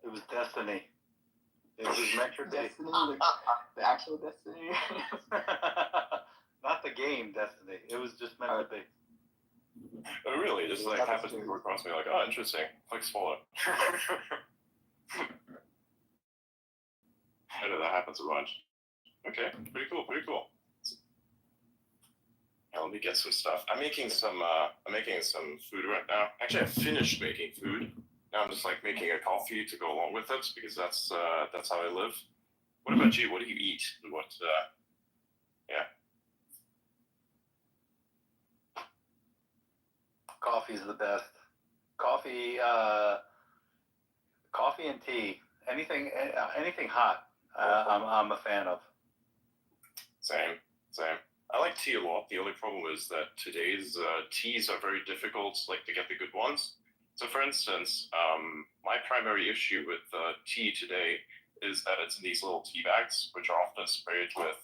It was destiny. It was meant to be. Destiny, the actual Destiny. Not the game Destiny. It was just meant to be. Oh, really? Just like happens to go across me like, oh, interesting. Click swallow. I know that happens a bunch. Okay, pretty cool. Yeah, let me get some stuff. I'm making some food right now. Actually, I finished making food. Now I'm just like making a coffee to go along with it because that's how I live. What about you? What do you eat? What? Yeah. Coffee's the best. Coffee and tea. Anything hot. I'm a fan of. Same. I like tea a lot. The only problem is that today's teas are very difficult, like to get the good ones. So, for instance, my primary issue with tea today is that it's in these little tea bags, which are often sprayed with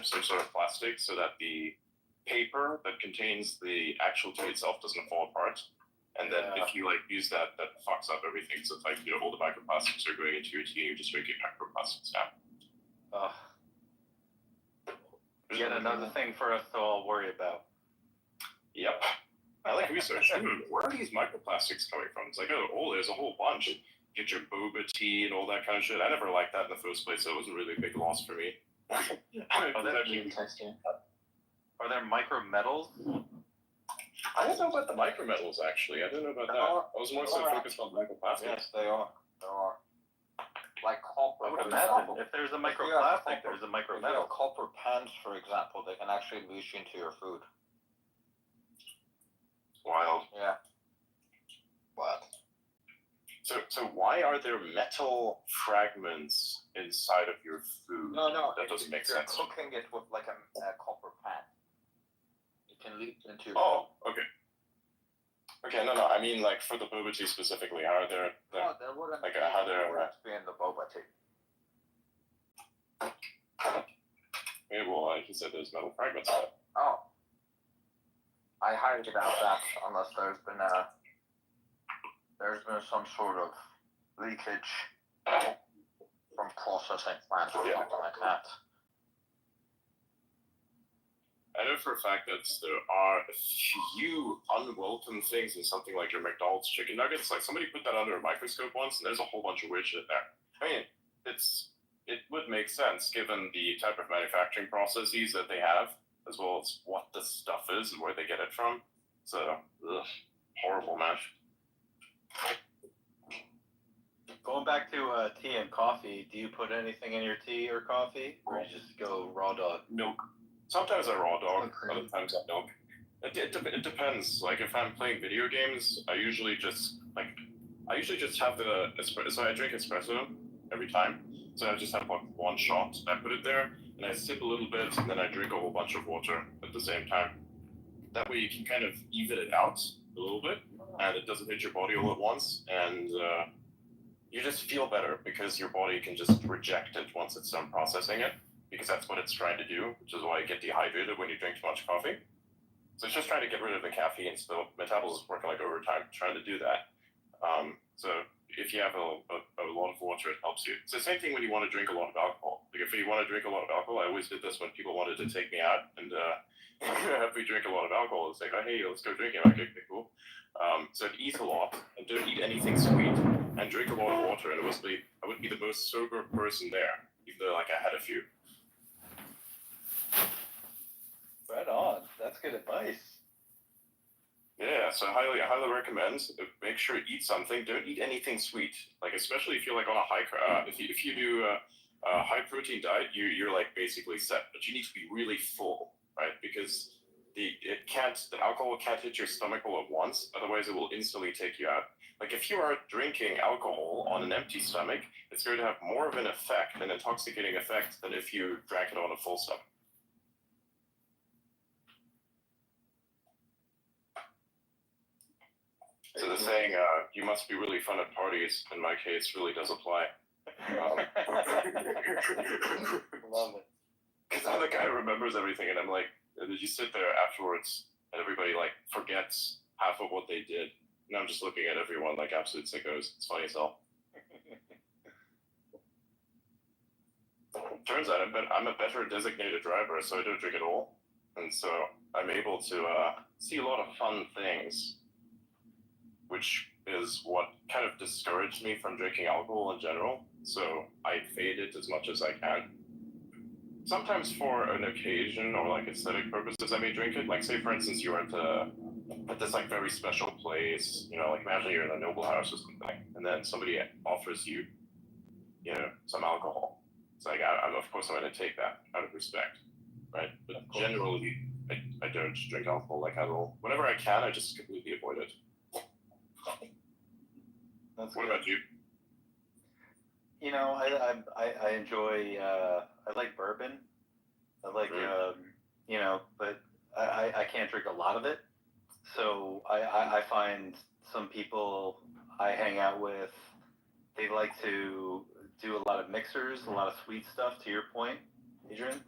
some sort of plastic, so that the paper that contains the actual tea itself doesn't fall apart. And then if you like use that fucks up everything. So, it's like all the microplastics are going into your tea, and you're just making microplastics now. Yet another thing for us to all worry about. Yep. I like research. Where are these microplastics coming from? It's like, oh, there's a whole bunch. Get your boba tea and all that kind of shit. I never liked that in the first place, so it wasn't really a big loss for me. Are there micro metals? I don't know about the micro metals, actually. I don't know about that. I was more so focused on microplastics. Yes, they are. There are. Like copper. I would imagine if there's a microplastic, there's a micro metal. If you have copper pans, for example, they can actually leach into your food. Wild. Yeah. What? So why are there metal fragments inside of your food? No. That doesn't make sense. If you're cooking it with like a copper pan, it can leach into your food. Okay. Okay, no. I mean, like for the boba tea specifically, how are there? No, there wouldn't. Like how there? Be in the boba tea. Yeah, well, like you said, there's metal fragments in it. Oh. I highly doubt that unless there's been some sort of leakage from processing plants or something like that. I know for a fact that there are a few unwelcome things in something like your McDonald's chicken nuggets. Like somebody put that under a microscope once, and there's a whole bunch of weird shit there. I mean, it would make sense given the type of manufacturing processes that they have, as well as what the stuff is and where they get it from. So, horrible, man. Going back to tea and coffee, do you put anything in your tea or coffee, or you just go raw dog? Milk. Sometimes I raw dog, other times I milk. It depends. Like if I'm playing video games, I usually just have the espresso. So I drink espresso every time. So I just have like one shot. I put it there, and I sip a little bit, and then I drink a whole bunch of water at the same time. That way you can kind of even it out a little bit, and it doesn't hit your body all at once, and you just feel better because your body can just reject it once it's done processing it, because that's what it's trying to do, which is why you get dehydrated when you drink too much coffee. So it's just trying to get rid of the caffeine, so metabolism is working like overtime trying to do that. So if you have a lot of water, it helps you. It's the same thing when you want to drink a lot of alcohol. Like if you want to drink a lot of alcohol, I always did this when people wanted to take me out and if we drink a lot of alcohol, it's like, oh, hey, let's go drinking. I'm like, okay, cool. So I'd eat a lot and don't eat anything sweet and drink a lot of water, and I would be the most sober person there, even though like I had a few. Right on. That's good advice. Yeah, so I highly recommend. Make sure to eat something. Don't eat anything sweet. Like especially if you're like on a high if you do a high protein diet, you're like basically set. But you need to be really full, right? Because the alcohol can't hit your stomach all at once. Otherwise, it will instantly take you out. Like if you are drinking alcohol on an empty stomach, it's going to have more of an effect, an intoxicating effect, than if you drank it on a full stomach. So the saying, you must be really fun at parties, in my case, really does apply. Love it. Because I'm the guy who remembers everything, and I'm like, you sit there afterwards, and everybody like forgets half of what they did. And I'm just looking at everyone like absolute sickos. It's funny as hell. Turns out I'm a better designated driver, so I don't drink at all, and so I'm able to see a lot of fun things, which is what kind of discouraged me from drinking alcohol in general. So I fade it as much as I can. Sometimes for an occasion or like aesthetic purposes, I may drink it. Like say for instance, you're at this like very special place, you know, like imagine you're in a noble house or something, and then somebody offers you, you know, some alcohol. It's like I'm of course I'm going to take that out of respect, right? But generally, I don't drink alcohol like at all. Whenever I can, I just completely avoid it. That's what good. about you? You know, I enjoy I like bourbon. I like you know, but I can't drink a lot of it. So I find some people I hang out with, they like to do a lot of mixers, a lot of sweet stuff. To your point, Adrian,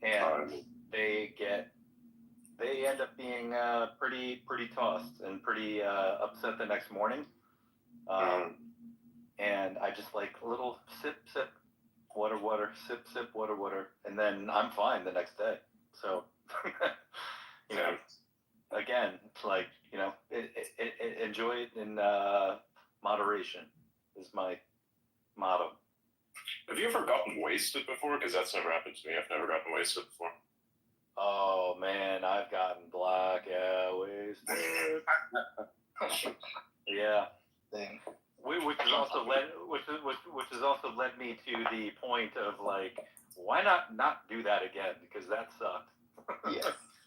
and they end up being pretty tossed and pretty upset the next morning. And I just like a little sip, water, sip, water, and then I'm fine the next day. So, you know, again, it's like, you know, enjoy it in moderation is my motto. Have you ever gotten wasted before? Because that's never happened to me. I've never gotten wasted before. Oh man, I've gotten blackout wasted. Yeah. Thing. Which has also led me to the point of like, why not do that again? Because that sucked.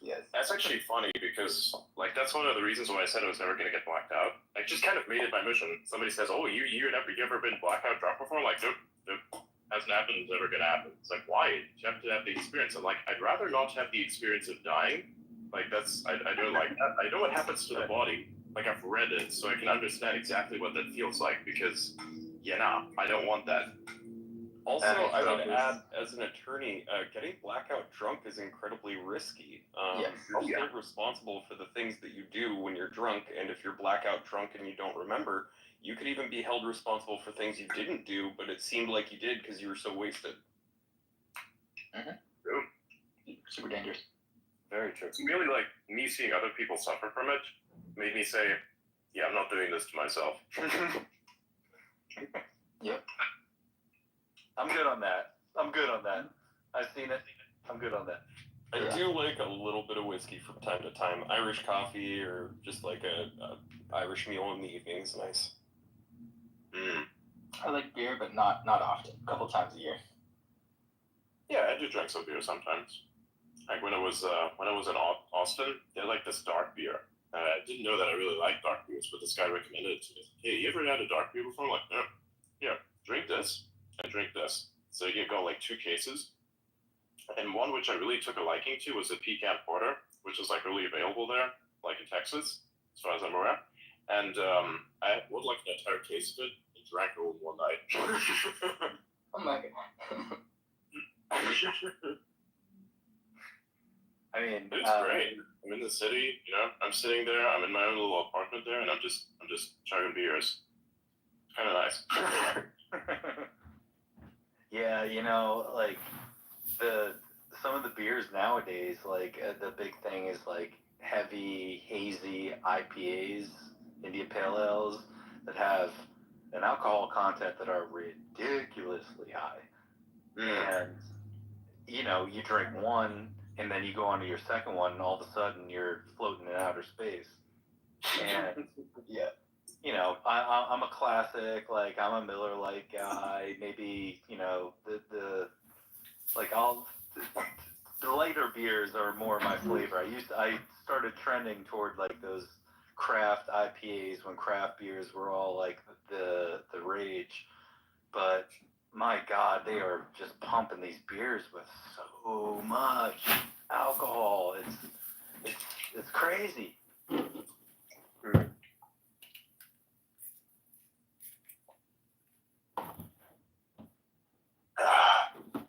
Yes. That's actually funny because like that's one of the reasons why I said I was never gonna get blacked out. I just kind of made it my mission. Somebody says, "Oh, you ever been blackout drunk before?" I'm like, nope, hasn't happened. It's never gonna happen. It's like, why? You have to have the experience. I'm like, I'd rather not have the experience of dying. Like I don't like that. I know what happens to the body. Like I've read it, so I can understand exactly what that feels like. Because, I don't want that. Also, I would add, as an attorney, getting blackout drunk is incredibly risky. You're still responsible for the things that you do when you're drunk, and if you're blackout drunk and you don't remember, you could even be held responsible for things you didn't do, but it seemed like you did because you were so wasted. True. Super dangerous. Very true. It's really like me seeing other people suffer from it made me say, yeah, I'm not doing this to myself. Yep. I'm good on that. I've seen it. I'm good on that. I do like a little bit of whiskey from time to time. Irish coffee or just like a Irish meal in the evening is nice. I like beer, but not often. A couple times a year. Yeah, I do drink some beer sometimes. Like when I was in Austin, they had like this dark beer. I didn't know that I really liked dark beers, but this guy recommended it to me. Hey, you ever had a dark beer before? I'm like, no. Yeah, drink this. I drink this. So you got like 2 cases. And one which I really took a liking to was a pecan porter, which is like really available there, like in Texas, as far as I'm aware. And I would like an entire case of it and drank it all in one night. Oh my god. I mean, it's great. I'm in the city, I'm sitting there, I'm in my own little apartment there, and I'm just chugging beers. It's kind of nice. Yeah, like some of the beers nowadays, like the big thing is like heavy, hazy IPAs, India Pale Ales that have an alcohol content that are ridiculously high. And you drink one, and then you go on to your second one, and all of a sudden you're floating in outer space. And yeah. I'm a classic, like I'm a Miller Lite guy. Maybe the lighter beers are more my flavor. I started trending toward like those craft IPAs when craft beers were all like the rage. But my God, they are just pumping these beers with so much alcohol. It's crazy.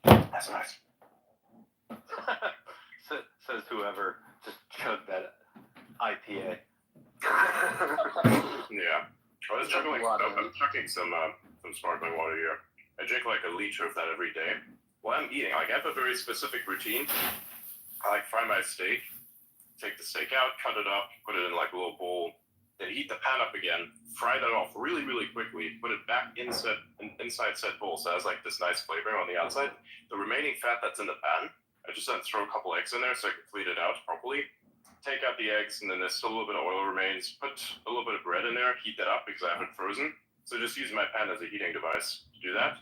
That's nice. Says whoever just chugged that IPA. Yeah. I was chugging some some sparkling water here. I drink like a liter of that every day. While I'm eating, like I have a very specific routine. I like fry my steak, take the steak out, cut it up, put it in like a little bowl, then heat the pan up again, fry that off really, really quickly, put it back inside said bowl so it has like this nice flavor on the outside. The remaining fat that's in the pan, I just then throw a couple eggs in there so I can fleet it out properly. Take out the eggs, and then there's still a little bit of oil remains. Put a little bit of bread in there, heat that up because I have it frozen. So just use my pan as a heating device to do that.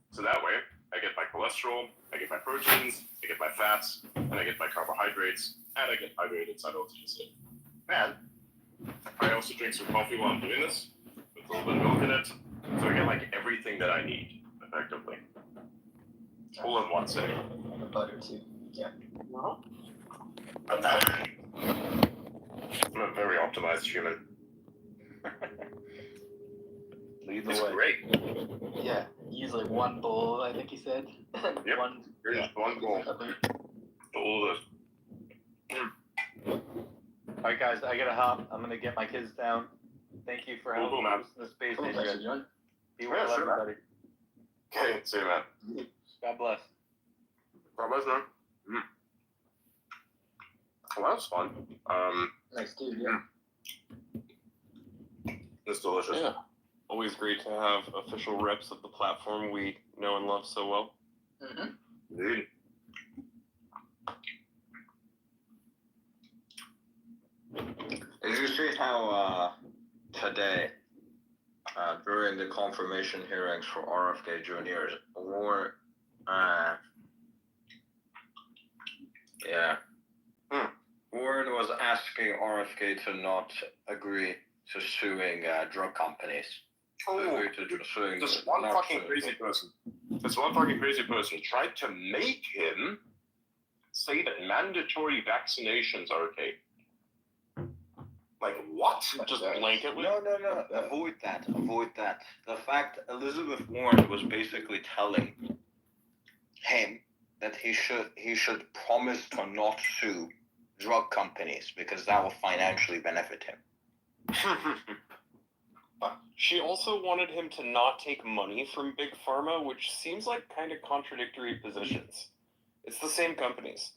So that way, I get my cholesterol, I get my proteins, I get my fats, and I get my carbohydrates, and I get hydrated simultaneously. And I also drink some coffee while I'm doing this, with a little bit of milk in it, so I get like everything that I need, effectively. All in one sitting. And the butter too. Yeah. I'm a very optimized human. Lead the It's way. great. Yeah. Use like one bowl, I think he said. Yep. Here's one goal. All of this. All right, guys, I gotta hop. I'm gonna get my kids down. Thank you for Cool, helping man. us in the space Cool, thanks for station. joining. Be well, Yeah, sure, man. everybody. Okay, see you, man. God bless. God bless, man. Well, that was fun. Nice dude, yeah. It's delicious. Yeah. Always great to have official reps of the platform we know and love so well. Mm-hmm. Indeed. Did you see how today, during the confirmation hearings for RFK juniors, Warren was asking RFK to not agree to suing drug companies. Agree to suing This the- one not fucking suing- crazy person. This one fucking crazy person tried to make him say that mandatory vaccinations are okay. Like what? Just blanket with No. Avoid that. The fact Elizabeth Warren was basically telling him that he should promise to not sue drug companies because that will financially benefit him. She also wanted him to not take money from Big Pharma, which seems like kind of contradictory positions. It's the same companies.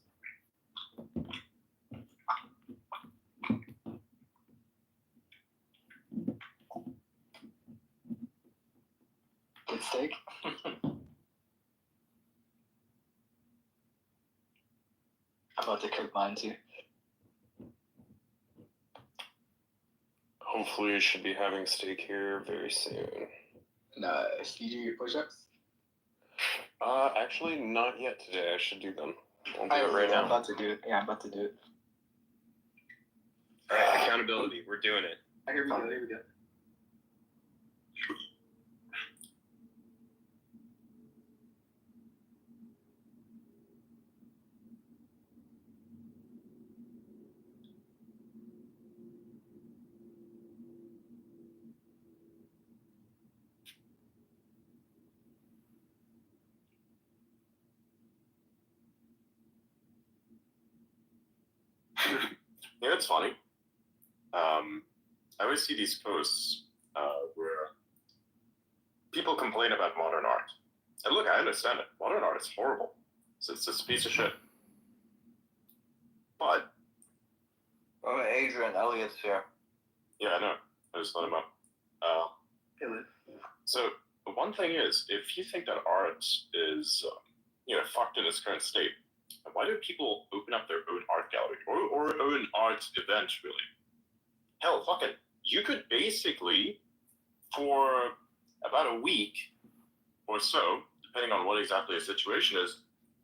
Good steak. I'm about to cook mine too. Hopefully, I should be having steak here very soon. Nice. You do your push-ups? Actually, not yet today. I should do them. I'll do I'm it right now. about to do it. Yeah, I'm about to do it. Alright, accountability. We're doing it. Here we go. You know, it's funny. I always see these posts where people complain about modern art. And look, I understand it. Modern art is horrible. It's just a piece of shit. But Oh, Adrian Elliott's here. yeah, I know. I just let him up. So the one thing is, if you think that art is, fucked in its current state, why do people open up their own art gallery or own art event, really? Hell, fuck it. You could basically, for about a week or so, depending on what exactly the situation is,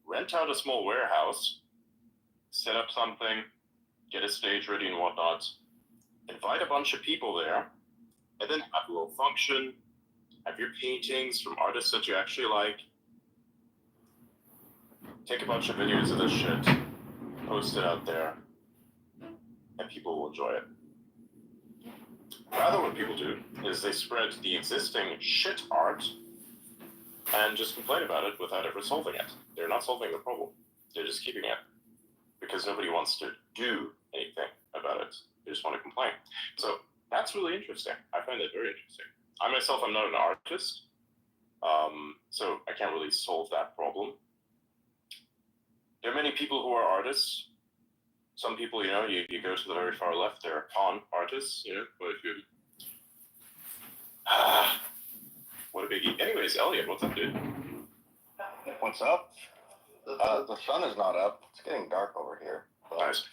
rent out a small warehouse, set up something, get a stage ready and whatnot, invite a bunch of people there, and then have a little function, have your paintings from artists that you actually like, take a bunch of videos of this shit, post it out there, and people will enjoy it. Rather, what people do is they spread the existing shit art and just complain about it without ever solving it. They're not solving the problem. They're just keeping it because nobody wants to do anything about it. They just want to complain. So that's really interesting. I find that very interesting. I myself am not an artist, So I can't really solve that problem. There are many people who are artists. Some people, you go to the very far left, they're con artists, but if you... What a biggie. Anyways, Elliot, what's up, dude? What's up? The sun is not up. It's getting dark over here. Nice.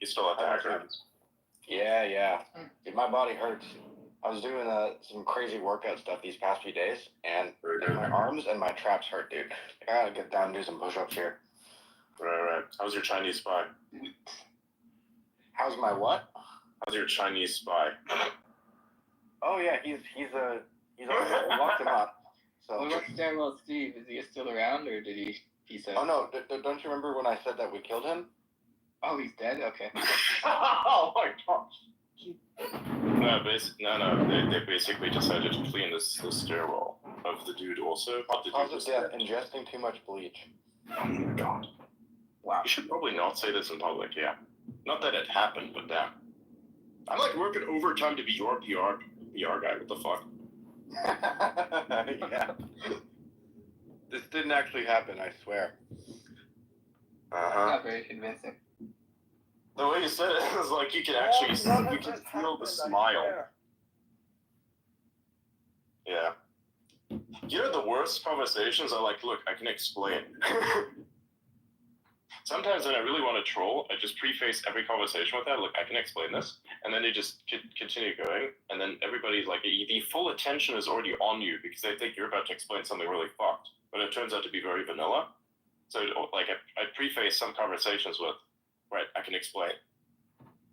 You still at the hacker? Yeah. Dude, my body hurts. I was doing some crazy workout stuff these past few days, and my arms and my traps hurt, dude. I gotta get down and do some push-ups here. Right. How's your Chinese spy? How's my what? How's your Chinese spy? Oh yeah, he's locked him up. So. What about Stairwell Steve? Is he still around, or did he peace out? Oh no, don't you remember when I said that we killed him? Oh, he's dead? Okay. Oh my gosh. No. They basically decided to clean this stairwell of the dude also. Cause of death, ingesting too much bleach. Oh my god. Wow. You should probably not say this in public, yeah. Not that it happened, but damn. I'm like working overtime to be your PR guy, what the fuck? Yeah. This didn't actually happen, I swear. Not very convincing. The way you said it was like you can actually you can feel the smile. Yeah. The worst conversations are like, look, I can explain. Sometimes when I really want to troll, I just preface every conversation with that, look, I can explain this, and then they just continue going, and then everybody's like, the full attention is already on you because they think you're about to explain something really fucked, but it turns out to be very vanilla. So like I preface some conversations with, right, I can explain.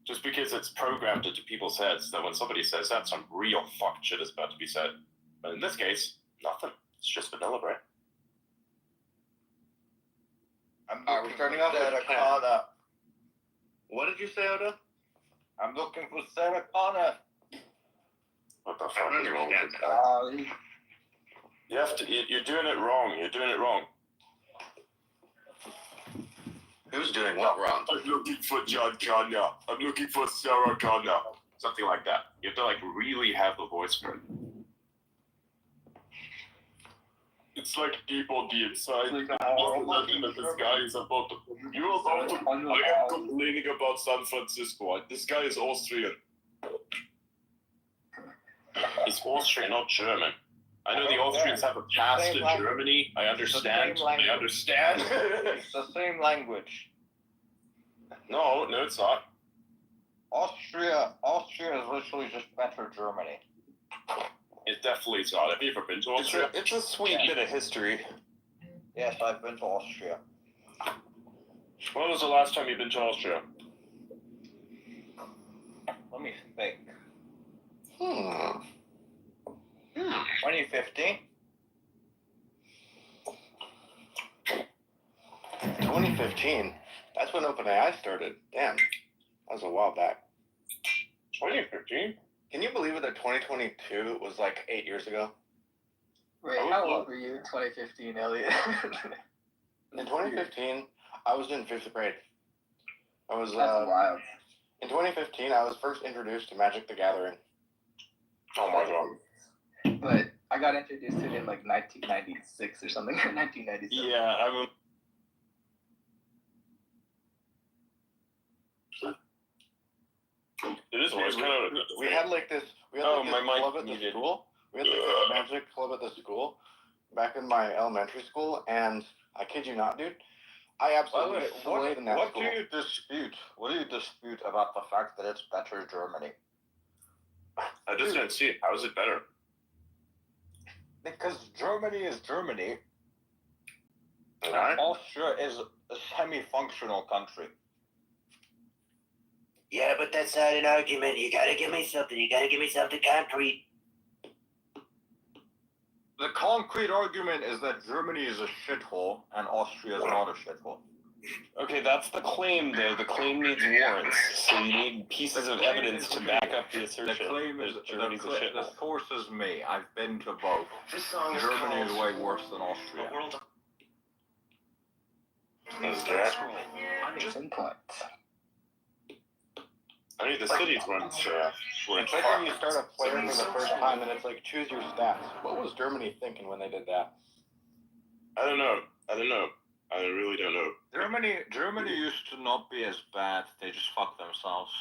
Just because it's programmed into people's heads that when somebody says that, some real fucked shit is about to be said. But in this case, nothing. It's just vanilla, right? We're starting off with Connor. What did you say, Oda? I'm looking for Sarah Connor. What the fuck is wrong with that? You have to. You're doing it wrong. You're doing it wrong. Who's doing what wrong? I'm looking for John Connor. I'm looking for Sarah Connor. Something like that. You have to like really have the voice for it. It's like deep on the inside. This guy is about to. You're about to. I am complaining about San Francisco. This guy is Austrian. He's Austrian, not German. I know the Austrians have a past in Germany. I understand. I understand. It's the same language. No, it's not. Austria is literally just better Germany. It definitely is not. Have you ever been to Austria? It's a sweet bit of history. Yes, I've been to Austria. When was the last time you've been to Austria? Let me think. 2015? 2015? That's when OpenAI started. Damn. That was a while back. 2015? Can you believe it that 2022 was like 8 years ago? Wait, how old were you in 2015, Elliot? In 2015, I was in 5th grade. That's wild. In 2015, I was first introduced to Magic the Gathering. Oh my god. But I got introduced to it in like 1996 or something, or 1997. Yeah, I mean, It is always kind of. We had like this. We had Oh, like my this mic club at the muted. school. We had like this magic club at the school back in my elementary school, and I kid you not, dude, I absolutely slayed in that school. What do you dispute about the fact that it's better Germany? I just didn't see it. How is it better? Because Germany is Germany. Alright. Austria is a semi-functional country. Yeah, but that's not an argument. You gotta give me something. You gotta give me something concrete. The concrete argument is that Germany is a shithole and Austria is not a shithole. okay, that's the claim, though. The claim needs warrants, so you need pieces of evidence to back up the assertion. The claim is Germany's a shithole. the source is me. I've been to both. Germany is way worse than Austria. Is that? Some point. I mean, the cities weren't. It's like when you start a player for the first time and it's like, choose your stats. What was Germany thinking when they did that? I don't know. I really don't know. Germany used to not be as bad. They just fucked themselves.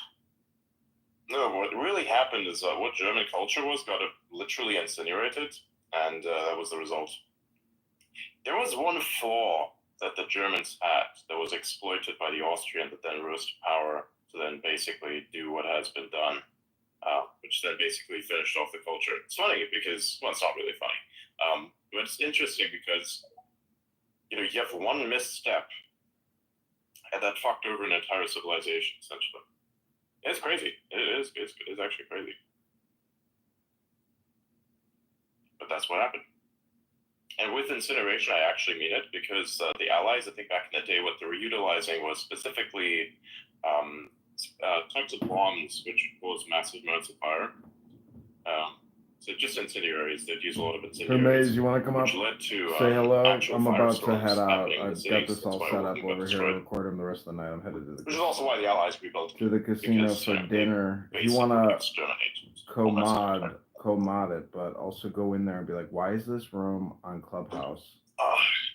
No, what really happened is what German culture was got literally incinerated, and that was the result. There was one flaw that the Germans had that was exploited by the Austrians that then rose to power to then basically do what has been done, which then basically finished off the culture. It's funny because, well, it's not really funny, but it's interesting because, you have one misstep, and that fucked over an entire civilization, essentially. It's crazy. It is actually crazy. But that's what happened. And with incineration, I actually mean it because the Allies, I think back in the day, what they were utilizing was specifically types of bombs which cause massive amounts of fire. So just incendiaries. They'd use a lot of incendiaries. Hermes, you want to come up? Which led to say hello. I'm about to firestorms head out. happening in the I've got cities. this all That's why set it up got over here. destroyed. Record him the rest of the night. I'm headed to the Which is also why the Allies rebuilt casino because, for dinner. If you want to co-mod it, but also go in there and be like, why is this room on Clubhouse?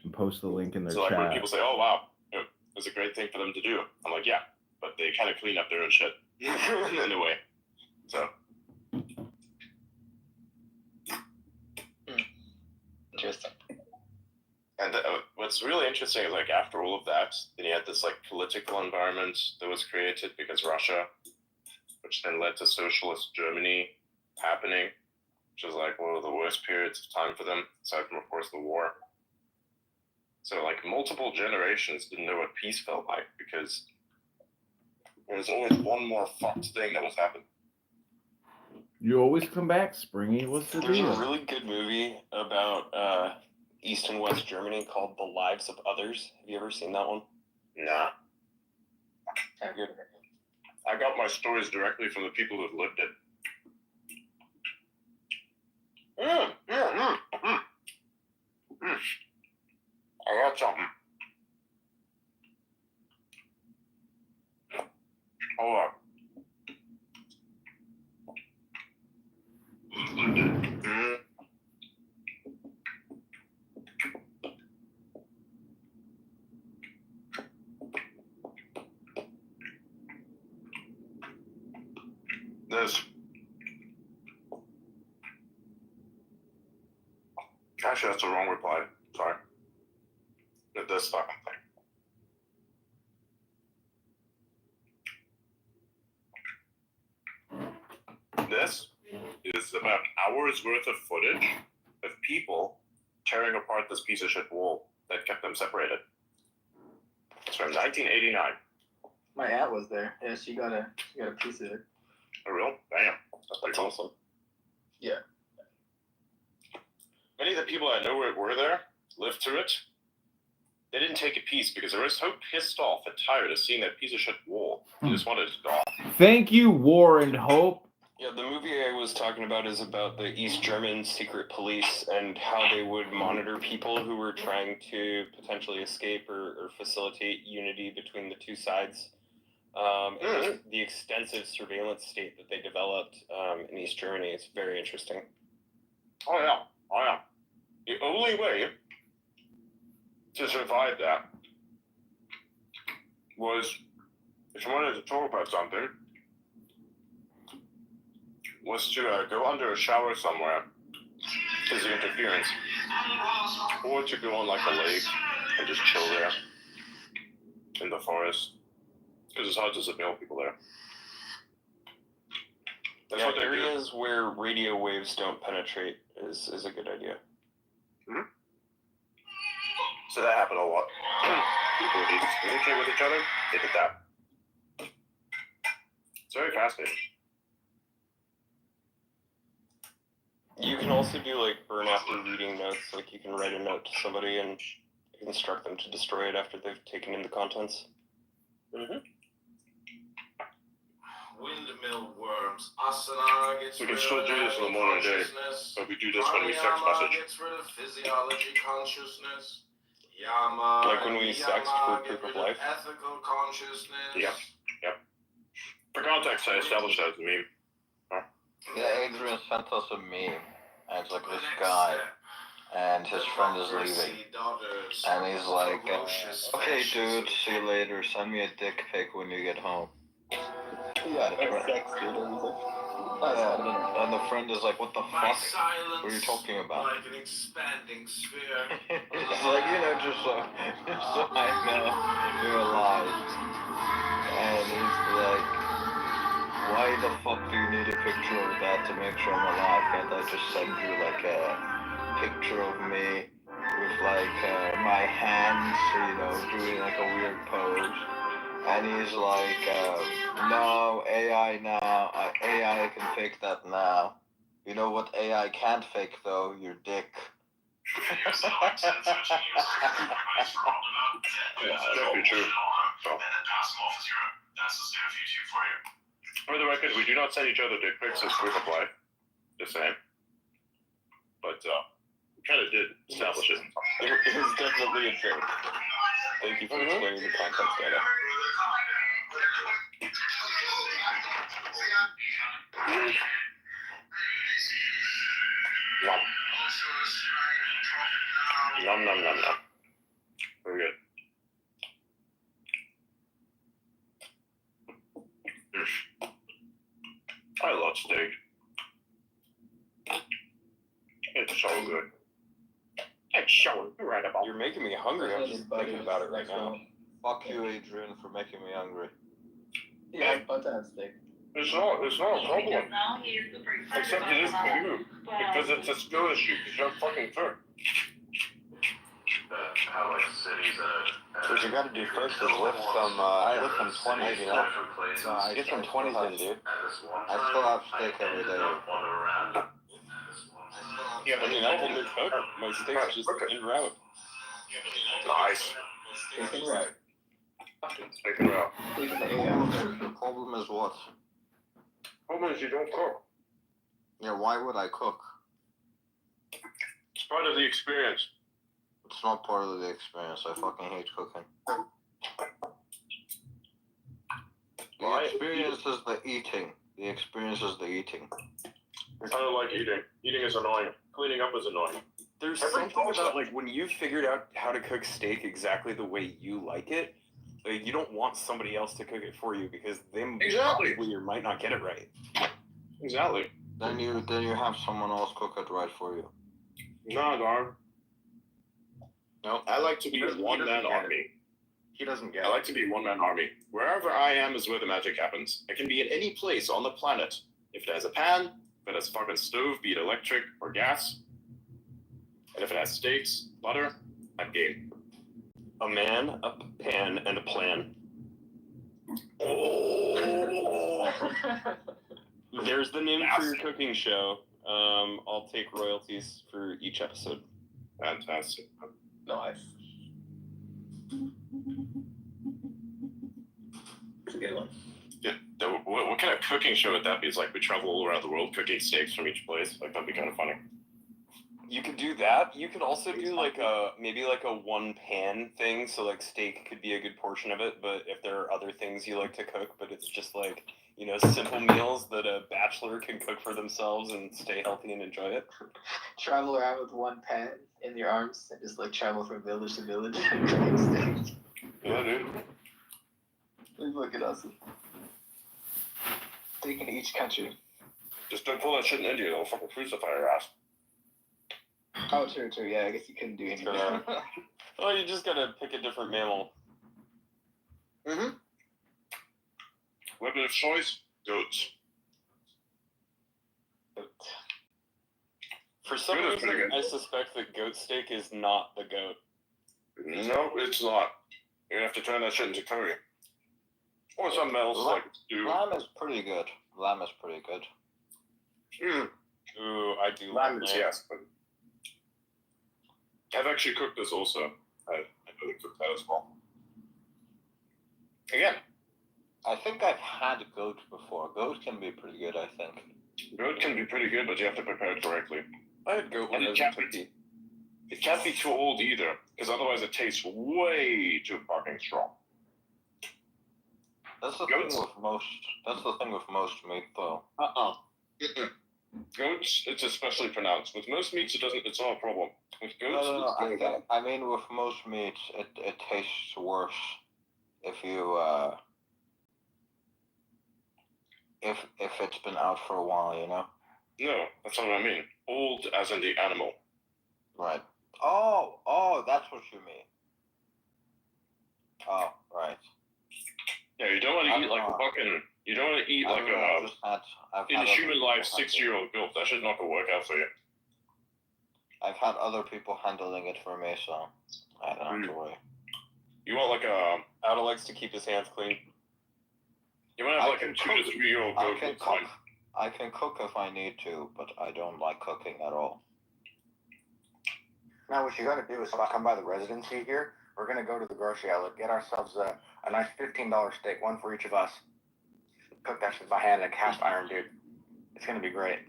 And post the link in their so chat. When people say, oh wow, it was a great thing for them to do, I'm like, yeah, but they kind of clean up their own shit in a way. So Interesting. and what's really interesting is like after all of that, then you had this like political environment that was created because Russia, which then led to socialist Germany happening, which is like one of the worst periods of time for them, aside from of course the war. So like multiple generations didn't know what peace felt like because there was always one more fucked thing that was happening. You always come back, Springy. What's the There's deal? a really good movie about East and West Germany called The Lives of Others. Have you ever seen that one? Nah. I got my stories directly from the people who've lived it. I got something. Hold on. This. Actually, that's the wrong reply. Sorry. This fucking thing. This is about hours worth of footage of people tearing apart this piece of shit wall that kept them separated. It's from 1989. My aunt was there. Yeah, she got a piece of it. A real? Damn. That's pretty cool. Awesome. Yeah. Many of the people I know were there lived through it. They didn't take a piece because they were so pissed off and tired of seeing that piece of shit wall. They just wanted it gone. Thank you, War and Hope. Yeah, the movie I was talking about is about the East German secret police and how they would monitor people who were trying to potentially escape or facilitate unity between the two sides. And just the extensive surveillance state that they developed in East Germany is very interesting. Oh yeah. The only way to survive that was, if you wanted to talk about something, was to go under a shower somewhere because of interference, or to go on like a lake and just chill there in the forest because it's hard to surveil people there. That's Yeah, what they do. areas where radio waves don't penetrate is a good idea. Mm-hmm. So that happened a lot. People who need to communicate with each other, they did that. It's very fascinating. You can also do like burn after reading notes, like you can write a note to somebody and instruct them to destroy it after they've taken in the contents. Mm-hmm. Windmill worms. We can still do this in the modern day, but we do this when we sex message. Gets rid of physiology consciousness. Like when we sext for proof of life? Ethical consciousness. Yep. For context, I established that as a meme. Yeah, Adrian sent us a meme, and it's like this guy, and his friend is leaving, and he's like, okay, dude, see you later, send me a dick pic when you get home. Yeah, sex, dude. And the friend is like, what the fuck? What are you talking about? Like an expanding sphere. It's like, just so I know you're alive. And he's like, why the fuck do you need a picture of that to make sure I'm alive? Can't I just send you like a picture of me with like my hands, doing like a weird pose? And he's like, no, AI now. AI can fake that now. You know what AI can't fake though? Your dick. That's definitely true. For the record, we do not send each other dick pics as proof of life. Just saying. But we kind of did establish it. It was definitely a joke. Thank you for explaining the context, Data. Nom nom nom nom. Very good. I love steak. It's so good. It's so right about. You're making me hungry. I'm just thinking about it right now. Fuck you, Adrian, for making me hungry. Yeah, I'm about to have steak. It's not a problem. Except it is for you. Because it's a skill issue, because you're fucking third. How like cities What you gotta do first is lift some 20s, Get some 20s in, dude. I still have steak every day. Yeah, I mean, I can cook. My steak's just en route. Nice. Steak right. Take it out. The problem is what? Problem is you don't cook. Yeah, why would I cook? It's part of the experience. It's not part of the experience. I fucking hate cooking. The experience is the eating. The experience is the eating. I don't like eating. Eating is annoying. Cleaning up is annoying. There's something about like when you've figured out how to cook steak exactly the way you like it, like, you don't want somebody else to cook it for you because they Exactly. probably or might not get it right. Exactly. Then you have someone else cook it right for you. No, dog. No, I like to be a one-man army. He doesn't get I like to be a one-man army. Wherever I am is where the magic happens. I can be at any place on the planet. If it has a pan, if it has a fucking stove, be it electric or gas, and if it has steaks, butter, I'm game. A man, a pan, and a plan. Oh. There's the name for your cooking show. I'll take royalties for each episode. Fantastic. Nice. That's a good one. Yeah, what kind of cooking show would that be? It's like we travel all around the world cooking steaks from each place. Like, that'd be kind of funny. You could do that. You could also do like maybe like a one pan thing. So like steak could be a good portion of it. But if there are other things you like to cook, but it's just like, simple meals that a bachelor can cook for themselves and stay healthy and enjoy it. Travel around with one pan in your arms and just like travel from village to village and cooking steak. Yeah, dude. It's fucking awesome. Taking each country. Just don't pull that shit in India. They'll fucking crucify your ass. Oh, true. Yeah, I guess you couldn't do anything. Oh, you just gotta pick a different mammal. Mm-hmm. Weapon of choice, goats. For some Good is pretty reason, good. I suspect that goat steak is not the goat. No, it's not. You're gonna have to turn that shit into curry. Or something else like stew. Lamb is pretty good. Mm. Ooh, I do Lamb like is that. yes, but I've actually cooked this also. I really cooked that as well. Again, I think I've had goat before. Goat can be pretty good, I think. goat can be pretty good, but you have to prepare it correctly. I had goat when And I it was a can't be cookie. It can't be too old either, because otherwise it tastes way too fucking strong. That's the Goats? thing with most. That's the thing with most meat, though. Goats, it's especially pronounced. With most meats, it's not a problem. With goats, No. I mean, with most meats, it tastes worse if you if it's been out for a while, you know. No, that's not what I mean. Old as in the animal. Right. Oh, that's what you mean. Oh, right. Yeah, you don't want to eat like a fucking. You don't want to eat like in a human life 6-year-old goat. That shit's not gonna work out for you. I've had other people handling it for me, so I don't have to worry. You want like a. Ada likes to keep his hands clean. You want to have like a 2 to 3-year-old goat. That's fine. I can cook if I need to, but I don't like cooking at all. Now what you gotta do is come by the residency here. We're gonna go to the grocery outlet, get ourselves a nice $15 steak, one for each of us. Cook that shit by hand in a cast iron, dude. It's gonna be great.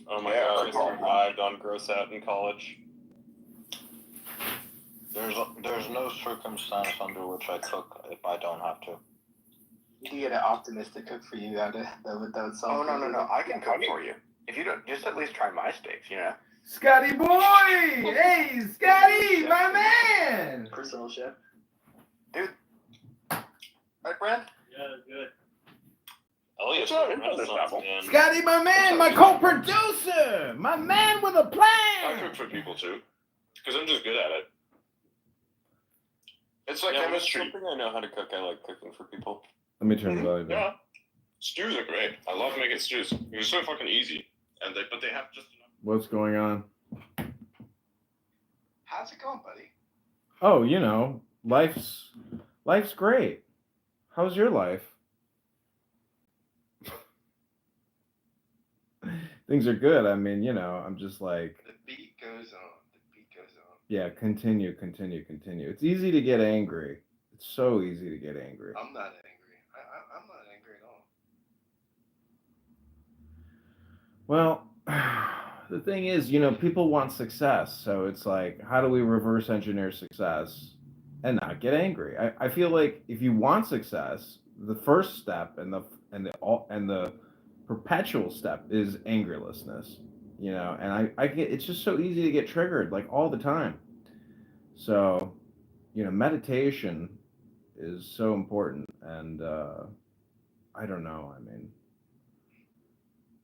Oh my god, I survived on Gross Out in college. There's no circumstance under which I cook if I don't have to. You can get an optimist to cook for you. That would solve. Oh no, I can cook for you. If you don't, just at least try my steaks, you know. Scotty boy! Hey, Scotty, my man! Personal chef. Dude. Right, Brent? Yeah, good. Elliot's What's up? a Renaissance man. Scotty, my man, my co-producer! My man with a I plan! cook for people too, because I'm just good at it. It's like Yeah, when it's chemistry. something I know how to cook, I like cooking for people. Let me turn the volume down. Yeah, stews are great. I love making stews. They're so fucking easy, but they have just enough. What's going on? How's it going, buddy? Oh, you know, life's great. How's your life? Things are good. I mean, you know, I'm just like, The beat goes on. yeah, continue. It's easy to get angry. It's so easy to get angry. I'm not angry. I'm not angry at all. Well, the thing is, you know, people want success. So it's like, how do we reverse engineer success and not get angry? I feel like if you want success, the first step and the perpetual step is angerlessness. You know, and I get, it's just so easy to get triggered like all the time. So, you know, meditation is so important, and I don't know. I mean,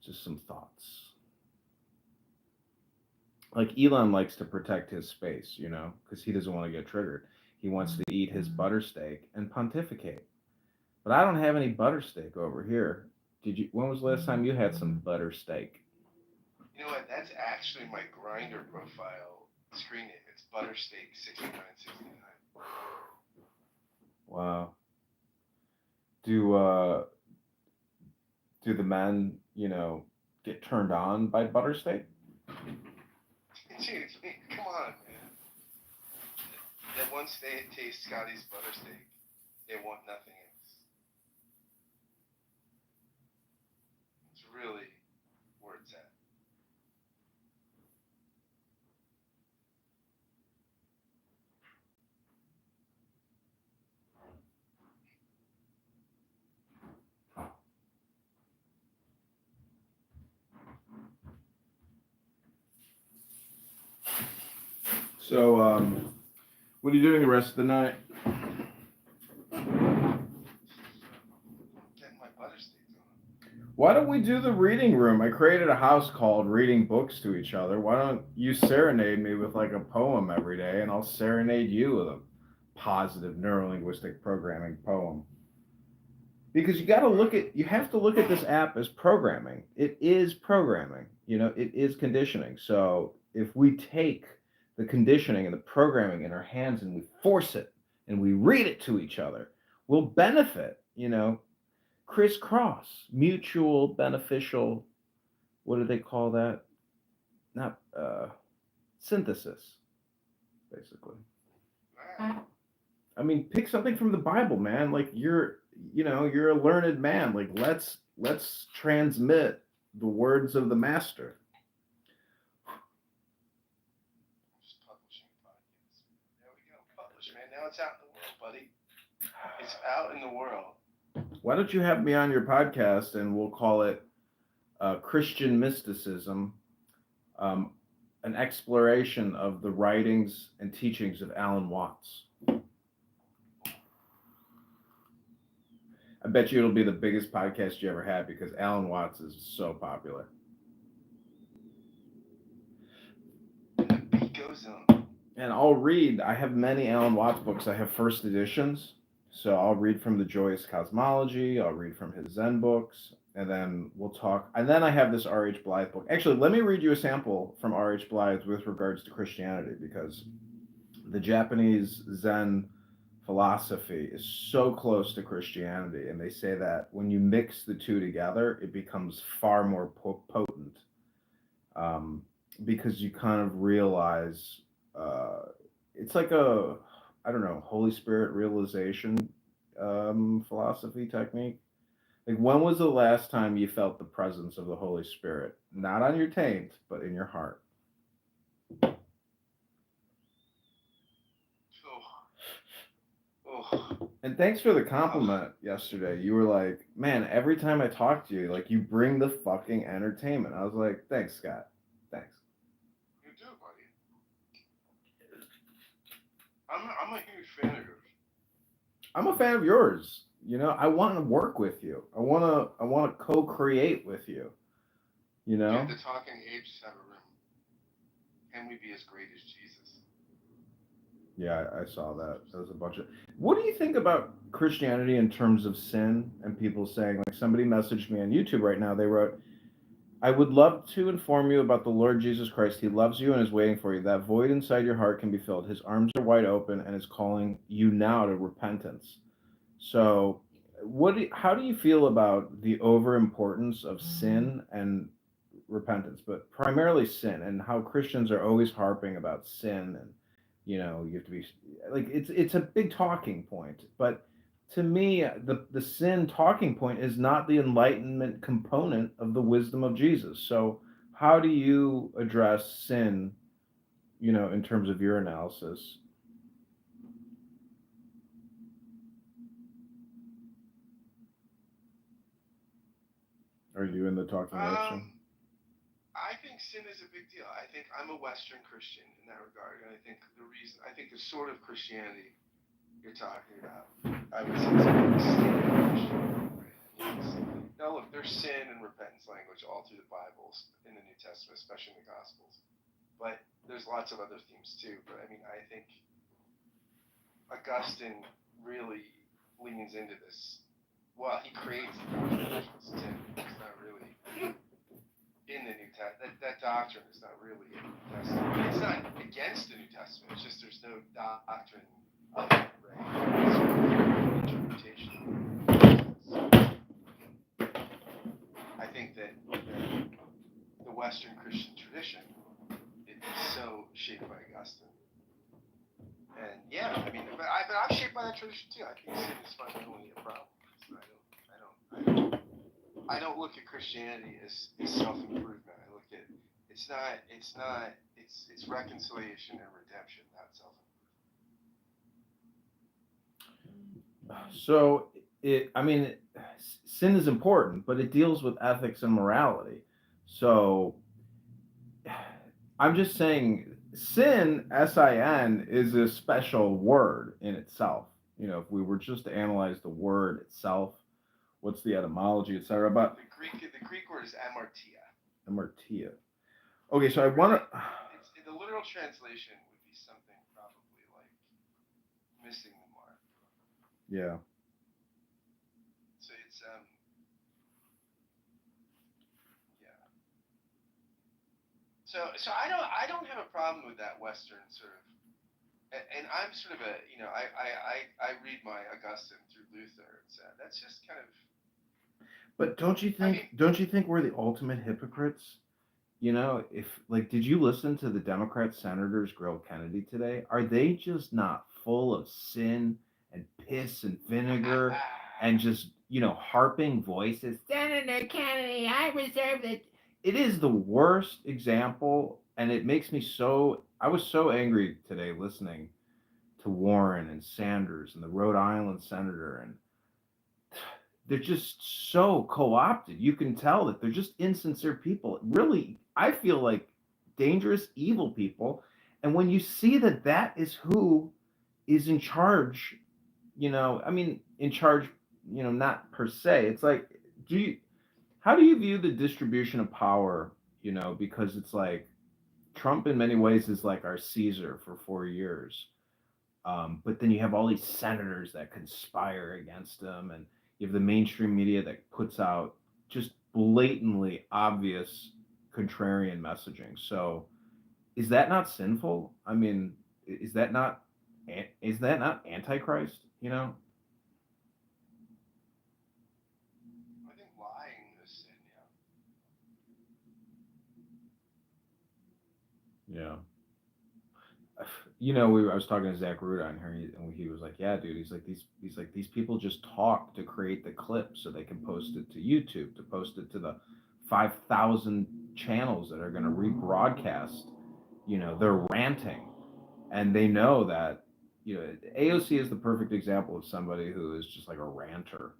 just some thoughts. Like Elon likes to protect his space, you know, because he doesn't want to get triggered. He wants to eat his butter steak and pontificate. But I don't have any butter steak over here. Did you? When was the last time you had some butter steak? You know what? That's actually my grinder profile screen name. It's Buttersteak 6969. Wow. Do the men, you know, get turned on by butter steak? Dude, come on, man. That once they taste Scotty's Buttersteak, they want nothing else. It's really where it's at. So, what are you doing the rest of the night? Getting my Buttersteaks on. Why don't we do the reading room? I created a house called Reading Books to Each Other. Why don't you serenade me with like a poem every day, and I'll serenade you with a positive neurolinguistic programming poem. Because you have to look at this app as programming. It is programming. You know, it is conditioning. So if we take the conditioning and the programming in our hands and we force it and we read it to each other, we'll benefit, you know, crisscross, mutual beneficial, what do they call that? Not synthesis, basically. I mean, pick something from the Bible, man. Like you're a learned man. Like let's transmit the words of the master. Just publishing podcasts. There we go. Publish, man. Now it's out in the world, buddy. It's out in the world. Why don't you have me on your podcast and we'll call it Christian Mysticism, um, an exploration of the writings and teachings of Alan Watts. I bet you it'll be the biggest podcast you ever had because Alan Watts is so popular. The beat goes on. And I'll read. I have many Alan Watts books. I have first editions. So I'll read from the Joyous Cosmology. I'll read from his Zen books. And then we'll talk. And then I have this R.H. Blythe book. Actually, let me read you a sample from R.H. Blythe with regards to Christianity because the Japanese Zen philosophy is so close to Christianity. And they say that when you mix the two together, it becomes far more potent because you kind of realize it's like a, I don't know, Holy Spirit realization philosophy technique. Like, when was the last time you felt the presence of the Holy Spirit? Not on your taint, but in your heart. And thanks for the compliment yesterday. You were like, man, every time I talk to you, like, you bring the fucking entertainment. I was like, thanks, Scott. Thanks. You do, buddy. I'm a huge fan of yours. I'm a fan of yours. You know, I want to work with you. I want to co-create with you. You know? Yeah, the talking apes have a room. Can we be as great as Jesus? Yeah, I saw that. There was a bunch of. What do you think about Christianity in terms of sin and people saying, like, somebody messaged me on YouTube right now. They wrote, I would love to inform you about the Lord Jesus Christ. He loves you and is waiting for you. That void inside your heart can be filled. His arms are wide open and is calling you now to repentance. So, how do you feel about the overimportance of sin and repentance, but primarily sin, and how Christians are always harping about sin, and you know, you have to be like, it's a big talking point, but to me, the sin talking point is not the enlightenment component of the wisdom of Jesus. So, how do you address sin, you know, in terms of your analysis? Are you in the talking section? I think sin is a big deal. I think I'm a Western Christian in that regard, and I think the sort of Christianity you're talking about, I would say it's standard Christian. Right? Now, look, there's sin and repentance language all through the Bibles in the New Testament, especially in the Gospels. But there's lots of other themes too. But I mean, I think Augustine really leans into this. Well, he creates the doctrine of sin. It's not really in the New Testament. That doctrine is not really in the New Testament. It's not against the New Testament. It's just there's no doctrine of it, right? It's sort of interpretation. I think that the Western Christian tradition is so shaped by Augustine. And yeah, I mean, but I'm shaped by that tradition too. I think sin is fundamentally a problem. So I don't look at Christianity as self-improvement. I look at it's reconciliation and redemption, not self-improvement. So sin is important, but it deals with ethics and morality. So I'm just saying, sin, sin, is a special word in itself. You know, if we were just to analyze the word itself, what's the etymology, etc. But the Greek word is amartia. Amartia. Okay, so I want to. The literal translation would be something probably like missing the mark. Yeah. So it's yeah. So I don't have a problem with that Western sort of, and I'm sort of a, you know, I read my Augustine through Luther, and so that's just kind of. But don't you think we're the ultimate hypocrites? You know, if, like, did you listen to the Democrat senators grill Kennedy today? Are they just not full of sin and piss and vinegar and just, you know, harping voices? Senator Kennedy, I reserve it. It is the worst example, and it makes me so. I was so angry today listening to Warren and Sanders and the Rhode Island senator, and they're just so co-opted. You can tell that they're just insincere people. Really, I feel like dangerous, evil people. And when you see that that is who is in charge, I mean, in charge, not per se. It's like, how do you view the distribution of power? Because it's like Trump in many ways is like our Caesar for 4 years. But then you have all these senators that conspire against him, and you have the mainstream media that puts out just blatantly obvious contrarian messaging. So, is that not sinful? I mean, is that not antichrist? I think lying is sin. Yeah. I was talking to Zach Root on here, and he was like, "Yeah, dude." These people just talk to create the clip so they can post it to YouTube, to post it to the 5,000 channels that are going to rebroadcast. They're ranting, and they know that. AOC is the perfect example of somebody who is just like a ranter,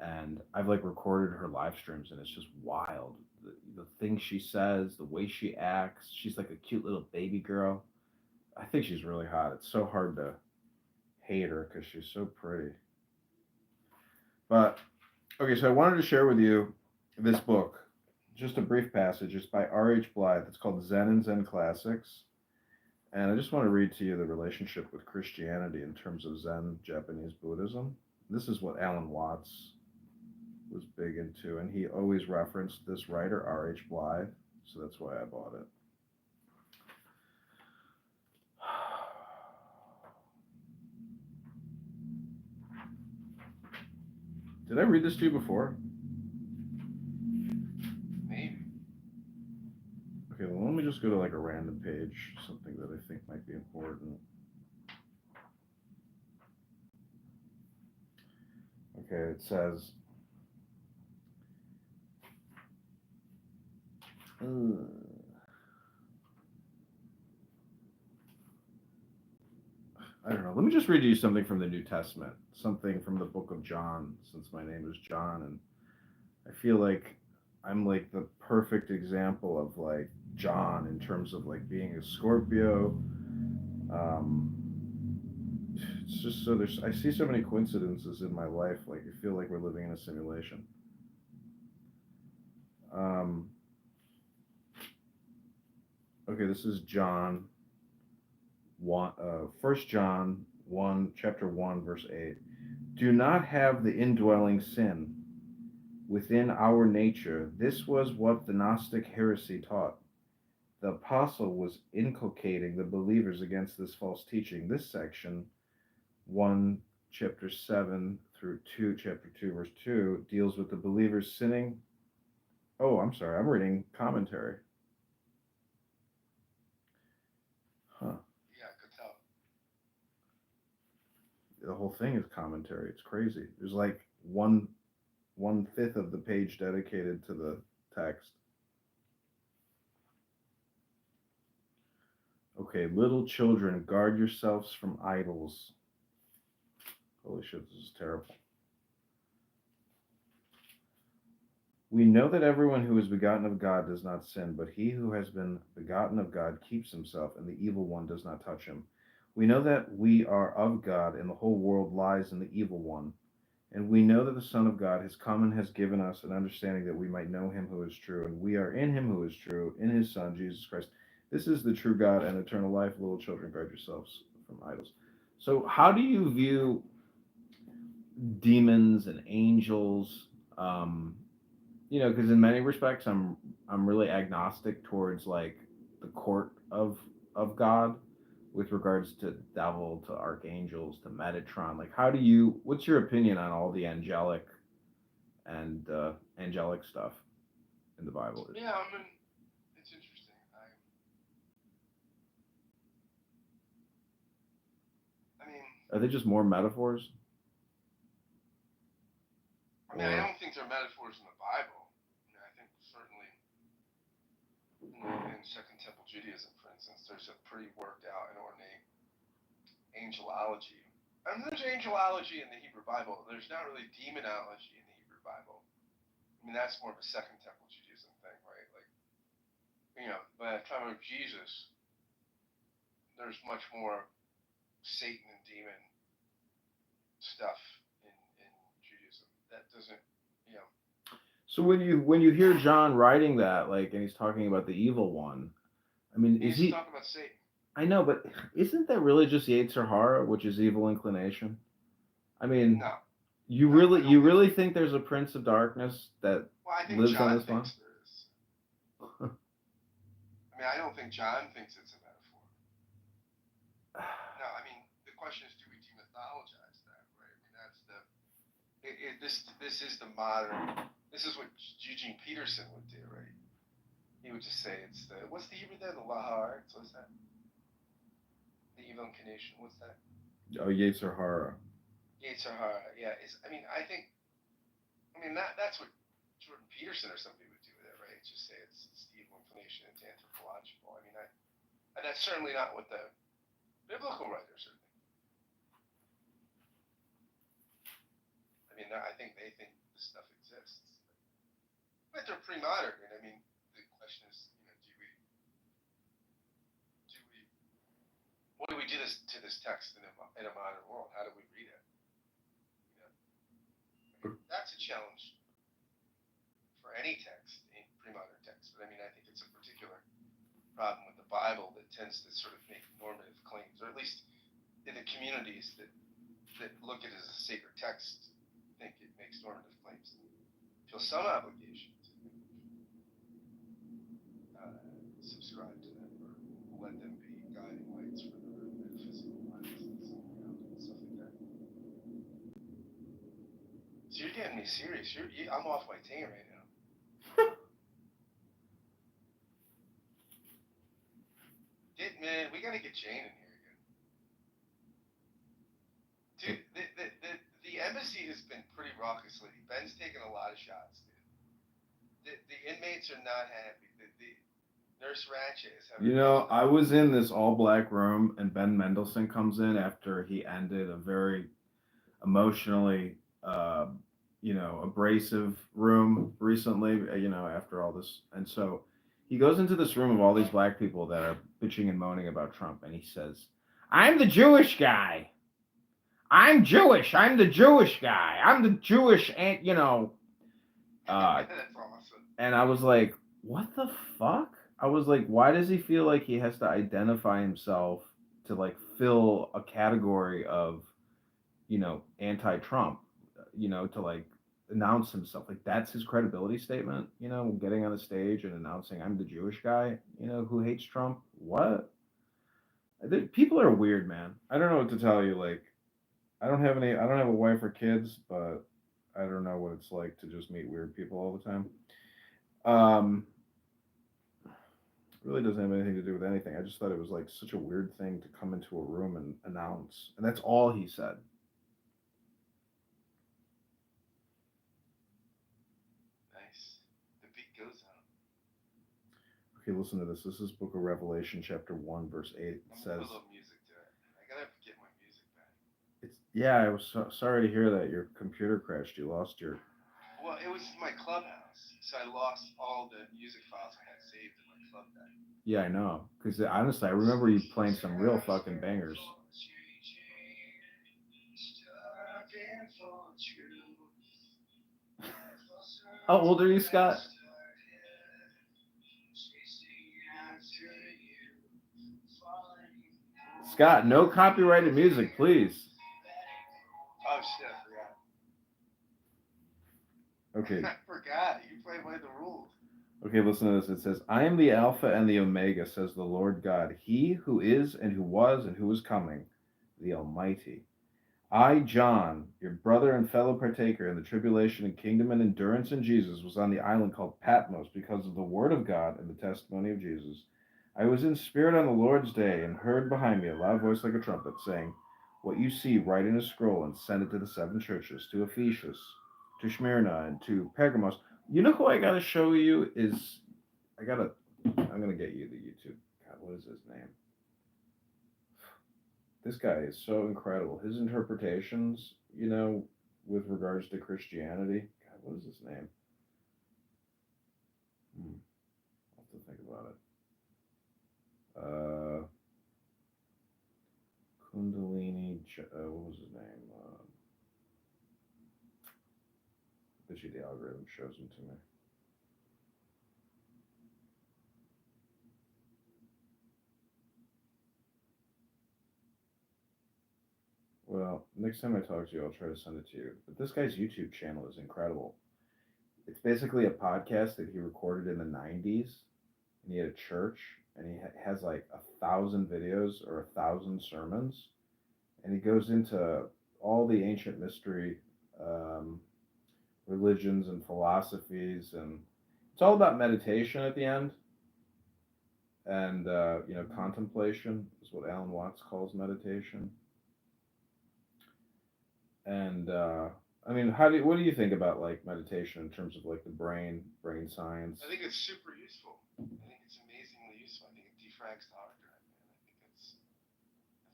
and I've like recorded her live streams, and it's just wild. The things she says, the way she acts. She's like a cute little baby girl. I think she's really hot. It's so hard to hate her because she's so pretty. But okay, so I wanted to share with you this book, just a brief passage. It's by R.H. Blythe. It's called Zen and Zen Classics. And I just want to read to you the relationship with Christianity in terms of Zen Japanese Buddhism. This is what Alan Watts was big into, and he always referenced this writer, R.H. Blythe, so that's why I bought it. Did I read this to you before? Maybe. Okay, well, let me just go to like a random page, something that I think might be important. Okay, it says, I don't know. Let me just read you something from the New Testament, something from the book of John, since my name is John, and I feel like I'm like the perfect example of like John in terms of like being a Scorpio. It's just so I see so many coincidences in my life. Like I feel like we're living in a simulation. Okay, this is John 1, 1 John 1, chapter 1, verse 8. Do not have the indwelling sin within our nature. This was what the Gnostic heresy taught. The apostle was inculcating the believers against this false teaching. This section, 1, chapter 7 through 2, chapter 2, verse 2, deals with the believers sinning. Oh, I'm sorry, I'm reading commentary. Huh. Yeah, I could tell. The whole thing is commentary. It's crazy. There's like one-fifth of the page dedicated to the text. Okay, little children, guard yourselves from idols. Holy shit, this is terrible. We know that everyone who is begotten of God does not sin, but he who has been begotten of God keeps himself, and the evil one does not touch him. We know that we are of God, and the whole world lies in the evil one. And we know that the Son of God has come and has given us an understanding that we might know him who is true, and we are in him who is true, in his Son, Jesus Christ. This is the true God and eternal life. Little children, guard yourselves from idols. So how do you view demons and angels? Because in many respects, I'm really agnostic towards like the court of God with regards to devil, to archangels, to Metatron. Like, what's your opinion on all the angelic and angelic stuff in the Bible? Yeah, I mean, it's interesting. I mean, Are they just more metaphors? I don't think they're metaphors in the Bible. I think certainly in Second Temple Judaism, for instance, there's a pretty worked out and ornate angelology I mean, there's angelology in the Hebrew Bible. There's not really demonology in the Hebrew Bible. I mean, that's more of a Second Temple Judaism thing, right? Like, by the time of Jesus, there's much more Satan and demon stuff in Judaism. That doesn't, So when you hear John writing that, like, and he's talking about the evil one, I mean, is he? talking about Satan? I know, but isn't that really just Yetzer Hara, which is evil inclination? I mean, No. you really think there's a prince of darkness that I think lives John on this thinks planet? there is. I mean, I don't think John thinks it's a metaphor. No, I mean, the question is, do we demythologize that, right? I mean, that's this is the modern. This is what Eugene Peterson would do, right? He would just say it's what's the Hebrew there? The Lahar. So what's that? The evil inclination. What's that? Oh, Yetzer Hara. Yetzer Hara. Yeah. That's what Jordan Peterson or somebody would do with it, right? Just say it's the evil inclination. It's anthropological. I mean, and that's certainly not what the biblical writers are thinking. I mean, I think they think this stuff exists, but they're pre-modern. And I mean, the question is, what do we do to this text in a modern world? How do we read it? That's a challenge for any text, any pre-modern text. But I mean, I think it's a particular problem with the Bible that tends to sort of make normative claims, or at least in the communities that look at it as a sacred text, think it makes normative claims and feel some obligation to subscribe to them or let them be guiding lights for their metaphysical minds and stuff like that. So you're getting me serious. I'm off my team right now. Man, we gotta get Jane in here again. Dude, the embassy has been pretty raucous lately. Ben's taking a lot of shots, dude. The inmates are not happy. The Nurse Ratchet is having. I was in this all-black room, and Ben Mendelsohn comes in after he ended a very emotionally, abrasive room recently, after all this. And so he goes into this room of all these black people that are bitching and moaning about Trump, and he says, I'm the Jewish guy. I'm Jewish. I'm the Jewish guy. I'm the Jewish, and That's awesome. And I was like, what the fuck? I was like, why does he feel like he has to identify himself to like fill a category of, anti-Trump, to like announce himself? Like that's his credibility statement, getting on the stage and announcing I'm the Jewish guy, who hates Trump. What? People are weird, man. I don't know what to tell you. Like, I don't have a wife or kids, but I don't know what it's like to just meet weird people all the time. It really doesn't have anything to do with anything. I just thought it was like such a weird thing to come into a room and announce. And that's all he said. Nice. The beat goes on. Okay, listen to this. This is Book of Revelation, chapter 1, verse 8. It says, put a little music to it. I gotta get my music back. I was sorry to hear that your computer crashed. You lost your... Well, it was my Clubhouse, so I lost all the music files I had saved in my club deck. Yeah, I know. Because honestly, I remember you playing some real fucking bangers. How old are you, Scott? Scott, no copyrighted music, please. Oh shit, I forgot. Okay. I forgot. You played by the rules. Okay, listen to this. It says, I am the Alpha and the Omega, says the Lord God, he who is and who was and who is coming, the Almighty. I, John, your brother and fellow partaker in the tribulation and kingdom and endurance in Jesus, was on the island called Patmos because of the word of God and the testimony of Jesus. I was in spirit on the Lord's day and heard behind me a loud voice like a trumpet saying, what you see, write in a scroll and send it to the 7 churches, to Ephesus, to Smyrna, and to Pergamos. You know who I got to show you is, I'm going to get you the YouTube. God, what is his name? this guy is so incredible. His interpretations, with regards to Christianity. God, what is his name? I'll have to think about it. Kundalini. What was his name? Bet you the algorithm shows him to me. Well, next time I talk to you, I'll try to send it to you. But this guy's YouTube channel is incredible. It's basically a podcast that he recorded in the 90s, and he had a church, and he has like 1,000 videos or 1,000 sermons, and he goes into all the ancient mystery religions and philosophies, and it's all about meditation at the end, and contemplation is what Alan Watts calls meditation. And I mean, what do you think about like meditation in terms of like the brain science? I think it's super useful. I think it's amazingly useful. I think it defrags the hard drive, man.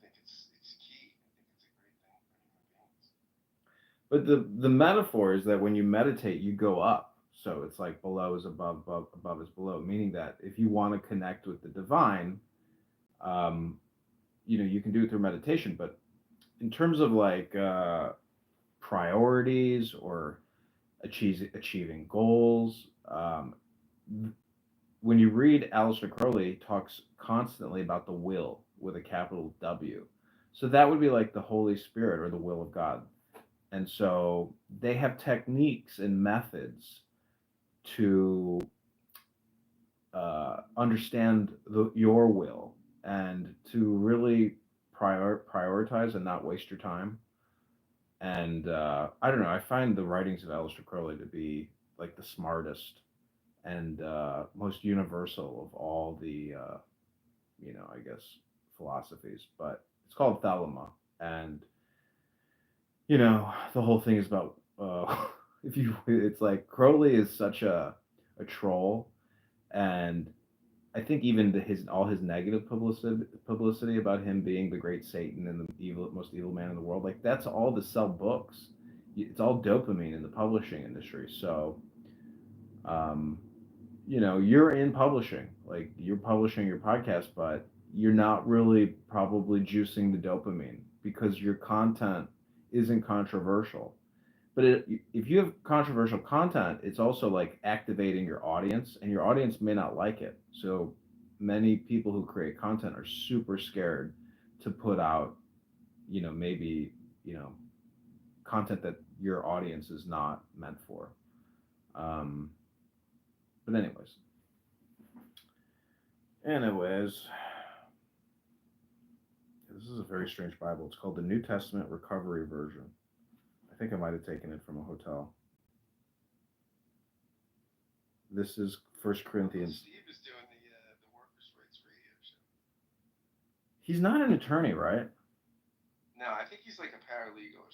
I think it's key. I think it's a great thing for human beings. But the metaphor is that when you meditate, you go up. So it's like below is above, above is below, meaning that if you want to connect with the divine, you can do it through meditation. But in terms of like priorities or achieving goals, when you read Aleister Crowley, talks constantly about the will with a capital W. So that would be like the Holy Spirit or the will of God. And so they have techniques and methods to understand your will and to really prioritize and not waste your time. And I don't know, I find the writings of Aleister Crowley to be like the smartest and most universal of all the, I guess, philosophies. But it's called Thelema. And, the whole thing is about, it's like Crowley is such a troll. And I think even all his negative publicity about him being the great Satan and the most evil man in the world, like that's all to sell books. It's all dopamine in the publishing industry. So, you're in publishing, like you're publishing your podcast, but you're not really probably juicing the dopamine because your content isn't controversial. But if you have controversial content, it's also like activating your audience, and your audience may not like it. So many people who create content are super scared to put out, maybe, content that your audience is not meant for. But anyways, this is a very strange Bible. It's called the New Testament Recovery Version. I think I might have taken it from a hotel. This is 1 Corinthians. Steve is doing the workers' rights radio show. He's not an attorney, right? No, I think he's like a paralegal or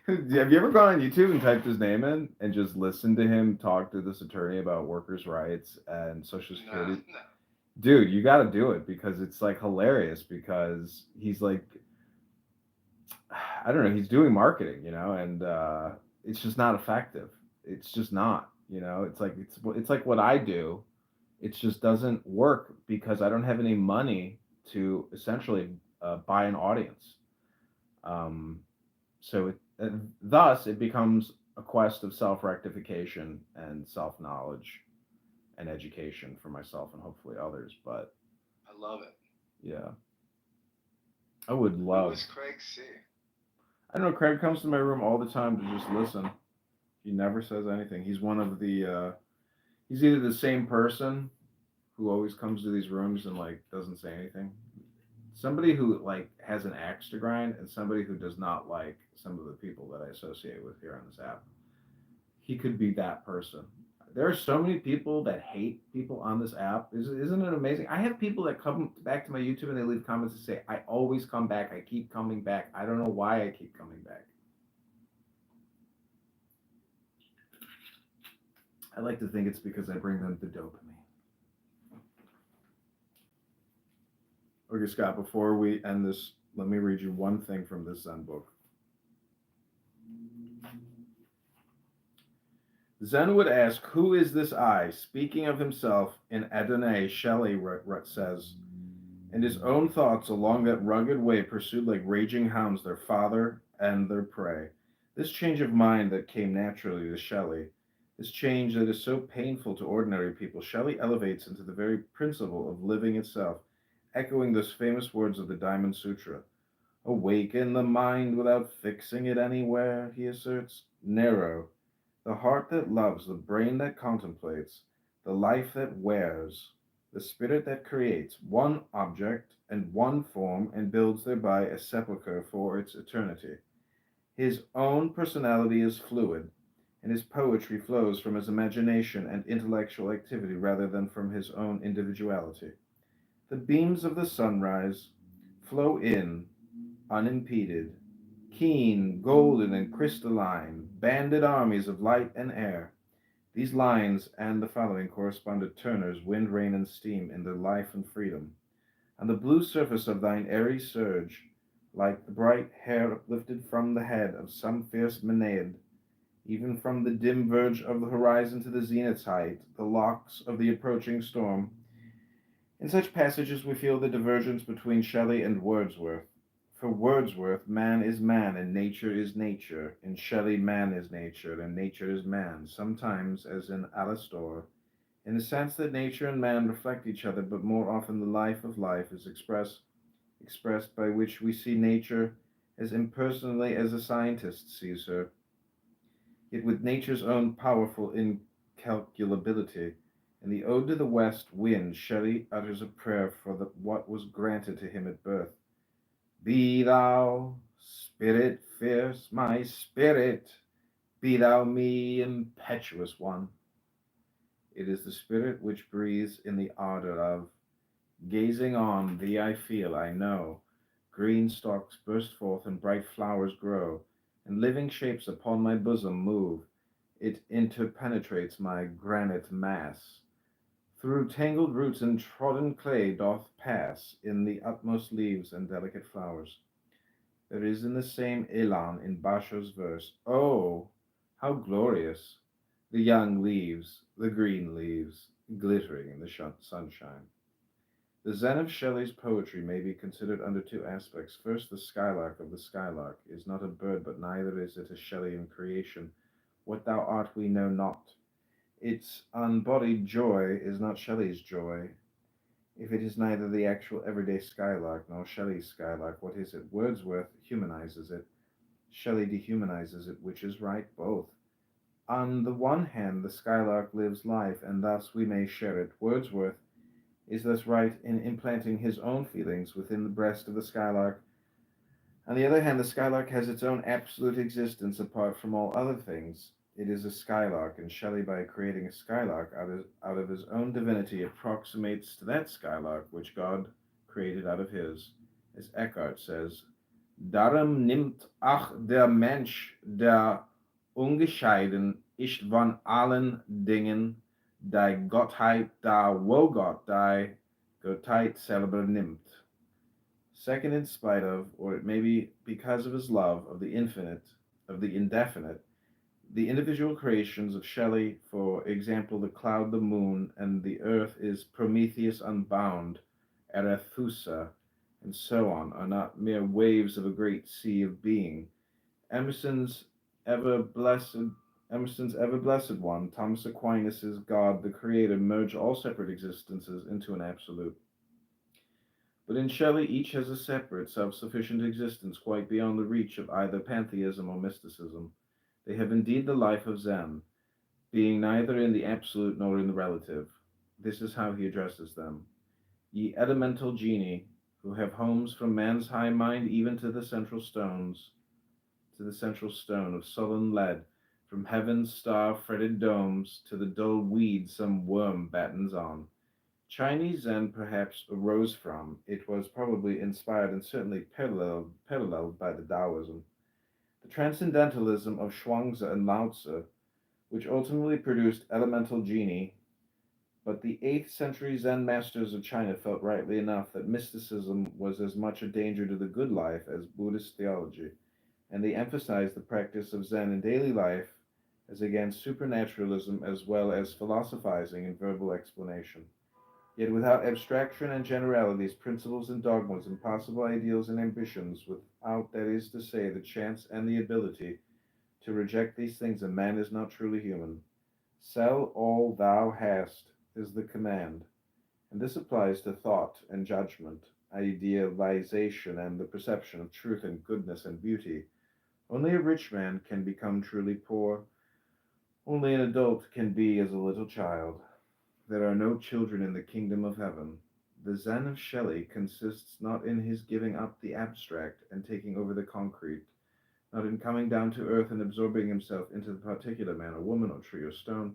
something. Have you ever gone on YouTube and typed his name in and just listened to him talk to this attorney about workers' rights and Social Security? No. Dude, you got to do it because it's like hilarious because he's like, I don't know, he's doing marketing, and it's just not effective. It's just not, it's like what I do. It just doesn't work because I don't have any money to essentially buy an audience. So thus it becomes a quest of self-rectification and self-knowledge and education for myself and hopefully others. But I love it. Yeah, I would love. Who is Craig C? I don't know. Craig comes to my room all the time to just listen. He never says anything. He's one of the. He's either the same person who always comes to these rooms and like doesn't say anything. Somebody who like has an axe to grind, and somebody who does not like some of the people that I associate with here on this app. He could be that person. There are so many people that hate people on this app. Isn't it amazing? I have people that come back to my YouTube and they leave comments and say, I always come back. I keep coming back. I don't know why I keep coming back. I like to think it's because I bring them the dopamine. Okay, Scott, before we end this, let me read you one thing from this Zen book. Zen would ask, "Who is this I?" Speaking of himself in Adonai, Shelley says, and his own thoughts along that rugged way pursued like raging hounds their father and their prey. This change of mind that came naturally to Shelley, this change that is so painful to ordinary people, Shelley elevates into the very principle of living itself, echoing those famous words of the Diamond Sutra. Awaken the mind without fixing it anywhere, he asserts. Narrow, the heart that loves, the brain that contemplates, the life that wears, the spirit that creates one object and one form and builds thereby a sepulchre for its eternity. His own personality is fluid, and his poetry flows from his imagination and intellectual activity rather than from his own individuality. The beams of the sunrise flow in, unimpeded, keen, golden, and crystalline, banded armies of light and air. These lines and the following correspond to Turner's Wind, Rain, and Steam in their Life and Freedom. On the blue surface of thine airy surge, like the bright hair uplifted from the head of some fierce Maenad, even from the dim verge of the horizon to the zenith's height, the locks of the approaching storm. In such passages we feel the divergence between Shelley and Wordsworth. For Wordsworth, man is man and nature is nature. In Shelley, man is nature and nature is man, sometimes, as in Alastor, in the sense that nature and man reflect each other, but more often the life of life is expressed by which we see nature as impersonally as a scientist sees her, yet with nature's own powerful incalculability. In the Ode to the West Wind, Shelley utters a prayer for what was granted to him at birth. Be thou, spirit fierce, my spirit, be thou me, impetuous one. It is the spirit which breathes in the ardor of, gazing on thee I feel, I know, green stalks burst forth and bright flowers grow, and living shapes upon my bosom move. It interpenetrates my granite mass. Through tangled roots and trodden clay doth pass in the utmost leaves and delicate flowers. There is in the same elan in Basho's verse, oh, how glorious! The young leaves, the green leaves, glittering in the sunshine. The Zen of Shelley's poetry may be considered under two aspects. First, the skylark of the skylark is not a bird, but neither is it a Shelleyan creation. What thou art we know not. Its unbodied joy is not Shelley's joy. If it is neither the actual everyday skylark nor Shelley's skylark, what is it? Wordsworth humanizes it. Shelley dehumanizes it, which is right, both. On the one hand, the skylark lives life, and thus we may share it. Wordsworth is thus right in implanting his own feelings within the breast of the skylark. On the other hand, the skylark has its own absolute existence apart from all other things. It is a skylark, and Shelley, by creating a skylark out of his own divinity, approximates to that skylark which God created out of his. As Eckhart says, Darum nimmt auch der Mensch, der ungescheiden ist von allen Dingen, die Gottheit da, wo Gott die Gottheit selber nimmt. Second, in spite of, or it may be because of his love of the infinite, of the indefinite, the individual creations of Shelley, for example, the cloud, the moon, and the earth is Prometheus unbound, Arethusa, and so on, are not mere waves of a great sea of being. Emerson's ever blessed one, Thomas Aquinas's God, the Creator, merge all separate existences into an absolute. But in Shelley, each has a separate, self-sufficient existence quite beyond the reach of either pantheism or mysticism. They have indeed the life of Zen, being neither in the absolute nor in the relative. This is how he addresses them. Ye elemental genii, who have homes from man's high mind even to the central stone of sullen lead, from heaven's star-fretted domes to the dull weeds some worm battens on. Chinese Zen perhaps arose from, it was probably inspired and certainly paralleled by the Taoism. The transcendentalism of Zhuangzi and Lao Tzu, which ultimately produced elemental genii, but the 8th century Zen masters of China felt rightly enough that mysticism was as much a danger to the good life as Buddhist theology, and they emphasized the practice of Zen in daily life as against supernaturalism as well as philosophizing and verbal explanation. Yet without abstraction and generalities, principles and dogmas, impossible ideals and ambitions, without, that is to say, the chance and the ability to reject these things, a man is not truly human. Sell all thou hast is the command, and this applies to thought and judgment, idealization and the perception of truth and goodness and beauty. Only a rich man can become truly poor. Only an adult can be as a little child. There are no children in the kingdom of heaven. The Zen of Shelley consists not in his giving up the abstract and taking over the concrete, not in coming down to earth and absorbing himself into the particular man or woman or tree or stone,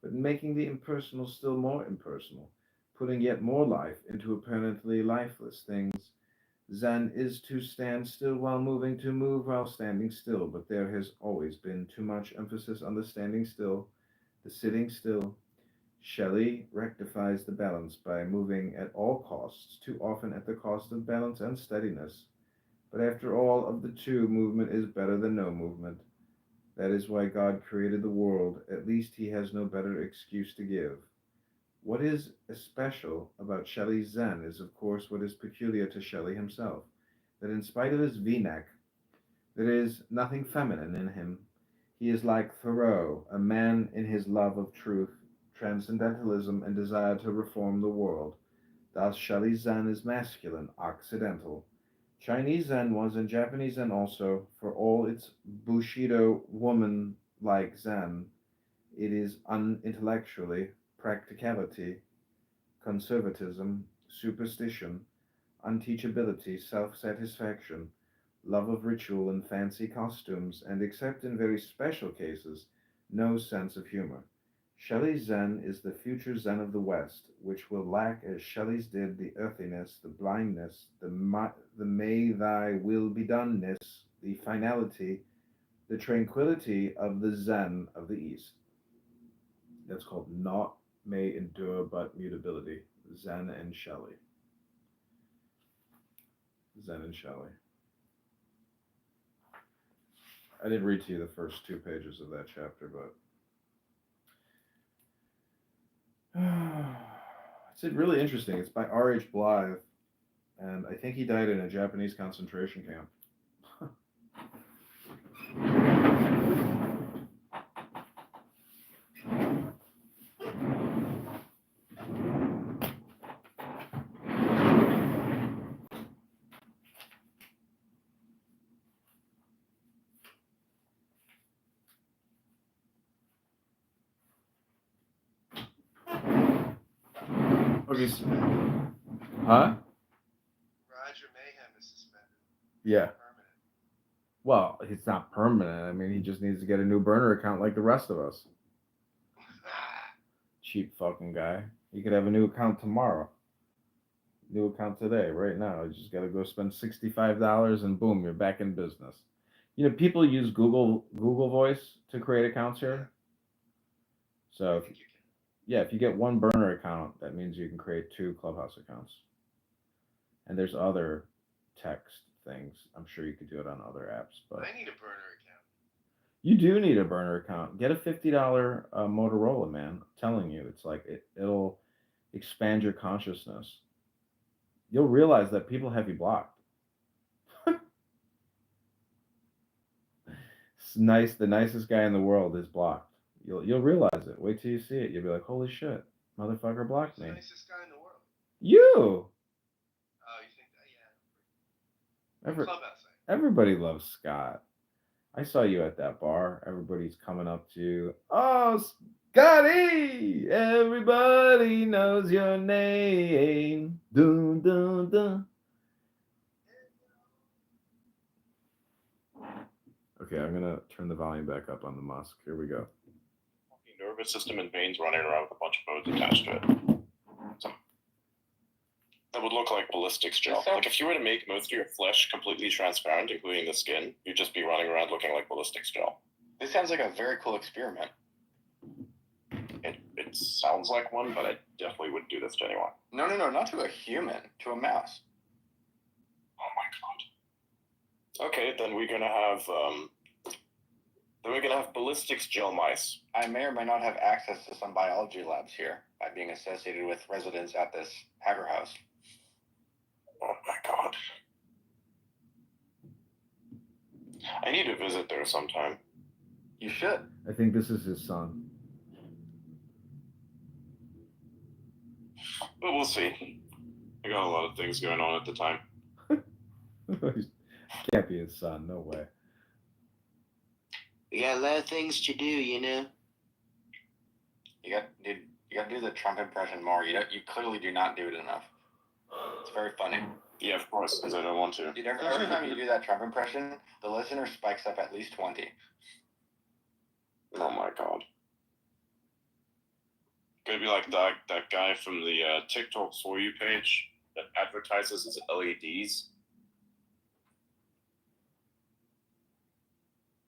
but in making the impersonal still more impersonal, putting yet more life into apparently lifeless things. Zen is to stand still while moving, to move while standing still, but there has always been too much emphasis on the standing still, the sitting still. Shelley rectifies the balance by moving at all costs, too often at the cost of balance and steadiness. But after all, of the two, movement is better than no movement. That is why God created the world. At least he has no better excuse to give. What is especial about Shelley's Zen is, of course, what is peculiar to Shelley himself, that in spite of his V-neck, there is nothing feminine in him. He is like Thoreau, a man in his love of truth, transcendentalism, and desire to reform the world. Thus Shelley's Zen is masculine, occidental. Chinese Zen was, and Japanese Zen also, for all its Bushido woman-like Zen, it is unintellectually practicality, conservatism, superstition, unteachability, self-satisfaction, love of ritual and fancy costumes, and except in very special cases, no sense of humor. Shelley's Zen is the future Zen of the West, which will lack, as Shelley's did, the earthiness, the blindness, the may thy will be doneness, the finality, the tranquility of the Zen of the East. That's called Naught May Endure But Mutability. Zen and Shelley. Zen and Shelley. I didn't read to you the first 2 pages of that chapter, but it's really interesting. It's by R.H. Blythe, and I think he died in a Japanese concentration camp. Okay. Huh? Roger Mayhem is suspended. Yeah. Permanent. Well, it's not permanent. I mean, he just needs to get a new burner account like the rest of us. Cheap fucking guy. He could have a new account tomorrow. New account today, right now. You just gotta go spend $65 and boom, you're back in business. You know, people use Google Voice to create accounts here. So if you get one burner account, that means you can create 2 Clubhouse accounts. And there's other text things. I'm sure you could do it on other apps, but I need a burner account. you do need a burner account. Get a $50 Motorola, man. I'm telling you, it's like it'll expand your consciousness. You'll realize that people have you blocked. It's nice. The nicest guy in the world is blocked. You'll realize it. Wait till you see it. You'll be like, holy shit, motherfucker blocked me. Who's the nicest guy in the world? You. Oh, you think that? Yeah. Clubhouse. Everybody loves Scott. I saw you at that bar. Everybody's coming up to you. Oh, Scotty! Everybody knows your name. Dun, dun, dun. Okay, I'm gonna turn the volume back up on the Musk. Here we go. Nervous system and veins running around with a bunch of modes attached to it. So, that would look like ballistics gel. Like if you were to make most of your flesh completely transparent, including the skin, you'd just be running around looking like ballistics gel. This sounds like a very cool experiment. It It sounds like one, but I definitely wouldn't do this to anyone. No, not to a human, to a mouse. Oh my god. Okay, then we're gonna have ballistics gel mice. I may or may not have access to some biology labs here by being associated with residents at this hacker house. Oh my god. I need to visit there sometime. You should. I think this is his son. But we'll see. I got a lot of things going on at the time. Can't be his son. No way. We got a lot of things to do, you know. You got to do the Trump impression more. You clearly do not do it enough. It's very funny. Yeah, of course, because I don't want to. Dude, every time you do that Trump impression, the listener spikes up at least 20. Oh my god. Gonna be like that guy from the TikTok For You page that advertises his LEDs.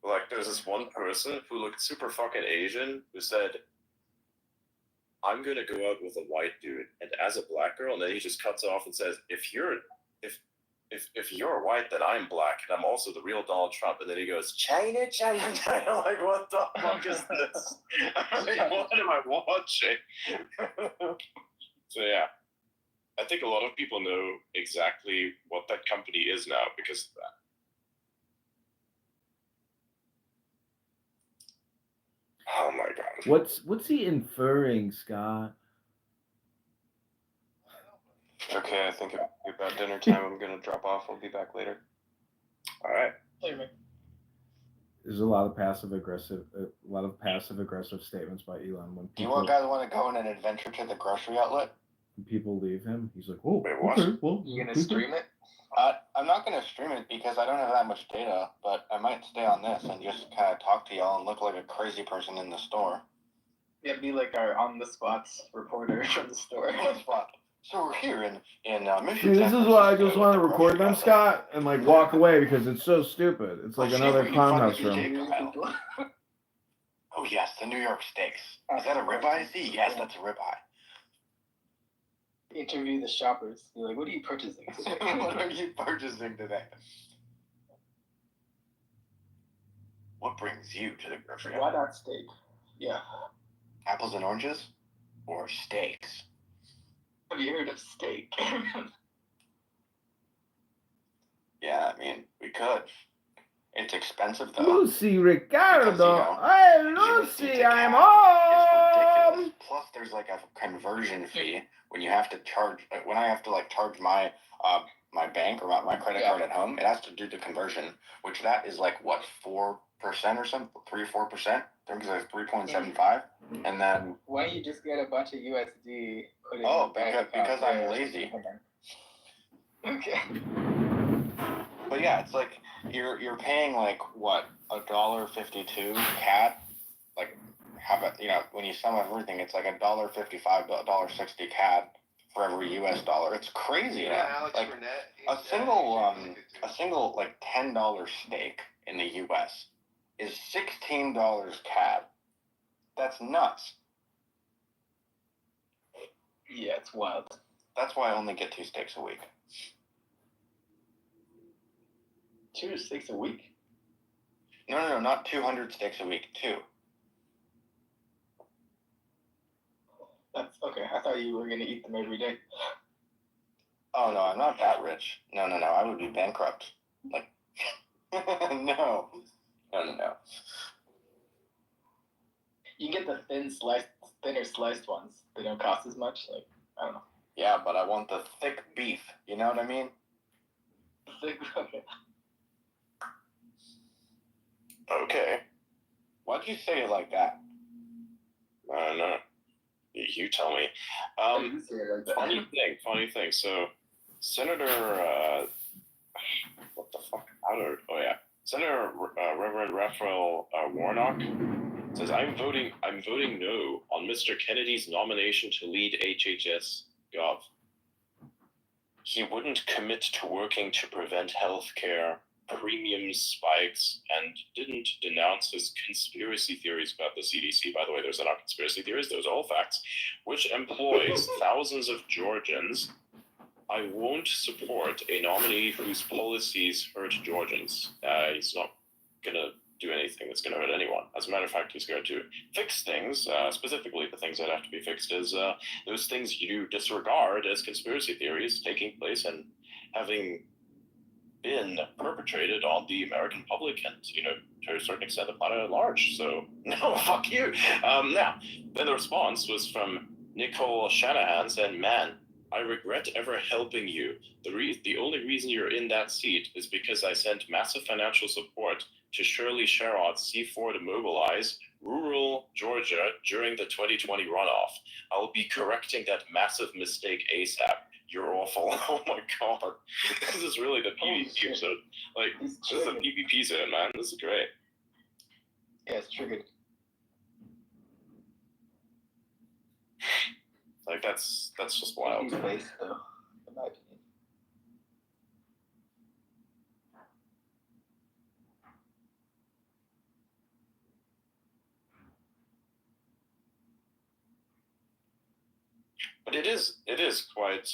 Like, there's this one person who looked super fucking Asian who said, I'm gonna go out with a white dude, and as a black girl, and then he just cuts off and says, if you're white, then I'm black, and I'm also the real Donald Trump. And then he goes, China, China, China. Like, what the fuck is this? Like, what am I watching? So yeah, I think a lot of people know exactly what that company is now because of that. Oh my god. What's he inferring, Scott? Okay, I think it's about dinner time. I'm gonna drop off. I'll be back later. All right. There's a lot of passive aggressive statements by Elon when Do you people, guys want to go on an adventure to the grocery outlet? when people leave him. He's like, "Oh, Wait, what? okay, well, You gonna stream it? I'm not going to stream it because I don't have that much data, but I might stay on this and just kind of talk to y'all and look like a crazy person in the store. Yeah, be like our on-the-spot reporter from the store. On the spot. So we're here in Michigan. See, this is why I just want to record them, Scott, and like walk away because it's so stupid. It's like another clownhouse room. Oh yes, the New York steaks. Is that a ribeye? See, yes, that's a ribeye. Interview the shoppers. You're like, what are you purchasing? What are you purchasing today? What brings you to the grocery Why outlet? not steak? Yeah. Apples and oranges, or steaks? Have you heard of steak? Yeah, I mean, we could. It's expensive though. Lucy Ricardo. Because, Hey, you receipt Lucy, the I'm cab. home. It's ridiculous. Plus, there's like a conversion fee when you have to charge. When I have to like charge my my bank or my credit card at home, it has to do the conversion, which that is like what 4% or something, 3-4%. I think it's like 3.75, and then. Why don't you just get a bunch of USD? Put it Oh, in the bank because account? I'm Yeah. lazy. Okay. But yeah, it's like you're paying like what $1.52 CAD, like how about when you sum everything, it's like $1.55, $1.60 CAD for every US dollar. It's crazy. Yeah, Alex like Burnett. a single like $10 steak in the US is $16 CAD. That's nuts. Yeah, it's wild. That's why I only get 2 steaks a week. 2 to 6 a week? No, not 200 steaks a week. 2. That's okay. I thought you were gonna eat them every day. Oh no, I'm not that rich. No, I would be bankrupt. Like, no. You can get the thinner sliced ones. They don't cost as much. Like, I don't know. Yeah, but I want the thick beef. You know what I mean? Okay. Okay. Why'd you say it like that? I don't know. You tell me. You say it like that. Funny thing. So, Senator, what the fuck? Senator Reverend Raphael Warnock says, I'm voting no on Mr. Kennedy's nomination to lead HHS Gov. He wouldn't commit to working to prevent health care premium spikes and didn't denounce his conspiracy theories about the CDC. By the way, those are not conspiracy theories, those are all facts, which employs thousands of Georgians, I won't support a nominee whose policies hurt Georgians. He's not going to do anything that's going to hurt anyone. As a matter of fact, he's going to fix things. Specifically, the things that have to be fixed is those things you disregard as conspiracy theories taking place and having been perpetrated on the American public and, to a certain extent, the planet at large. So, no, fuck you. Now, then the response was from Nicole Shanahan saying, man, I regret ever helping you. The only reason you're in that seat is because I sent massive financial support to Shirley Sherrod's C4 to mobilize rural Georgia during the 2020 runoff. I'll be correcting that massive mistake ASAP. You're awful. Oh my god. This is really the PvP episode. Like, this is a PvP zone, man. This is great. Yeah, it's triggered. Like, that's just wild. Waste, though, in my opinion. But it is quite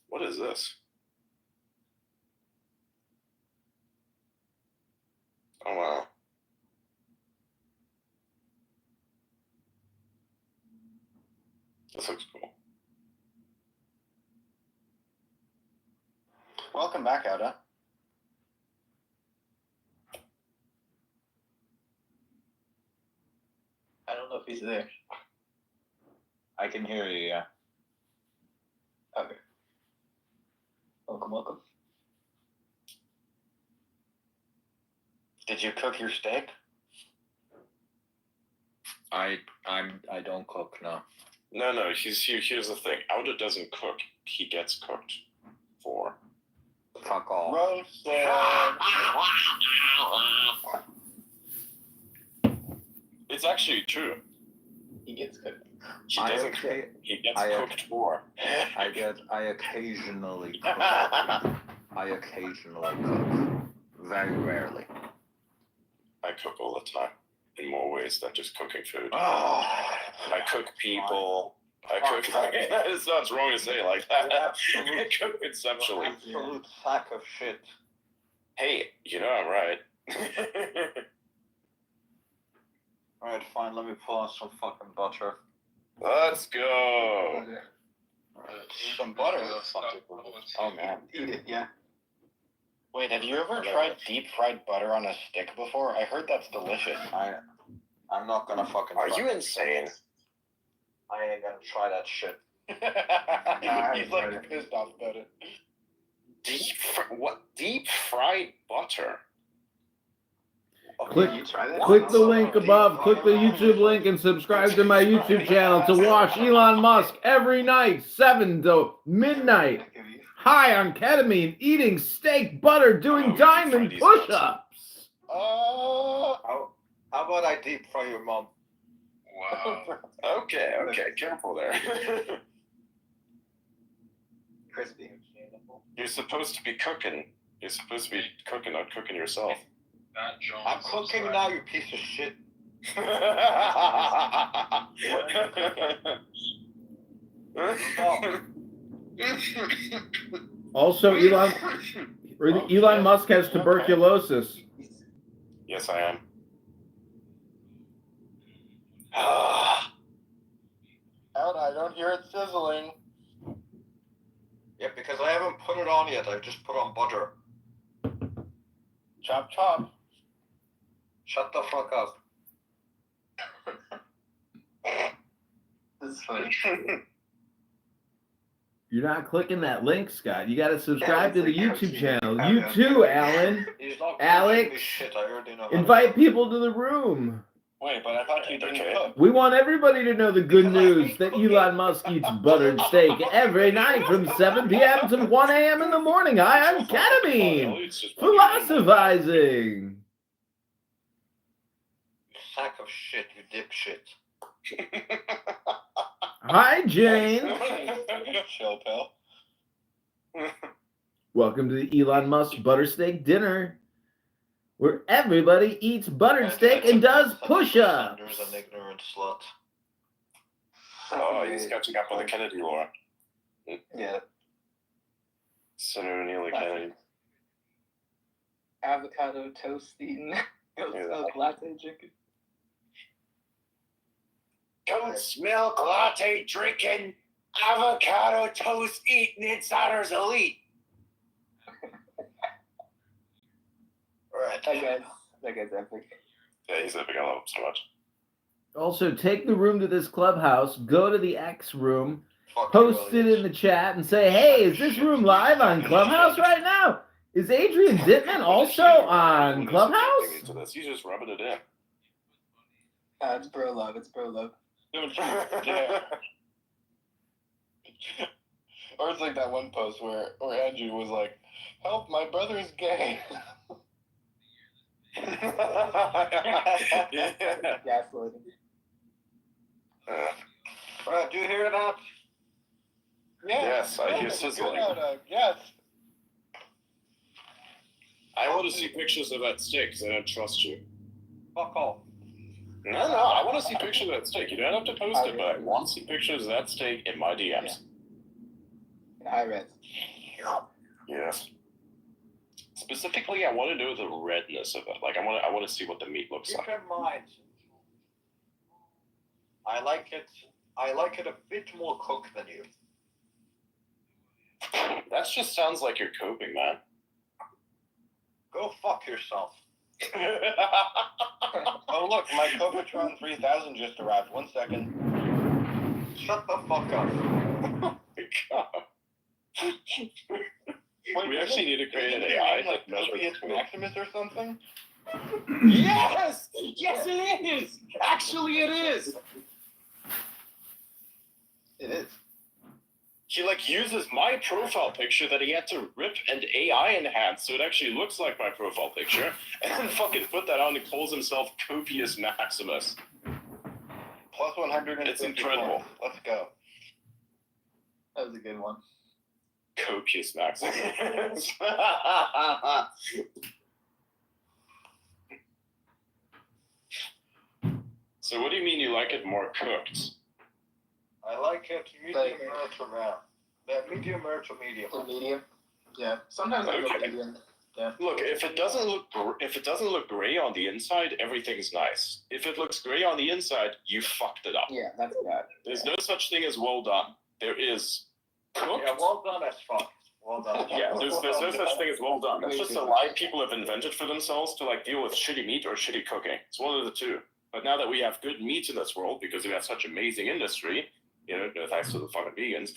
what is this? Oh wow. This looks cool. Welcome back, Oda. I don't know if he's there. I can hear you, yeah. Okay. Welcome. Did you cook your steak? I don't cook, no. No, here's the thing. Ouda doesn't cook, he gets cooked for. Fuck all. Roasted. It's actually true. He gets cooked. He doesn't cook. He gets cooked for. I occasionally cook. I occasionally cook. Very rarely. I cook all the time in more ways than just cooking food. Oh, I cook people. I cook. It's not wrong to say it like that. I cook conceptually. Absolute sack of shit. Hey, I'm right. Alright, fine, let me pull out some fucking butter. Let's go. some butter. Oh man. Eat it, yeah. Wait, have you ever tried deep fried butter on a stick before? I heard that's delicious. I'm not gonna fucking. Are you insane? I ain't gonna try that shit. He's like pissed off about it. Deep fried butter? Click, You try that? click the link above, click the YouTube link, and subscribe to my YouTube channel to watch Elon Musk every night, 7 to midnight. High on ketamine, eating steak butter, doing diamond push-ups. How about I deep fry your mom? Wow. Okay, careful there. Crispy. You're supposed to be cooking. You're supposed to be cooking, not cooking yourself. I'm cooking now, you piece of shit. Also, Elon Musk has tuberculosis. Yes, I am. Out, I don't hear it sizzling. Yeah, because I haven't put it on yet. I've just put on butter. Chop, chop. Shut the fuck up. This is funny. You're not clicking that link, Scott. You got to subscribe to the YouTube channel. You too, Alan. He's not Alex, shit. I already know. invite people to the room. Wait, but I thought you didn't cook. We want everybody to know the good news that Elon Musk eats buttered steak every night from 7 p.m. to 1 a.m. in the morning. High on ketamine. Philosophizing. Sack of shit, you dipshit. Hi, Jane. Chill, pal. Welcome to the Elon Musk Buttersteak Dinner, where everybody eats buttered steak and does push-ups. Sanders, an ignorant slut. Oh, he's catching up with the Kennedy lore. Yeah. Senator Neely Kennedy. Avocado toast eating. Latte drinking. Goat's milk latte drinking, avocado toast eating insiders elite. Right. That guy's epic. Yeah, he's epic. I love him so much. Also, take the room to this clubhouse, go to the X room, Fuck post you, it in the chat, and say, hey, is this room live on Clubhouse right now? Is Adrian Dittman also on Clubhouse? Into this. He's just rubbing it in. It's bro love. It's bro love. Yeah. Or it's like that one post where Andrew was like, help, my brother's gay. Gaslighting. Right, do you hear that? Yes, I hear sizzling. Yes. I want to see pictures of that steak because I don't trust you. Fuck off. No, I want to see pictures of that steak. You don't have to post it, but I want to see pictures of that steak in my DMs. In high res. Yes. Specifically, I want to know the redness of it. Like, I want to see what the meat looks Keep like. in mind, I like it a bit more cooked than you. That just sounds like you're coping, man. Go fuck yourself. Oh, look, my Cobotron 3000 just arrived. 1 second. Shut the fuck up. We actually need to create an AI like that measures Copious Maximus or something? Yes! Yes, it is! Actually, it is! It is. He, like, uses my profile picture that he had to rip and AI enhance so it actually looks like my profile picture, and then fucking put that on and calls himself Copious Maximus. Plus 100. It's incredible. Let's go. That was a good one. Copious Maximus. So what do you mean you like it more cooked? I like it medium rare to rare. Medium rare to medium. The medium. Yeah. Sometimes I go Okay. medium. Yeah. Look, if it doesn't look gray on the inside, everything's nice. If it looks gray on the inside, you fucked it up. Yeah, that's bad. There's no such thing as well done. There is cooked. Yeah, well done as fuck. Well done. Yeah, there's no such thing as well done. That's just a lie people have invented for themselves to like deal with shitty meat or shitty cooking. It's one of the two. But now that we have good meat in this world because we have such amazing industry, you know, thanks to the fucking vegans,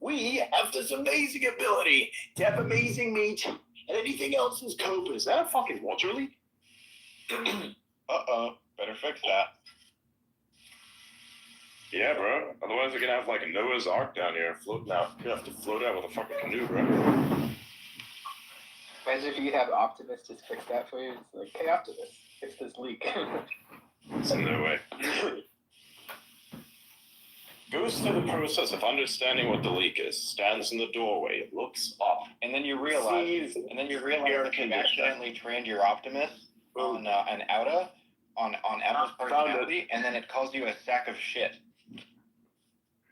we have this amazing ability to have amazing meat, and anything else is cope. Is that a fucking water leak? Uh-oh. Better fix that. Yeah, bro. Otherwise, we're gonna have like a Noah's Ark down here floating out. You're gonna have to float out with a fucking canoe, bro. Imagine if you could have Optimus just fix that for you. It's like, hey, Optimus, fix this leak. No way. Goes through the process of understanding what the leak is. Stands in the doorway, looks up. And then you realize that you accidentally trained your Optimus on an Auta, on Auda's personality, and then it calls you a sack of shit.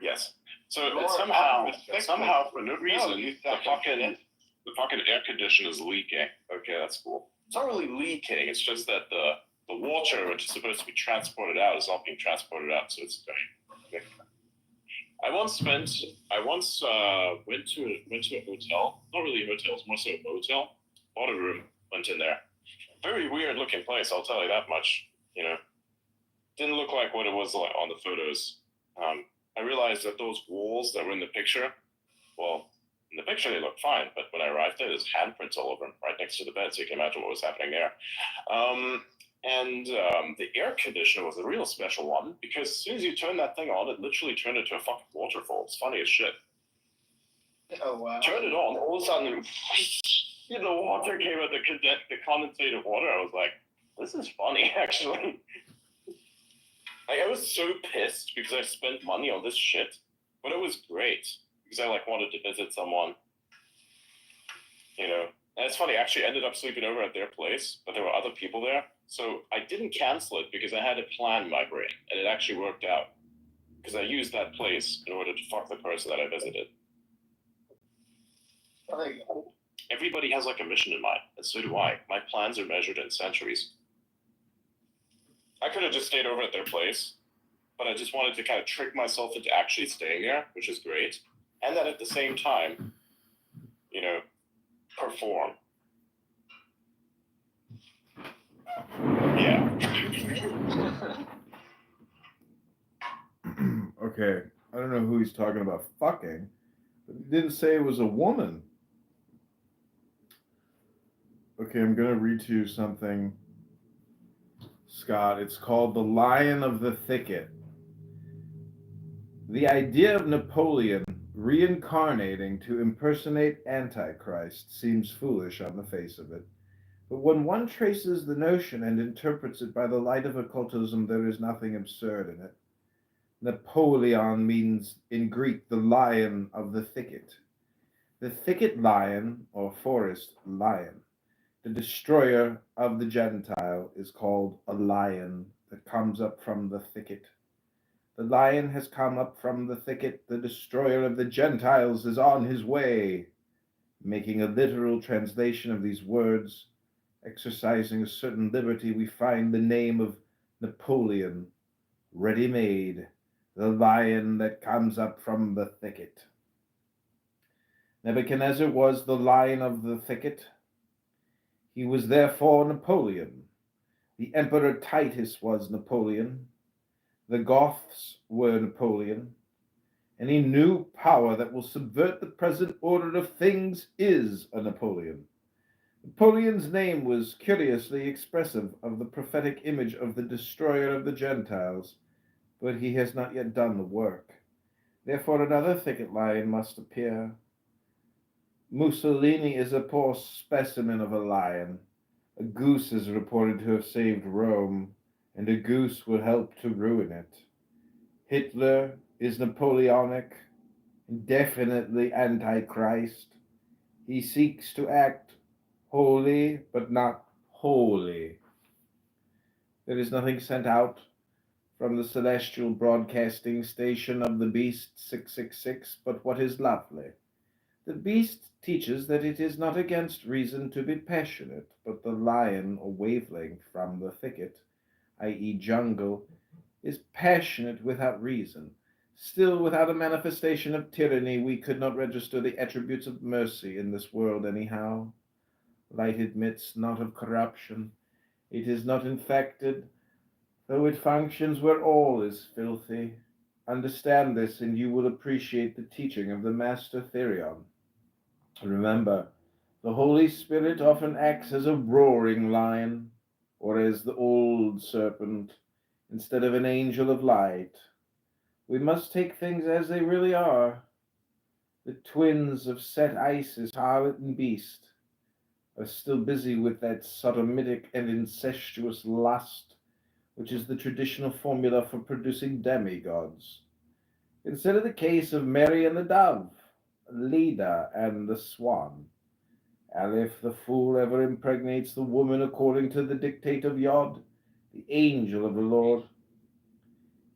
Yes. So Your somehow, Optimus for no reason, you the sack of shit. fucking air conditioner is leaking. Okay, that's cool. It's not really leaking. It's just that the water, which is supposed to be transported out, is not being transported out. So it's okay. I once went to a hotel. Not really a hotel. It's more so a motel. Bought a room. Went in there. Very weird looking place. I'll tell you that much. You know, didn't look like what it was like on the photos. I realized that those walls that were in the picture, well, in the picture they looked fine, but when I arrived there, there's handprints all over them, right next to the bed, so you can imagine what was happening there. The air conditioner was a real special one, because as soon as you turn that thing on, it literally turned into a fucking waterfall. It's funny as shit. Oh, wow. Turned it on, all of a sudden, the water came out, the condensated water. I was like, this is funny, actually. Like, I was so pissed because I spent money on this shit, but it was great because I wanted to visit someone. And it's funny, I actually ended up sleeping over at their place, but there were other people there. So I didn't cancel it because I had a plan in my brain, and it actually worked out. Because I used that place in order to fuck the person that I visited. Everybody has a mission in mind, and so do I. My plans are measured in centuries. I could have just stayed over at their place, but I just wanted to kind of trick myself into actually staying there, which is great. And then at the same time, perform. Yeah. Okay, I don't know who he's talking about fucking, but he didn't say it was a woman. Okay, I'm gonna read to you something, Scott. It's called The Lion of the Thicket. The idea of Napoleon reincarnating to impersonate Antichrist seems foolish on the face of it. But when one traces the notion and interprets it by the light of occultism, there is nothing absurd in it. Napoleon means, in Greek, the lion of the thicket. The thicket lion, or forest lion, the destroyer of the Gentile, is called a lion that comes up from the thicket. The lion has come up from the thicket. The destroyer of the Gentiles is on his way. Making a literal translation of these words, exercising a certain liberty, we find the name of Napoleon ready-made, the lion that comes up from the thicket. Nebuchadnezzar was the lion of the thicket. He was therefore Napoleon. The Emperor Titus was Napoleon. The Goths were Napoleon. Any new power that will subvert the present order of things is a Napoleon. Napoleon's name was curiously expressive of the prophetic image of the destroyer of the Gentiles, but he has not yet done the work. Therefore another thicket lion must appear. Mussolini is a poor specimen of a lion. A goose is reported to have saved Rome, and a goose will help to ruin it. Hitler is Napoleonic, definitely Antichrist. He seeks to act holy, but not holy. There is nothing sent out from the celestial broadcasting station of the Beast 666, but what is lovely. The Beast teaches that it is not against reason to be passionate, but the lion or wavelength from the thicket, i.e. jungle, is passionate without reason. Still, without a manifestation of tyranny, we could not register the attributes of mercy in this world anyhow. Light admits not of corruption. It is not infected, though it functions where all is filthy. Understand this, and you will appreciate the teaching of the Master Therion. Remember, the Holy Spirit often acts as a roaring lion, or as the old serpent, instead of an angel of light. We must take things as they really are. The twins of Set Isis, harlot and beast, are still busy with that sodomitic and incestuous lust, which is the traditional formula for producing demigods. Consider the case of Mary and the dove, Leda and the swan. Aleph the fool ever impregnates the woman according to the dictate of Yod, the angel of the Lord.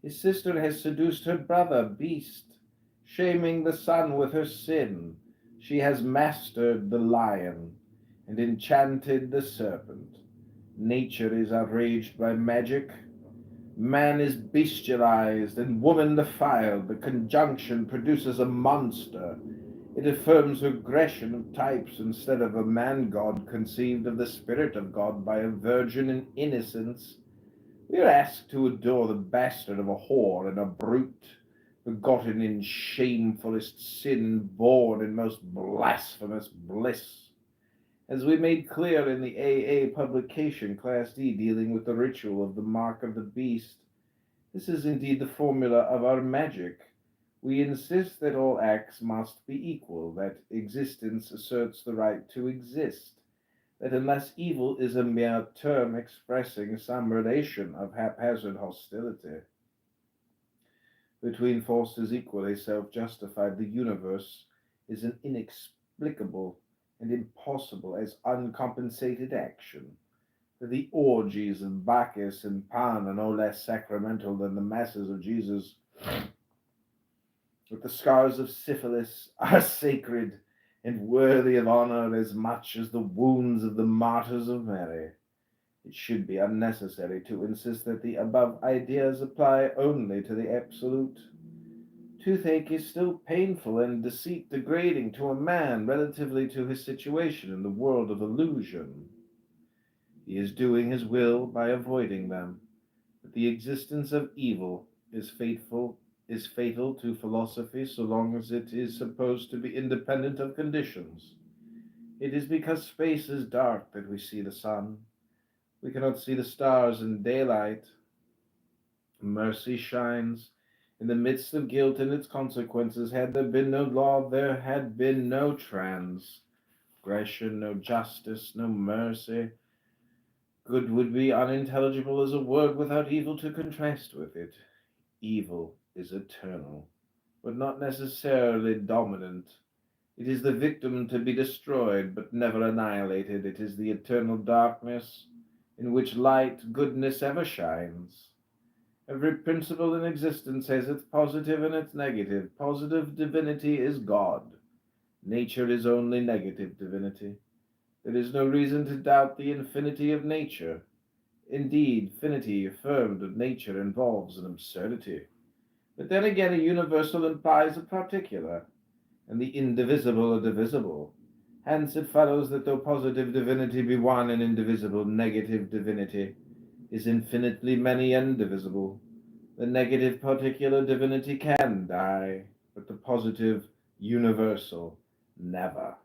His sister has seduced her brother, Beast, shaming the son with her sin. She has mastered the lion and enchanted the serpent. Nature is outraged by magic. Man is bestialized and woman defiled. The conjunction produces a monster. It affirms aggression of types instead of a man-god conceived of the spirit of God by a virgin in innocence. We are asked to adore the bastard of a whore and a brute, begotten in shamefullest sin, born in most blasphemous bliss. As we made clear in the AA publication, Class D, dealing with the ritual of the mark of the beast, this is indeed the formula of our magic. We insist that all acts must be equal, that existence asserts the right to exist, that unless evil is a mere term expressing some relation of haphazard hostility, between forces equally self-justified. The universe is an inexplicable and impossible as uncompensated action. The orgies of Bacchus and Pan are no less sacramental than the masses of Jesus. But the scars of syphilis are sacred and worthy of honor as much as the wounds of the martyrs of Mary. It should be unnecessary to insist that the above ideas apply only to the absolute. Toothache is still painful and deceit degrading to a man relatively to his situation in the world of illusion. He is doing his will by avoiding them, but the existence of evil is fatal to philosophy so long as it is supposed to be independent of conditions. It is because space is dark that we see the sun. We cannot see the stars in daylight. Mercy shines in the midst of guilt and its consequences. Had there been no law, there had been no transgression, no justice, no mercy. Good would be unintelligible as a word without evil to contrast with it. Evil is eternal, but not necessarily dominant. It is the victim to be destroyed, but never annihilated. It is the eternal darkness in which light, goodness ever shines. Every principle in existence has its positive and its negative. Positive divinity is God. Nature is only negative divinity. There is no reason to doubt the infinity of nature. Indeed, finity affirmed of nature involves an absurdity. But then again, a universal implies a particular, and the indivisible a divisible. Hence it follows that though positive divinity be one and indivisible, negative divinity is infinitely many and divisible. The negative particular divinity can die, but the positive universal never.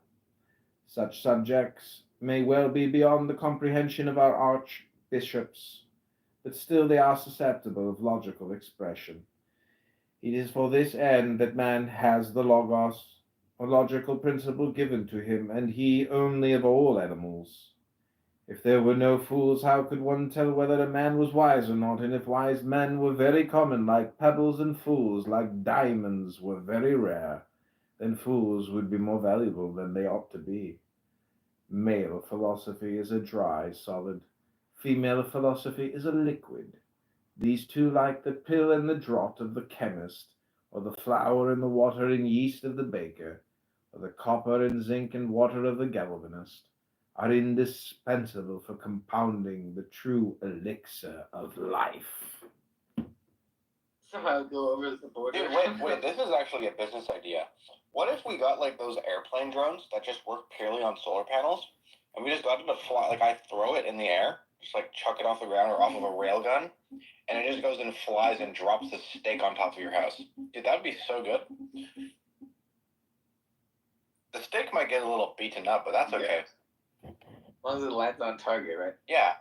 Such subjects may well be beyond the comprehension of our archbishops, but still they are susceptible of logical expression. It is for this end that man has the Logos, a logical principle given to him, and he only of all animals. If there were no fools, how could one tell whether a man was wise or not? And if wise men were very common, like pebbles, and fools, like diamonds, were very rare, then fools would be more valuable than they ought to be. Male philosophy is a dry solid. Female philosophy is a liquid. These two, like the pill and the draught of the chemist, or the flour and the water and yeast of the baker, or the copper and zinc and water of the galvanist, are indispensable for compounding the true elixir of life. Somehow go over the border. Dude, wait, this is actually a business idea. What if we got like those airplane drones that just work purely on solar panels, and we just got them to fly, like I throw it in the air, just like chuck it off the ground or off of a rail gun, and it just goes and flies and drops the steak on top of your house. Dude, that would be so good. The steak might get a little beaten up, but that's okay. As long as it lands on target, right? Yeah.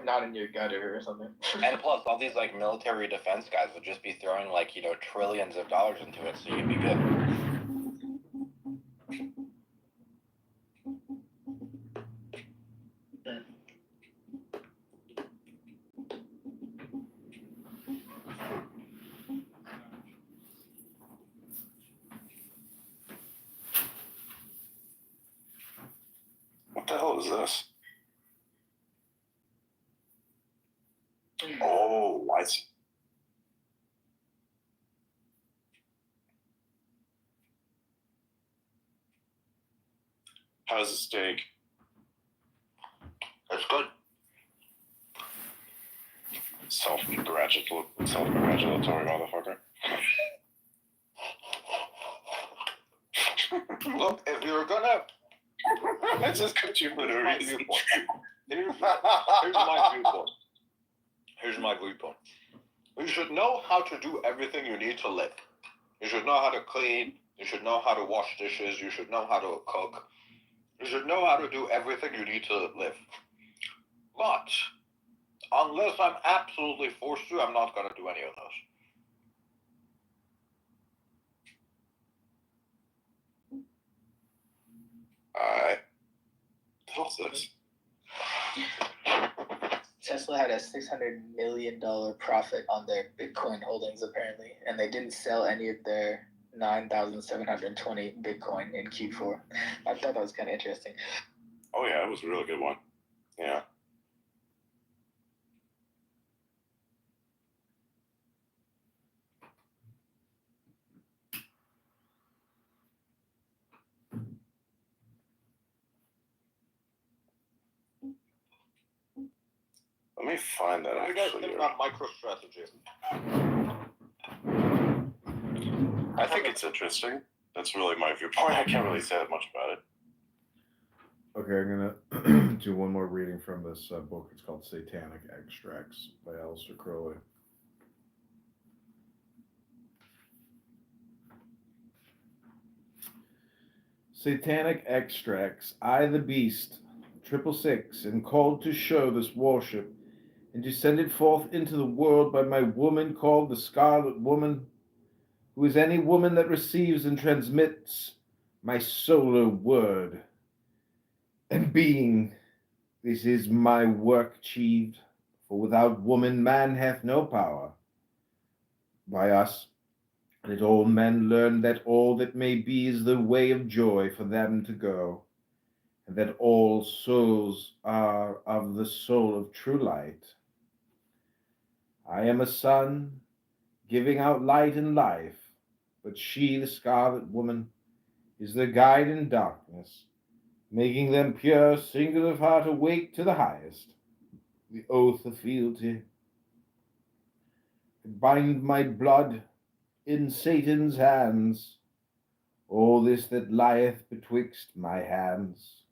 Not in your gutter or something. And plus, all these like military defense guys would just be throwing like, trillions of dollars into it, so you'd be good. What the hell is this? Oh, lights. How's the steak? That's good. Self-congratulatory motherfucker. Look, if you're gonna... I just cut you for no reason. Here's my viewpoint. Here's my viewpoint. You should know how to do everything you need to live. You should know how to clean. You should know how to wash dishes. You should know how to cook. You should know how to do everything you need to live. But unless I'm absolutely forced to, I'm not going to do any of those. Alright. What's this? Tesla had a $600 million profit on their Bitcoin holdings, apparently, and they didn't sell any of their 9,720 Bitcoin in Q4. I thought that was kind of interesting. Oh yeah, it was a really good one. Yeah. Let me find that. What do you guys actually. think about MicroStrategy? I think it's interesting. That's really my viewpoint. I can't really say that much about it. Okay, I'm gonna do one more reading from this book. It's called Satanic Extracts by Aleister Crowley. Satanic Extracts. I, the beast, 666, am called to show this worship, and descended forth into the world by my woman called the Scarlet Woman, who is any woman that receives and transmits my solar word. And being, this is my work achieved, for without woman man hath no power. By us, let all men learn that all that may be is the way of joy for them to go, and that all souls are of the soul of true light. I am a sun, giving out light and life, but she, the Scarlet Woman, is the guide in darkness, making them pure, single of heart, awake to the highest, the oath of fealty. Bind my blood in Satan's hands, all this that lieth betwixt my hands.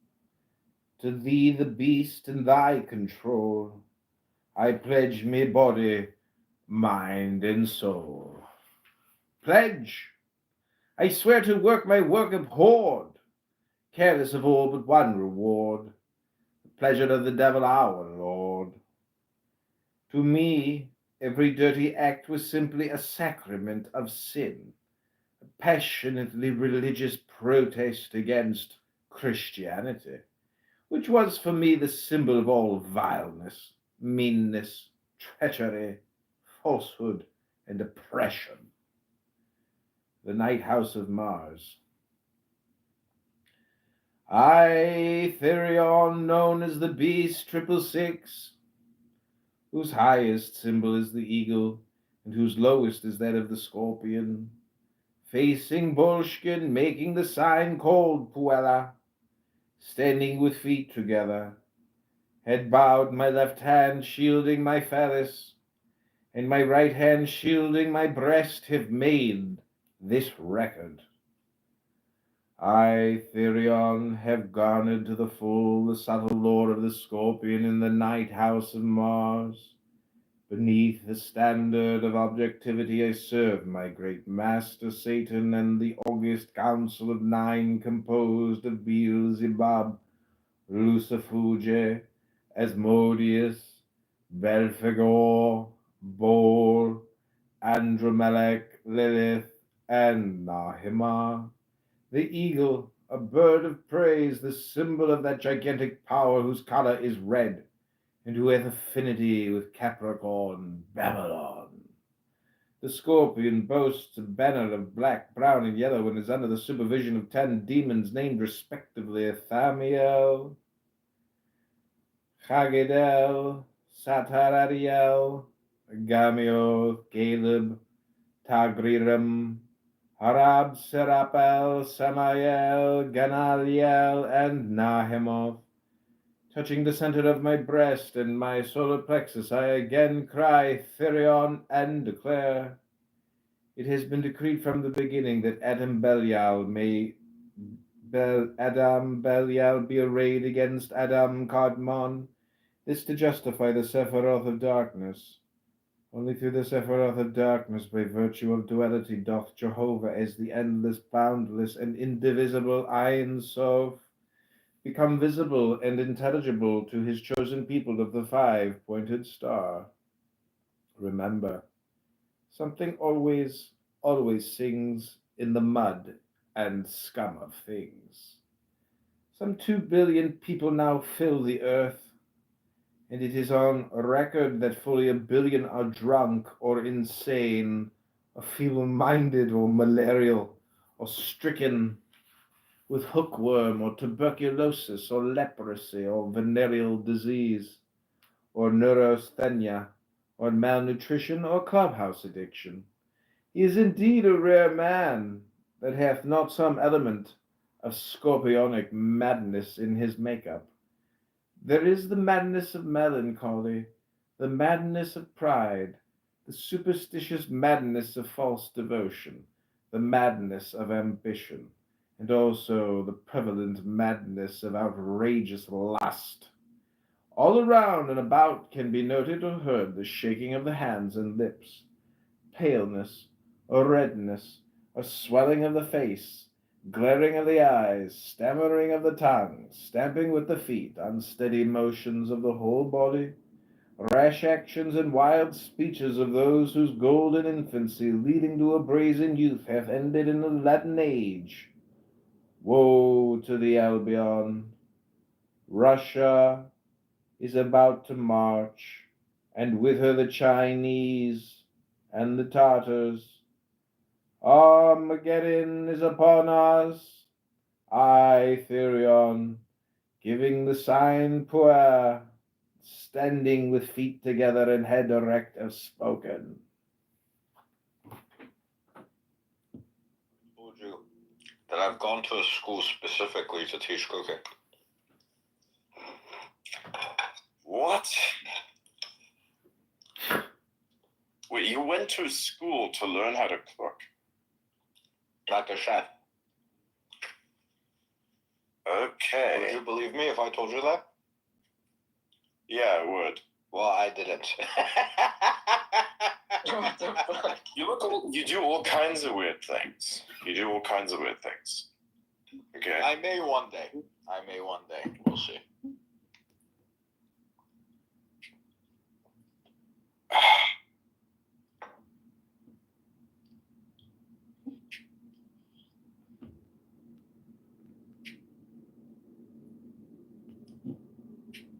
To thee, the beast, and thy control, I pledge me body, mind, and soul. Pledge! I swear to work my work abhorred, careless of all but one reward, the pleasure of the devil our Lord. To me, every dirty act was simply a sacrament of sin, a passionately religious protest against Christianity, which was for me the symbol of all vileness, meanness, treachery, falsehood, and oppression. The Night House of Mars. I, Therion, known as the Beast 666, whose highest symbol is the eagle, and whose lowest is that of the scorpion, facing Bolshkin, making the sign called Puella, standing with feet together, head bowed, my left hand shielding my phallus, and my right hand shielding my breast, have made this record. I, Therion, have garnered to the full the subtle lore of the scorpion in the night house of Mars. Beneath the standard of objectivity I serve my great master Satan and the august council of 9 composed of Beelzebub, Lucifuge, Asmodeus, Belphegor, Baal, Andromelech, Lilith, and Nahimah. The eagle, a bird of praise, the symbol of that gigantic power whose color is red, and who hath affinity with Capricorn, Babylon. The scorpion boasts a banner of black, brown, and yellow, and is under the supervision of 10 demons named respectively Thamiel, Chagedel, Sataradiel, Gamio, Caleb, Tagriram, Harab, Serapel, Samael, Ganaliel, and Nahimoth. Touching the center of my breast and my solar plexus, I again cry Therion and declare, it has been decreed from the beginning that Adam Belial be arrayed against Adam Kadmon, this to justify the Sephiroth of darkness. Only through the Sephiroth of darkness, by virtue of duality, doth Jehovah, as the endless, boundless, and indivisible Ein Sof, become visible and intelligible to his chosen people of the 5-pointed star. Remember, something always sings in the mud and scum of things. Some 2 billion people now fill the earth, and it is on record that fully 1 billion are drunk or insane, or feeble-minded or malarial, or stricken with hookworm or tuberculosis or leprosy or venereal disease or neurasthenia or malnutrition or clubhouse addiction. He is indeed a rare man that hath not some element of scorpionic madness in his make-up. There is the madness of melancholy, the madness of pride, the superstitious madness of false devotion, the madness of ambition, and also the prevalent madness of outrageous lust. All around and about can be noted or heard the shaking of the hands and lips, paleness, or redness, or swelling of the face, glaring of the eyes, stammering of the tongue, stamping with the feet, unsteady motions of the whole body, rash actions and wild speeches of those whose golden infancy, leading to a brazen youth, hath ended in the Latin age. Woe to the Albion! Russia is about to march, and with her the Chinese and the Tartars. Armageddon is upon us. I, Therion, giving the sign Puer, standing with feet together and head erect, have spoken. Told you that I've gone to a school specifically to teach cooking. What? Wait, you went to school to learn how to cook? Like a chef. Okay. Would you believe me if I told you that? Yeah, I would. Well, I didn't. What the fuck? You do all kinds of weird things. Okay. I may one day. We'll see.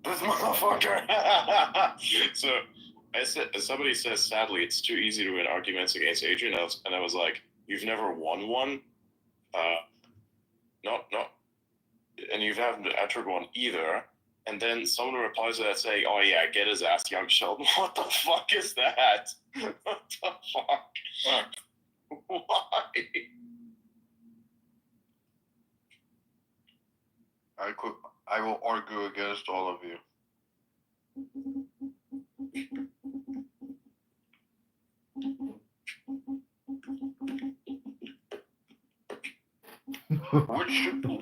This motherfucker. So somebody says, sadly, it's too easy to win arguments against Adrian, and I was like, you've never won one? No, and you haven't entered one either. And then someone replies to that saying, oh yeah, get his ass, young Sheldon. What the fuck is that? What the fuck? Why? I will argue against all of you.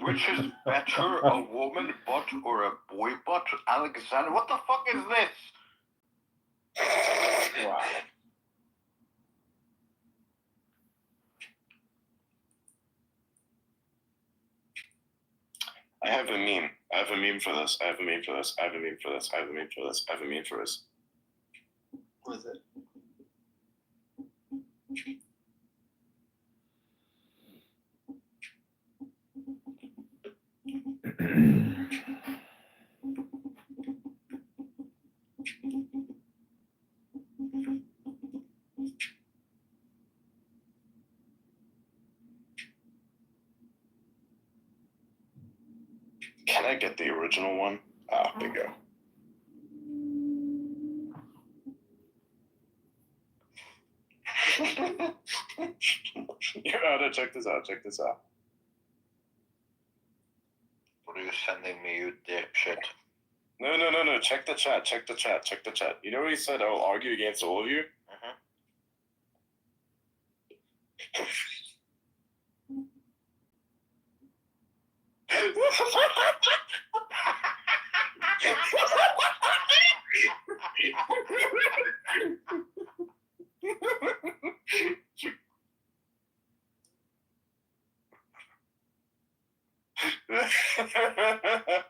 Which is better, a woman butt or a boy butt? Alexander, what the fuck is this? Wow. I have a meme. I have a meme for this. What is it? Can I get the original one? Ah, there you go. You gotta check this out. What are you sending me, you dipshit? No. Check the chat. You know what he said? I will argue against all of you?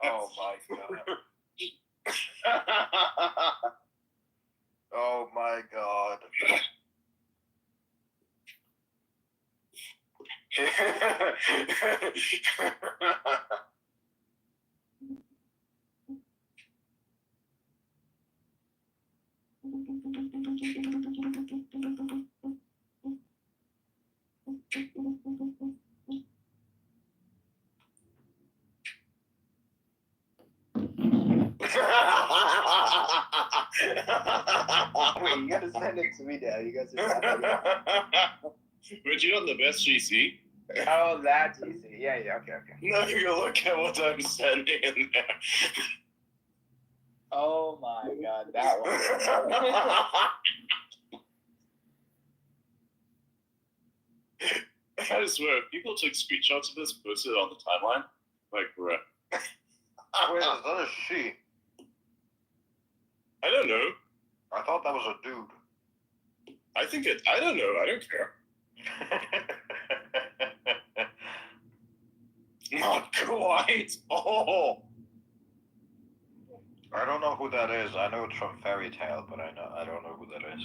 Oh my god. Oh my god. Wait, you gotta send it to me now. You guys are Would you on the best GC? Oh, that GC. Yeah, okay. No, you look at what I'm sending in there. Oh my god, that one. I swear, if people took screenshots of this, posted it on the timeline, like, bruh. Wait, is that a she? I don't know. I thought that was a dude. I don't know. I don't care. Not quite. Oh. I don't know who that is. I know it's from Fairy Tale, but I don't know who that is.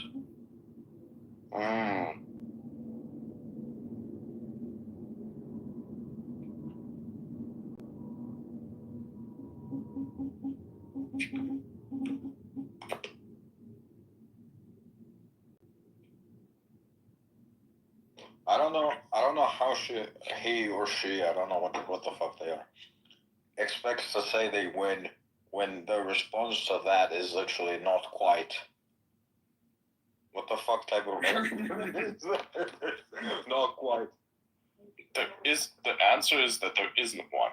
I don't know how he or she, I don't know what the fuck they are, expects to say they win when the response to that is literally not quite. What the fuck type of not quite. The answer is that there isn't one.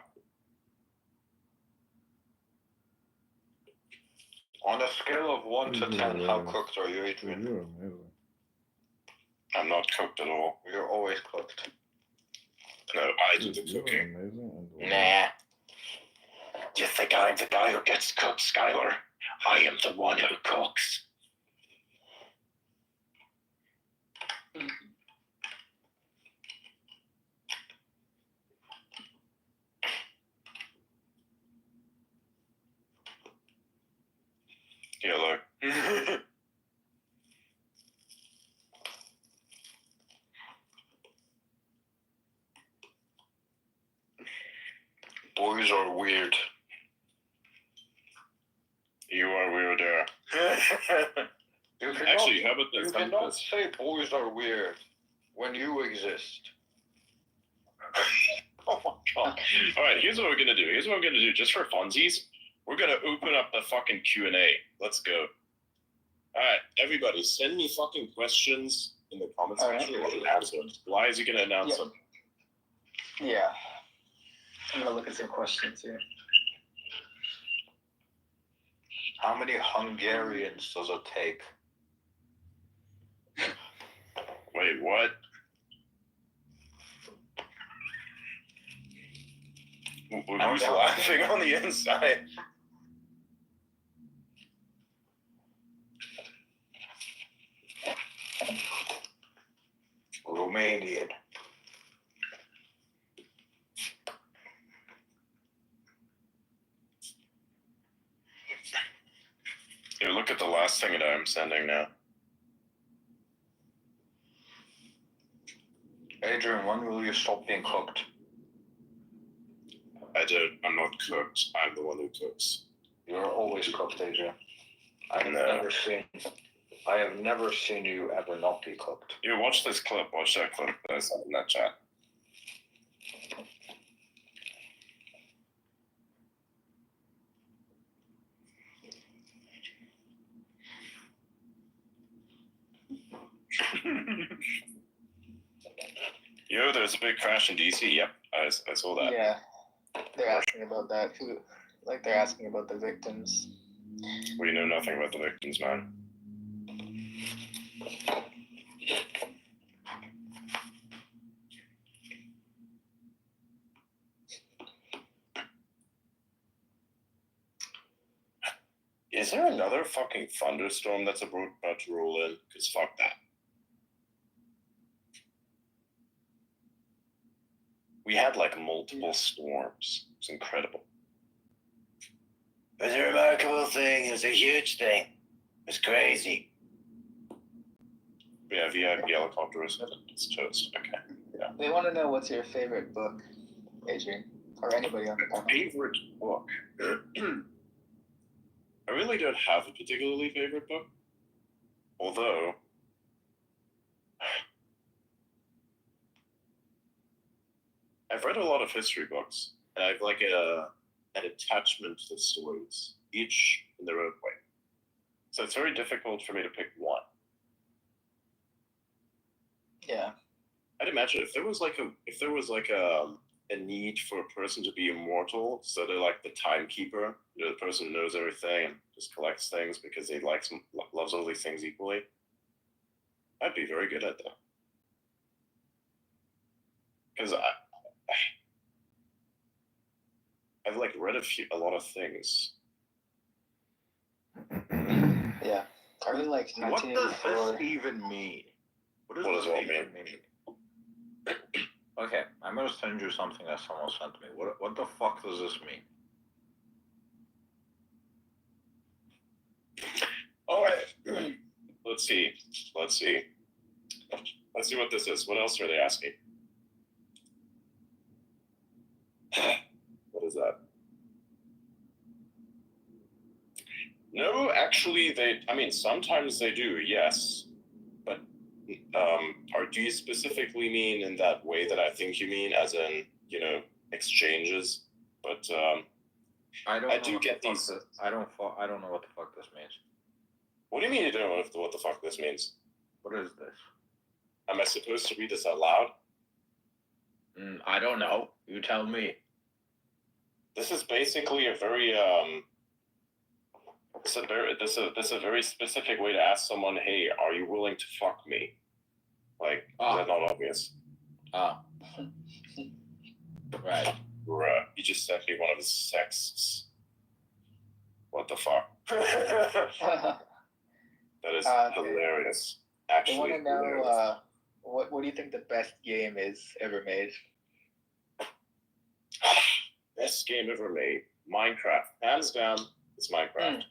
On a scale of 1 to 10, how cooked are you, Adrian? You're amazing. I'm not cooked at all. You're always cooked. No, I do the You're cooking. amazing. Nah. Do you think I'm the guy who gets cooked, Skylar? I am the one who cooks. Yeah, look. Boys are weird. You are weirder. You cannot, Actually, how about this? you cannot say boys are weird when you exist. Oh my god. Alright, here's what we're gonna do. Just for funsies, we're gonna open up the fucking Q&A. Let's go. Alright, everybody, send me fucking questions in the comments section. Why is he gonna announce them? Yeah. I'm gonna look at some questions here. How many Hungarians does it take? Wait, what? Who's laughing on the inside? Romanian. Here, look at the last thing that I'm sending now. Adrian, when will you stop being cooked? I'm not cooked. I'm the one who cooks. You're always cooked, Adrian. I have never seen you ever not be cooked. Here, watch this clip. Watch that clip that I sent in that chat. Yo, there's a big crash in DC. Yep, I saw that. Yeah. They're asking about that. They're asking about the victims. We know nothing about the victims, man. Is there another fucking thunderstorm that's about to roll in? Because fuck that. We had like multiple storms. It's incredible. It was a remarkable thing. It was a huge thing. It was crazy. Yeah, VIP helicopter is it's toast. Okay. Yeah. They want to know what's your favorite book, Adrian, or anybody on the panel. Favorite book? I really don't have a particularly favorite book. Although, I've read a lot of history books, and I've like an attachment to the stories, each in their own way. So it's very difficult for me to pick one. Yeah. I'd imagine if there was like a need for a person to be immortal, so they're like the timekeeper, the person who knows everything and just collects things because he loves all these things equally. I'd be very good at that. Because I've like read a lot of things. Yeah. I really like What does 1984. this even mean? What does it mean? Okay, I'm gonna send you something that someone sent me. What the fuck does this mean? All right. Let's see what this is. What else are they asking? What is that? No, actually, sometimes they do, yes. But, do you specifically mean in that way that I think you mean, as in, exchanges? But, I don't know what the fuck this means. What do you mean you don't know what the fuck this means? What is this? Am I supposed to read this out loud? I don't know. You tell me. This is basically a very this is a very specific way to ask someone, hey, are you willing to fuck me? Like, is that not obvious? Right. Bruh, you just sent me one of his sexts. What the fuck? That is hilarious. Actually, I want to know what do you think the best game is ever made? Best game ever made, Minecraft. Hands down, it's Minecraft.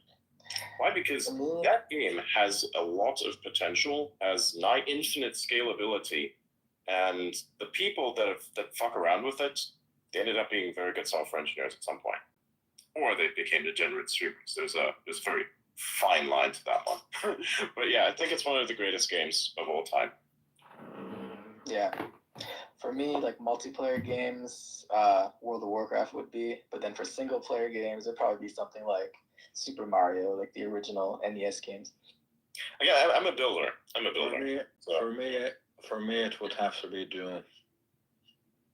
Why? Because that game has a lot of potential, has nigh infinite scalability, and the people that fuck around with it, they ended up being very good software engineers at some point, or they became degenerate streamers. There's a very fine line to that one. But yeah, I think it's one of the greatest games of all time. Yeah. For me, like multiplayer games, World of Warcraft would be, but then for single player games, it'd probably be something like Super Mario, like the original NES games. Yeah, I'm a builder. For me, it would have to be Doom.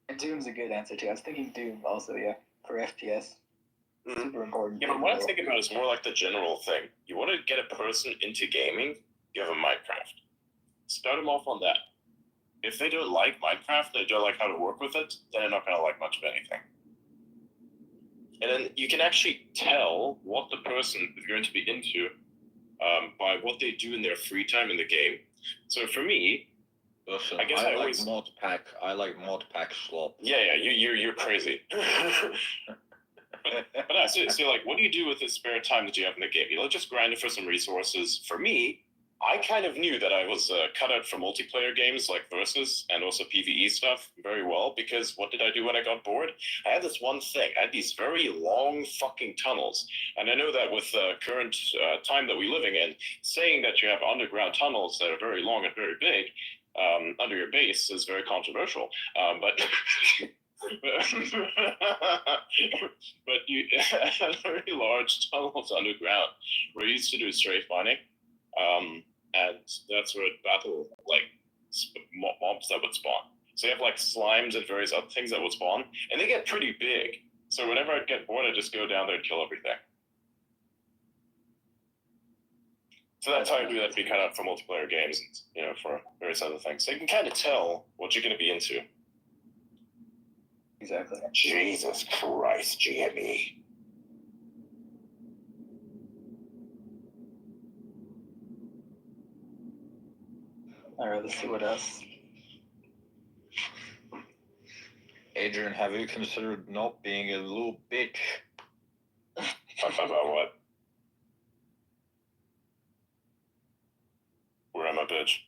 And Doom's a good answer too. I was thinking Doom also, yeah, for FPS. Super important. Yeah, but what I'm thinking about is more like the general thing. You want to get a person into gaming, give them Minecraft. Start them off on that. If they don't like Minecraft, they don't like how to work with it, then they're not going to like much of anything. And then you can actually tell what the person is going to be into by what they do in their free time in the game. So for me, listen, I guess I always I like mod pack slop. Yeah, you're crazy. But no, so like, what do you do with the spare time that you have in the game? You just grind it for some resources. For me, I kind of knew that I was cut out for multiplayer games like Versus and also PvE stuff very well, because what did I do when I got bored? I had this one thing. I had these very long fucking tunnels. And I know that with the current time that we're living in, saying that you have underground tunnels that are very long and very big under your base is very controversial. But you had very large tunnels underground where you used to do strafe mining. And that's where battle, like, mobs that would spawn. So you have, like, slimes and various other things that would spawn, and they get pretty big. So whenever I'd get bored, I'd just go down there and kill everything. So that's how I do that to be cut out for multiplayer games, and, for various other things. So you can kind of tell what you're going to be into. Exactly. Jesus Christ, Jimmy. All right, let's see what else. Adrian, have you considered not being a little bitch? About what? Where am I, bitch?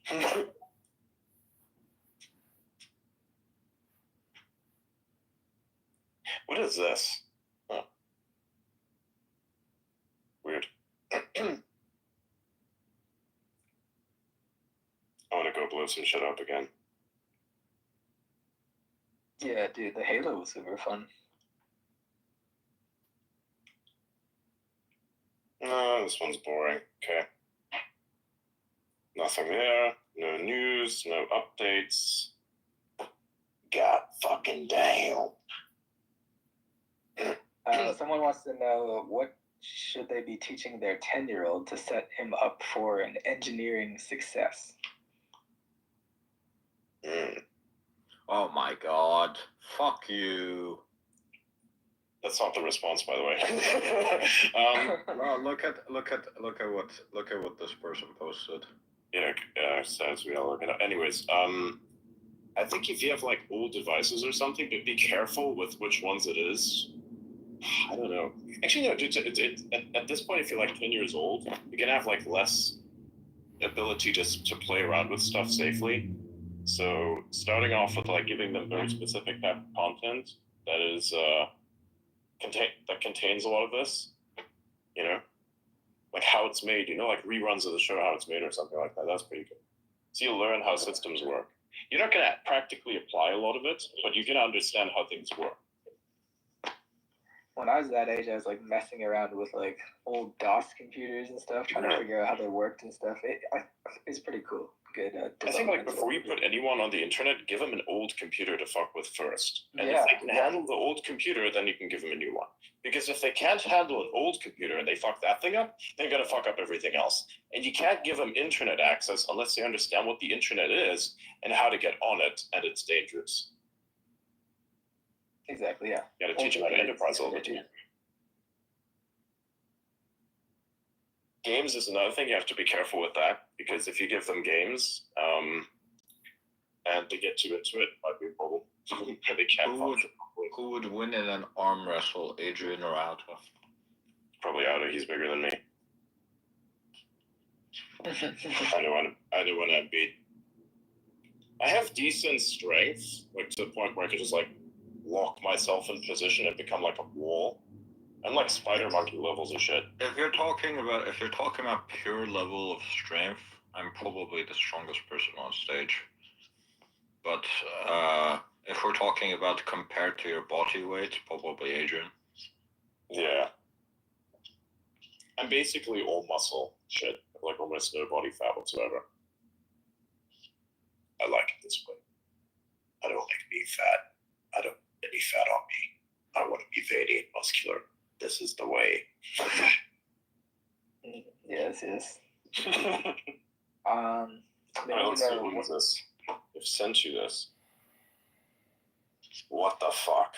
What is this? Oh. Weird. I want to go blow some shit up again. Yeah, dude, the Halo was super fun. No, this one's boring. Okay. Nothing there. No news. No updates. God fucking damn. Someone wants to know what should they be teaching their 10-year-old to set him up for an engineering success? Oh my god. Fuck you. That's not the response, by the way. Well, look at what this person posted. Yeah, as we all look at it. Anyways, I think if you have like old devices or something, but be careful with which ones it is. I don't know. Actually, no. At this point, if you're like 10 years old, you're gonna have like less ability just to play around with stuff safely. So starting off with like giving them very specific type of content that is that contains a lot of this, you know, like how it's made, you know, like reruns of the show, how it's made or something like that. That's pretty good. So you'll learn how systems work. You're not gonna practically apply a lot of it, but you can understand how things work. When I was that age, I was like messing around with like old DOS computers and stuff, trying to figure out how they worked and stuff. It's pretty cool. Good. I think like before you put anyone on the internet, give them an old computer to fuck with first. And Yeah, if they can handle the old computer, then you can give them a new one. Because if they can't handle an old computer and they fuck that thing up, they're gonna fuck up everything else. And you can't give them internet access unless they understand what the internet is and how to get on it, and it's dangerous. Exactly, yeah. You gotta teach them how to enterprise all the time. Games is another thing. You have to be careful with that, because if you give them games and they get too into it, it might be a problem. They can't function properly. Who would win in an arm wrestle, Adrian or Alta? Probably Outer. He's bigger than me. I don't want to beat. I have decent strength, like to the point where I could just like lock myself in position and become like a wall. I'm like spider monkey levels of shit. If you're talking about pure level of strength, I'm probably the strongest person on stage. But if we're talking about compared to your body weight, probably Adrian. Yeah. I'm basically all muscle shit, like almost no body fat whatsoever. I like it this way. I don't like being fat. I don't want any fat on me. I want to be veiny and muscular. This is the way. Yes. Alright, let's see what is this. They've sent you this. What the fuck?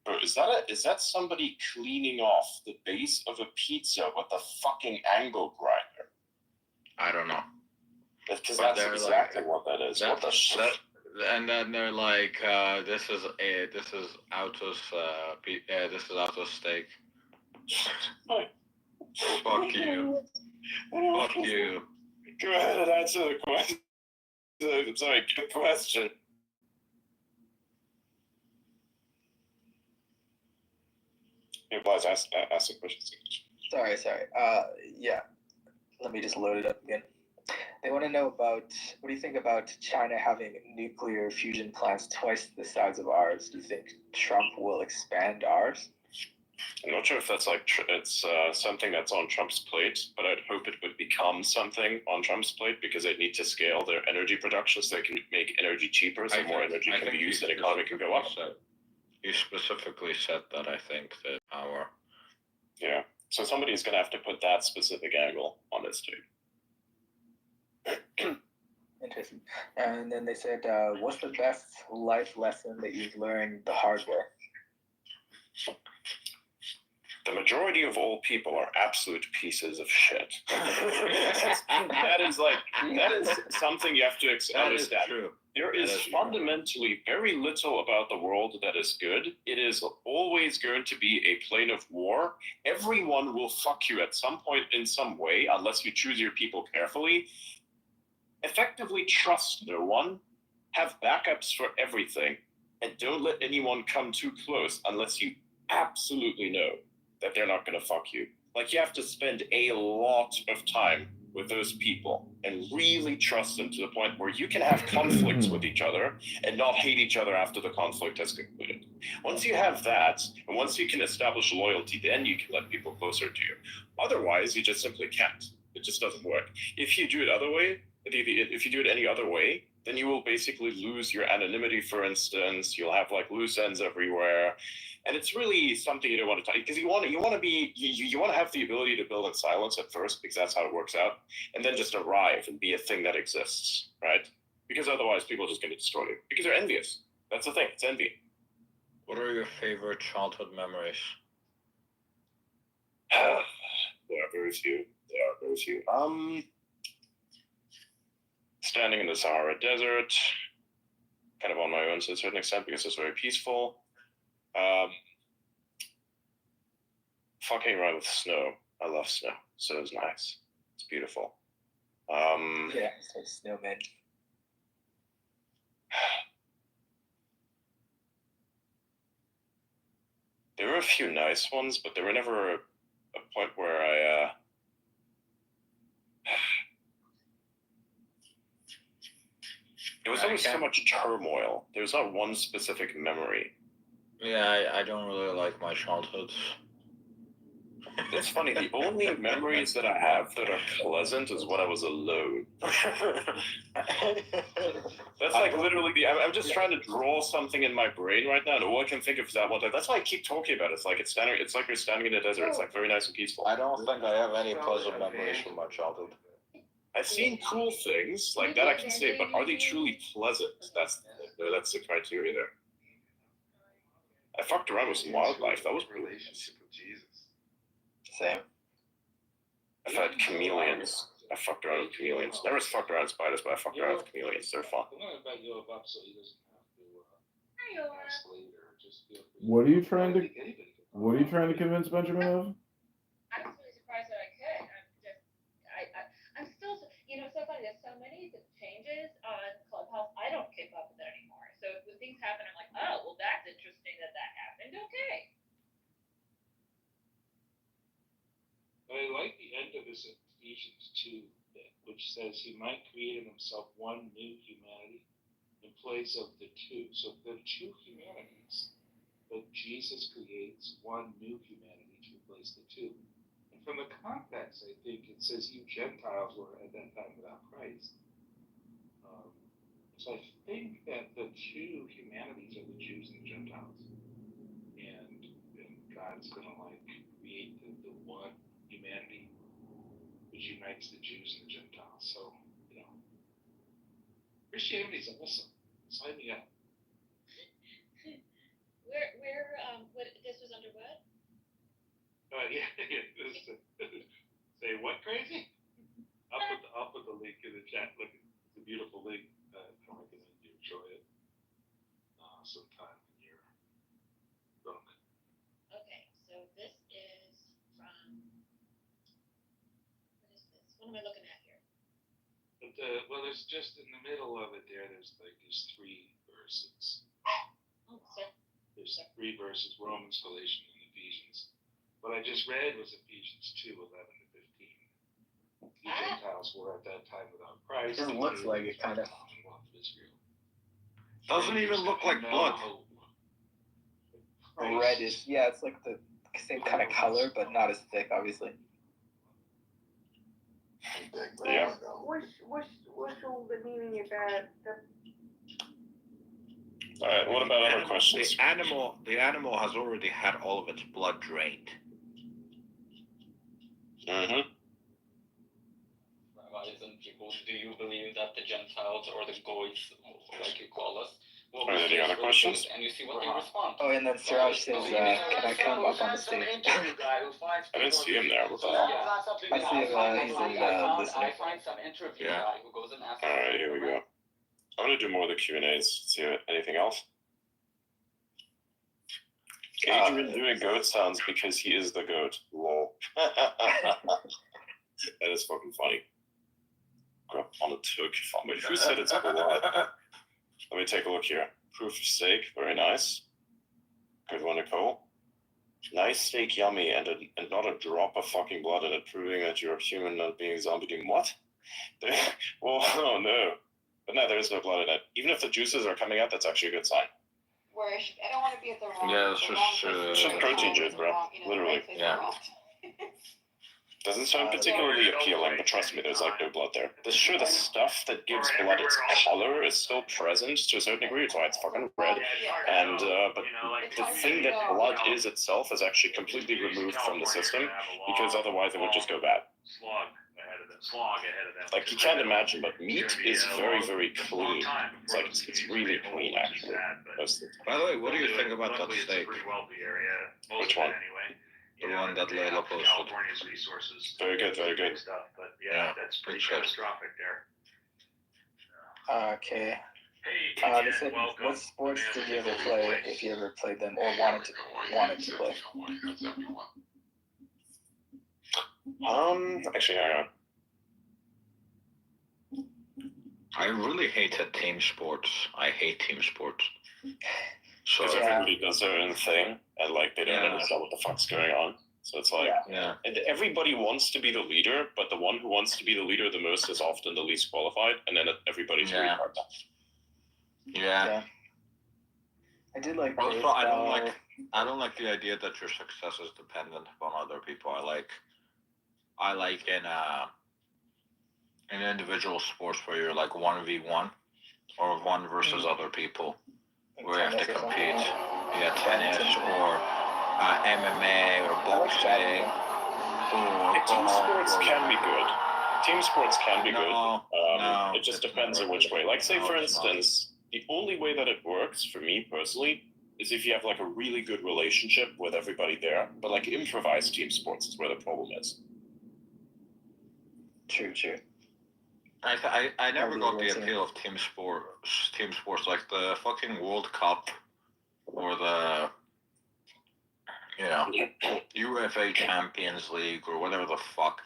Bro, is that somebody cleaning off the base of a pizza with a fucking angle grinder? I don't know. Because that's exactly what that is. What the shit? And then they're like, this is Auto's steak. Fuck you. Fuck you. Go ahead and answer the question. I'm sorry, good question. Hey, Blas, ask the question. Sorry. Yeah. Let me just load it up again. They want to know about, what do you think about China having nuclear fusion plants twice the size of ours? Do you think Trump will expand ours? I'm not sure if that's like it's something that's on Trump's plate, but I'd hope it would become something on Trump's plate, because they need to scale their energy production so they can make energy cheaper, so more energy can be used and the economy can go up. He specifically said that, I think, that our... Yeah, so somebody's going to have to put that specific angle on this too. Interesting. And then they said, what's the best life lesson that you've learned the hard way? The majority of all people are absolute pieces of shit. that is something you have to understand. That is true. There is fundamentally very little about the world that is good. It is always going to be a plane of war. Everyone will fuck you at some point in some way, unless you choose your people carefully. Effectively trust no one, have backups for everything, and don't let anyone come too close unless you absolutely know that they're not going to fuck you. Like, you have to spend a lot of time with those people and really trust them to the point where you can have conflicts with each other and not hate each other after the conflict has concluded. Once you have that, and once you can establish loyalty, then you can let people closer to you. Otherwise, you just simply can't. It just doesn't work. If you do it other way, if you do it any other way, then you will basically lose your anonymity, for instance. You'll have like loose ends everywhere. And it's really something you don't want to talk, because you want to have the ability to build in silence at first, because that's how it works out, and then just arrive and be a thing that exists, right? Because otherwise people are just going to destroy you because they're envious. That's the thing. It's envy. What are your favorite childhood memories? There are very few. Standing in the Sahara Desert, kind of on my own to a certain extent because it's very peaceful. Fucking around with snow. I love snow. So it's nice. It's beautiful. Yeah, so snowman. There were a few nice ones, but there were never a point where I there was always so much turmoil. There was not one specific memory. Yeah, I don't really like my childhood. It's funny, the only memories that I have that are pleasant is when I was alone. That's like literally I'm just trying to draw something in my brain right now, and all I can think of is that one. That's why I keep talking about it. It's like you're standing in a desert. It's like very nice and peaceful. I don't think I have any pleasant memories from my childhood. I've seen cool things like that I can say, but are they truly pleasant? That's the criteria there. I fucked around with some wildlife. That was pretty relationship with Jesus. Same. I've had chameleons. I fucked around with chameleons. Never fucked around with spiders, but I fucked around with chameleons. They're fun. What are you trying to convince Benjamin of? I'm really surprised that I could. I'm still, so funny. There's so many changes on Clubhouse. I don't keep up with it anymore. So when things happen, I'm like, oh, well, that's interesting that happened. Okay. But I like the end of this Ephesians 2 bit, which says he might create in himself one new humanity in place of the two. So there are two humanities, but Jesus creates one new humanity to replace the two. And from the context, I think it says you Gentiles were at that time without Christ. So I think that the two humanities are the Jews and the Gentiles. And God's going to create the one humanity which unites the Jews and the Gentiles. So, Christianity is awesome. Sign me up. What this was under what? Yeah. Say what, crazy? I'll put the link in the chat. Look, it's a beautiful link. I recommend you enjoy it sometime when you're drunk. Okay, so this is from. What is this? What am I looking at here? But there's just in the middle of it there's three verses. Oh, sorry. There's three verses: Romans, Galatians, and Ephesians. What I just read was Ephesians 2:11 to 15. The Gentiles were at that time without Christ. It looks like it, kind of. Doesn't even look like blood. Reddish. Yeah, it's like the same kind of color, but not as thick, obviously. Yeah. What's all the meaning about the? All right. What about other questions? The animal has already had all of its blood drained. Mm-hmm. Rabbis and people, do you believe that the Gentiles or the Goys, like you call us, will Are there any other questions? and you see what they respond? Oh, and then Siraj says, can I come up on the stage? I didn't see him there. What the hell? I see him, he's in listening. I find some interview guy who goes and asks. All right, here we go. I'm gonna do more of the Q&As. See anything else? Adrian doing goat sounds because he is the goat. Lol. That is fucking funny. Grab on a took. Wait, who said it's blood? Let me take a look here. Proof of steak, very nice. Good one, Nicole. Nice steak, yummy, and not a drop of fucking blood in it, proving that you're a human, not being zombie. Doing what? Well, oh no. But no, there is no blood in it. Even if the juices are coming out, that's actually a good sign. I don't want to be at the wrong. Yeah, it's just protein juice, bro. Literally. Yeah. Doesn't sound particularly appealing, but trust me, there's like no blood there. The sure, the stuff that gives blood its color is still present to a certain degree. It's why it's fucking red. And but the thing that blood is itself is actually completely removed from the system because otherwise it would just go bad. Like you can't imagine, but meat is very, very clean. It's like it's really clean actually. By the way, what do you think about that steak? Which one? The one that Layla posted. Very good, very good. Yeah, that's pretty catastrophic there. Okay. They said, what sports did you ever play, if you ever played them, or wanted to play? Actually, hang on. I really hated team sports. I hate team sports. So because everybody does their own thing, and like they don't understand what the fuck's going on. So it's like, and everybody wants to be the leader, but the one who wants to be the leader the most is often the least qualified, and then everybody's really hard. Yeah. I did like. Also, I don't like the idea that your success is dependent upon other people. I like in individual sports where you're like 1v1 or one versus other people. Where you have to compete. Yeah, tennis or MMA or boxing. Team sports can be good. Team sports can be good. No, it just depends on which way. Like, say, for instance, the only way that it works for me personally is if you have like a really good relationship with everybody there. But like improvised team sports is where the problem is. True. I never got the appeal of team sports like the fucking World Cup or the UEFA Champions League or whatever the fuck.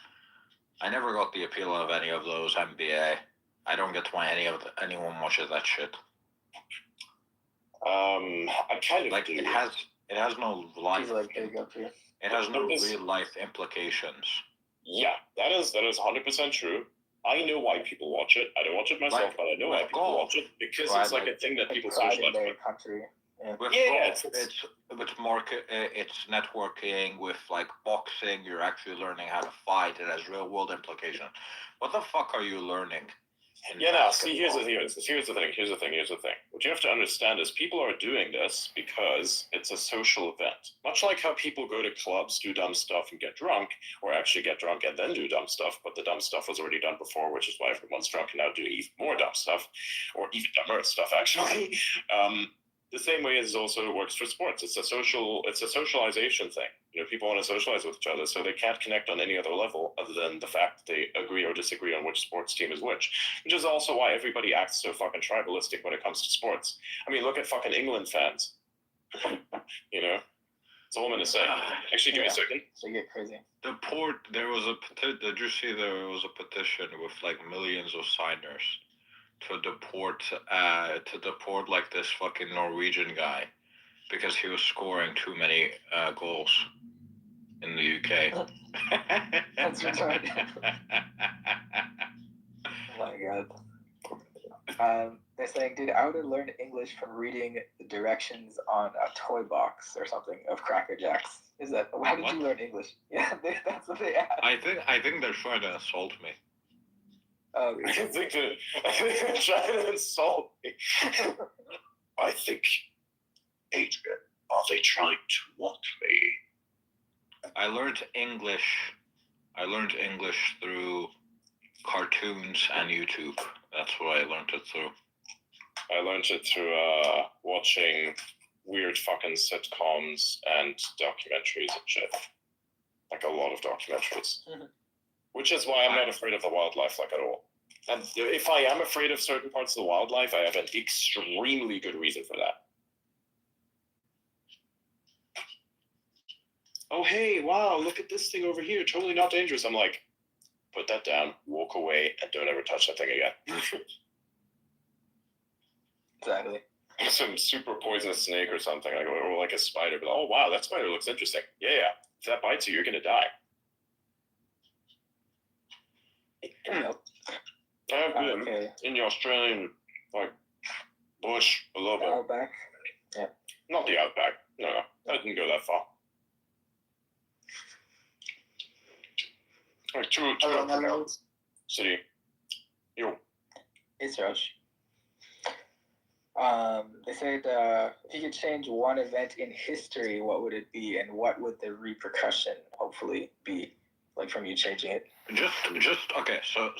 I never got the appeal of any of those. NBA. I don't get why anyone watches that shit. I kind of like do. It has no life. It has no real life implications. Yeah, that is 100% true. I know why people watch it. I don't watch it myself, but I know why people watch it because it's like a thing that people socialize with. Country. With golf, it's networking. With like boxing, you're actually learning how to fight. It has real world implications. What the fuck are you learning? See, here's the thing. What you have to understand is people are doing this because it's a social event. Much like how people go to clubs, do dumb stuff, and get drunk, or actually get drunk and then do dumb stuff, but the dumb stuff was already done before, which is why everyone's drunk and now do even more dumb stuff, or even dumber stuff, actually. The same way as also works for sports. It's a socialization thing. People want to socialize with each other, so they can't connect on any other level other than the fact that they agree or disagree on which sports team is which is also why everybody acts so fucking tribalistic when it comes to sports. I mean, look at fucking England fans. That's all I'm gonna say. Actually, give me a second. They get crazy. Did you see there was a petition with like millions of signers to deport like this fucking Norwegian guy because he was scoring too many goals in the UK. That's retarded. Oh my god. They're saying, did Outer learn English from reading the directions on a toy box or something of Cracker Jacks? How did you learn English? Yeah, that's what they asked. I think they're trying to assault me. I think they're trying to insult me. I think, Adrian, are they trying to mock me? I learned English through cartoons and YouTube. That's what I learned it through. I learned it through watching weird fucking sitcoms and documentaries and shit. Like a lot of documentaries. Which is why I'm not afraid of the wildlife, like, at all. And if I am afraid of certain parts of the wildlife, I have an extremely good reason for that. Oh, hey, wow, look at this thing over here. Totally not dangerous. I'm like, put that down, walk away, and don't ever touch that thing again. Exactly. Some super poisonous snake or something, or like a spider. But, oh, wow, that spider looks interesting. Yeah. If that bites you, you're going to die. I've been in the Australian, bush a little bit. Outback? Yeah. Not the outback. No, I didn't go that far. Like two Hello. city. Yo. It's Roche. They said if you could change one event in history, what would it be, and what would the repercussion hopefully be, like from you changing it? Just okay. So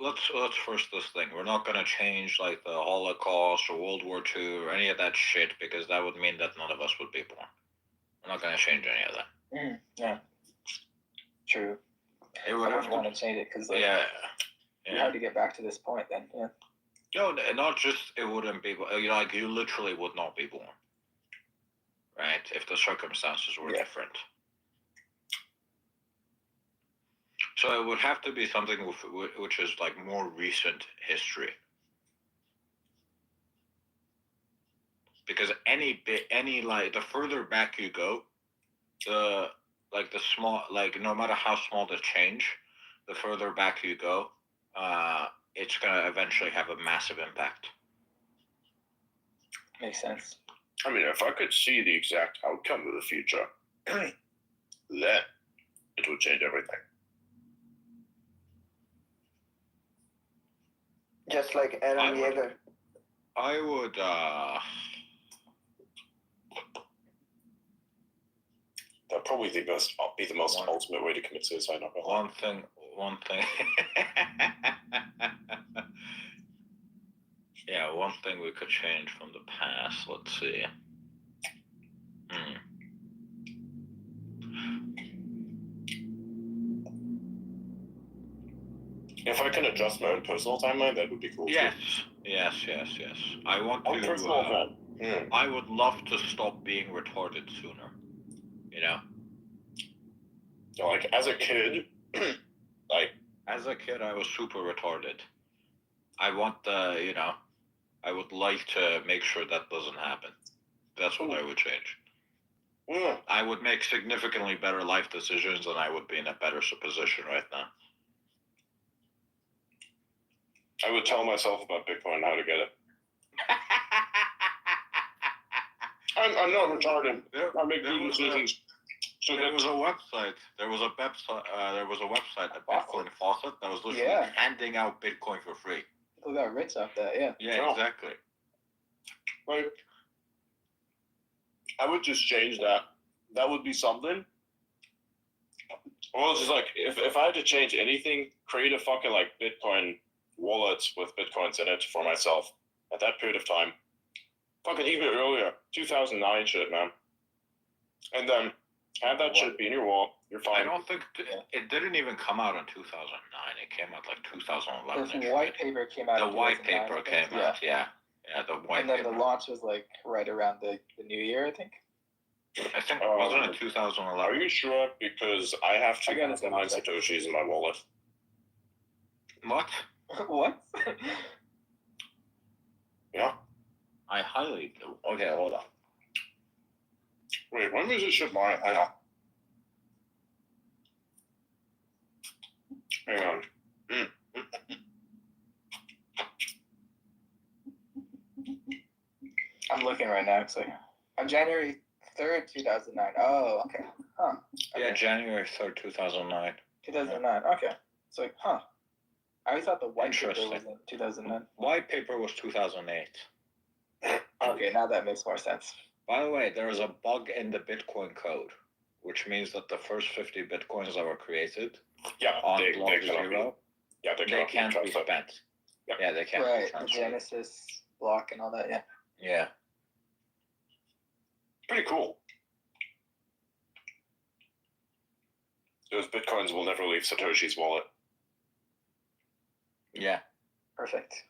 let's first this thing. We're not gonna change like the Holocaust or World War II or any of that shit because that would mean that none of us would be born. We're not gonna change any of that. Yeah. True. It would I wouldn't want to change it because like, you had to get back to this point then. Yeah. No, not just it wouldn't be. Like you literally would not be born, right? If the circumstances were different. So it would have to be something which is like more recent history. Because any like the further back you go, the no matter how small the change, the further back you go, it's gonna eventually have a massive impact. Makes sense. I mean, if I could see the exact outcome of the future, then it would change everything. Just like Aaron Yeager. I would. That'd probably be the most ultimate way to commit suicide. Not gonna lie. One thing. Yeah, one thing we could change from the past. Let's see. If I can adjust my own personal timeline, that would be cool. Yes. I want to. I would love to stop being retarded sooner. You know. Like as a kid, As a kid, I was super retarded. I want I would like to make sure that doesn't happen. That's what I would change. I would make significantly better life decisions, and I would be in a better position right now. I would tell myself about Bitcoin and how to get it. I'm not retarded. I make good decisions. So there was a website. There was a website, a Bitcoin faucet, that was literally handing out Bitcoin for free. People got rich off that, yeah. Yeah, exactly. Like, I would just change that. That would be something. Well, it's just like if I had to change anything, create a fucking like Bitcoin wallet with Bitcoins in it for myself at that period of time. Fucking even earlier, 2009 shit, man. And then have that shit be in your wall. You're fine. I don't think it didn't even come out in 2009. It came out like 2011. The white paper came out. The white paper came out. Yeah, the white. And then the launch was like right around the new year, I think. I think wasn't it 2011? Are you sure? Because I have 2,009 Satoshis in my wallet. What? What? Yeah. I highly do. Okay, hold on. Wait, when was this shit mine? Hang on. Hang on. I'm looking right now. It's like on January 3rd, 2009. Oh, okay. Huh. Okay. Yeah, January 3rd, 2009. 2009. Okay. It's like, huh. I always thought the white paper was in 2009. White paper was 2008. Okay, now that makes more sense. By the way, there is a bug in the Bitcoin code, which means that the first 50 Bitcoins that were created on block 0, they can't be spent. Yeah, they can't be transferred. The Genesis block and all that, yeah. Yeah. Pretty cool. Those Bitcoins will never leave Satoshi's wallet. Yeah. Perfect.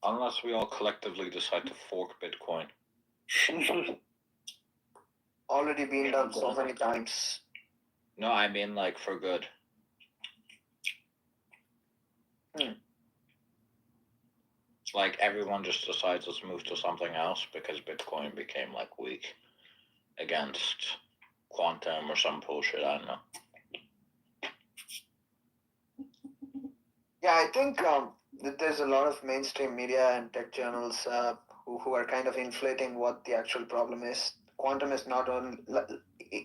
Unless we all collectively decide to fork Bitcoin. Already been done so many times. No, I mean like for good. Like everyone just decides let's move to something else because Bitcoin became like weak against quantum or some bullshit, I don't know. Yeah, I think that there's a lot of mainstream media and tech journals who are kind of inflating what the actual problem is. Quantum is not only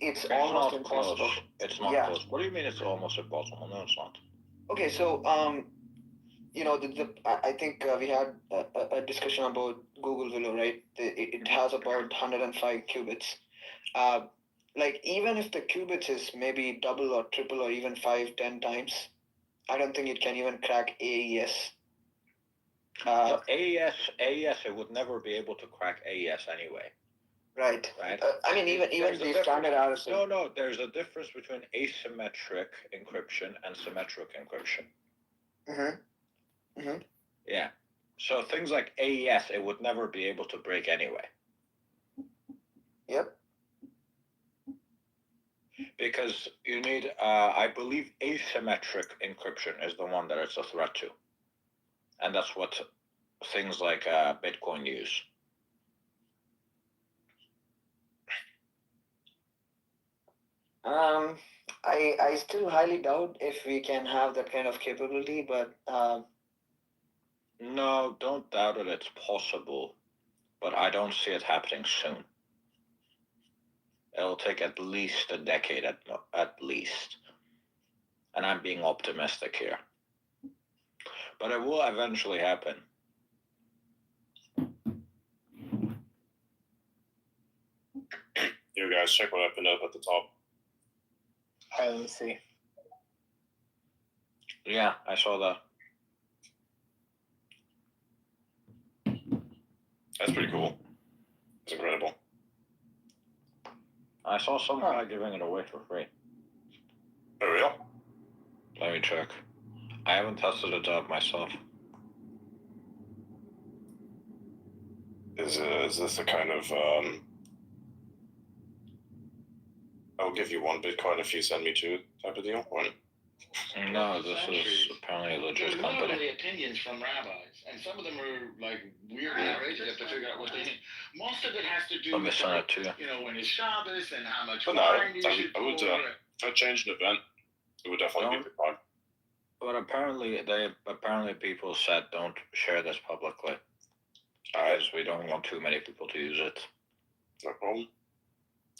it's It's almost not impossible. close. It's not Yeah. close. What do you mean it's almost impossible? No, it's not. Okay, so I think we had a discussion about Google Willow, right? It has about 105 qubits. Like even if the qubits is maybe double or triple or even 5-10 times, I don't think it can even crack AES. No, AES, it would never be able to crack AES anyway. Right. Right. I mean, even There's a the difference- standard RSA. No, there's a difference between asymmetric encryption and symmetric encryption. Yeah. So things like AES, it would never be able to break anyway. Yep. Because you need, I believe, asymmetric encryption is the one that it's a threat to, and that's what things like Bitcoin use. I still highly doubt if we can have that kind of capability, but No, don't doubt it. It's possible, but I don't see it happening soon. It'll take at least a decade, at least, and I'm being optimistic here. But it will eventually happen. You guys check what I pinned up at the top. Alright, let me see. Yeah, I saw that. That's pretty cool. It's incredible. I saw some guy giving it away for free. For real? Let me check. I haven't tested it out myself. Is this the kind of I'll give you 1 Bitcoin if you send me 2 type of deal? Or... No, this is apparently a legit There's company. literally opinions from rabbis, and some of them are like weird and outrageous. You have to figure out what they mean. Most of it has to do Let me with send it to you. when it's Shabbos and how much But no, wine you should I would, pour. if I changed an event, it would definitely be Bitcoin. But apparently people said don't share this publicly. Alright. We don't want too many people to use it. No problem.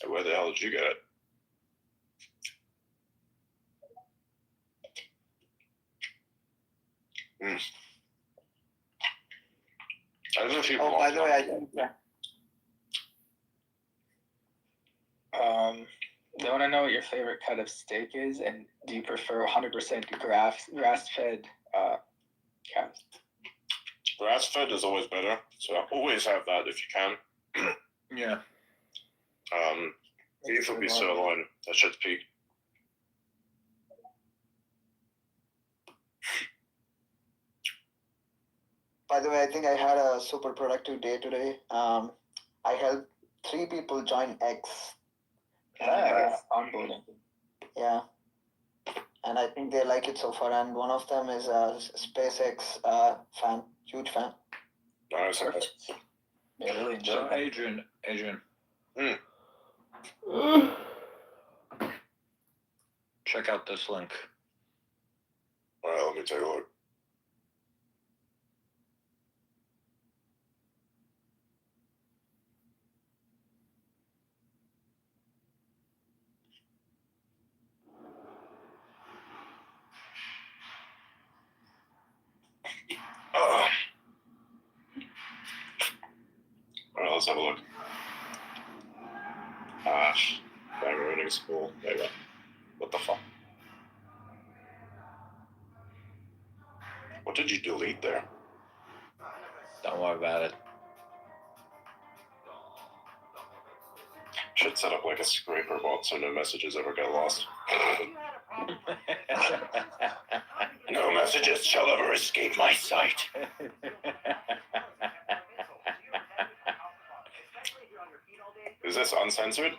Where the hell did you get it? There's a few by the way, I want to know what your favorite cut of steak is, and do you prefer 100% grass-fed cows? Grass-fed is always better, so always have that if you can. Yeah. Beef would be sirloin. That shit's peak. By the way, I think I had a super productive day today. I helped 3 people join X. Onboarding. Yeah. And I think they like it so far. And one of them is a SpaceX fan, huge fan. Nice. Yeah, really enjoy So, it. Adrian. Check out this link. Alright, let me take a look. Alright, let's have a look. I'm ruining school. Wait, what the fuck? What did you delete there? Don't worry about it. Should set up like a scraper bot so no messages ever get lost. No messages shall ever escape my sight. Is this uncensored?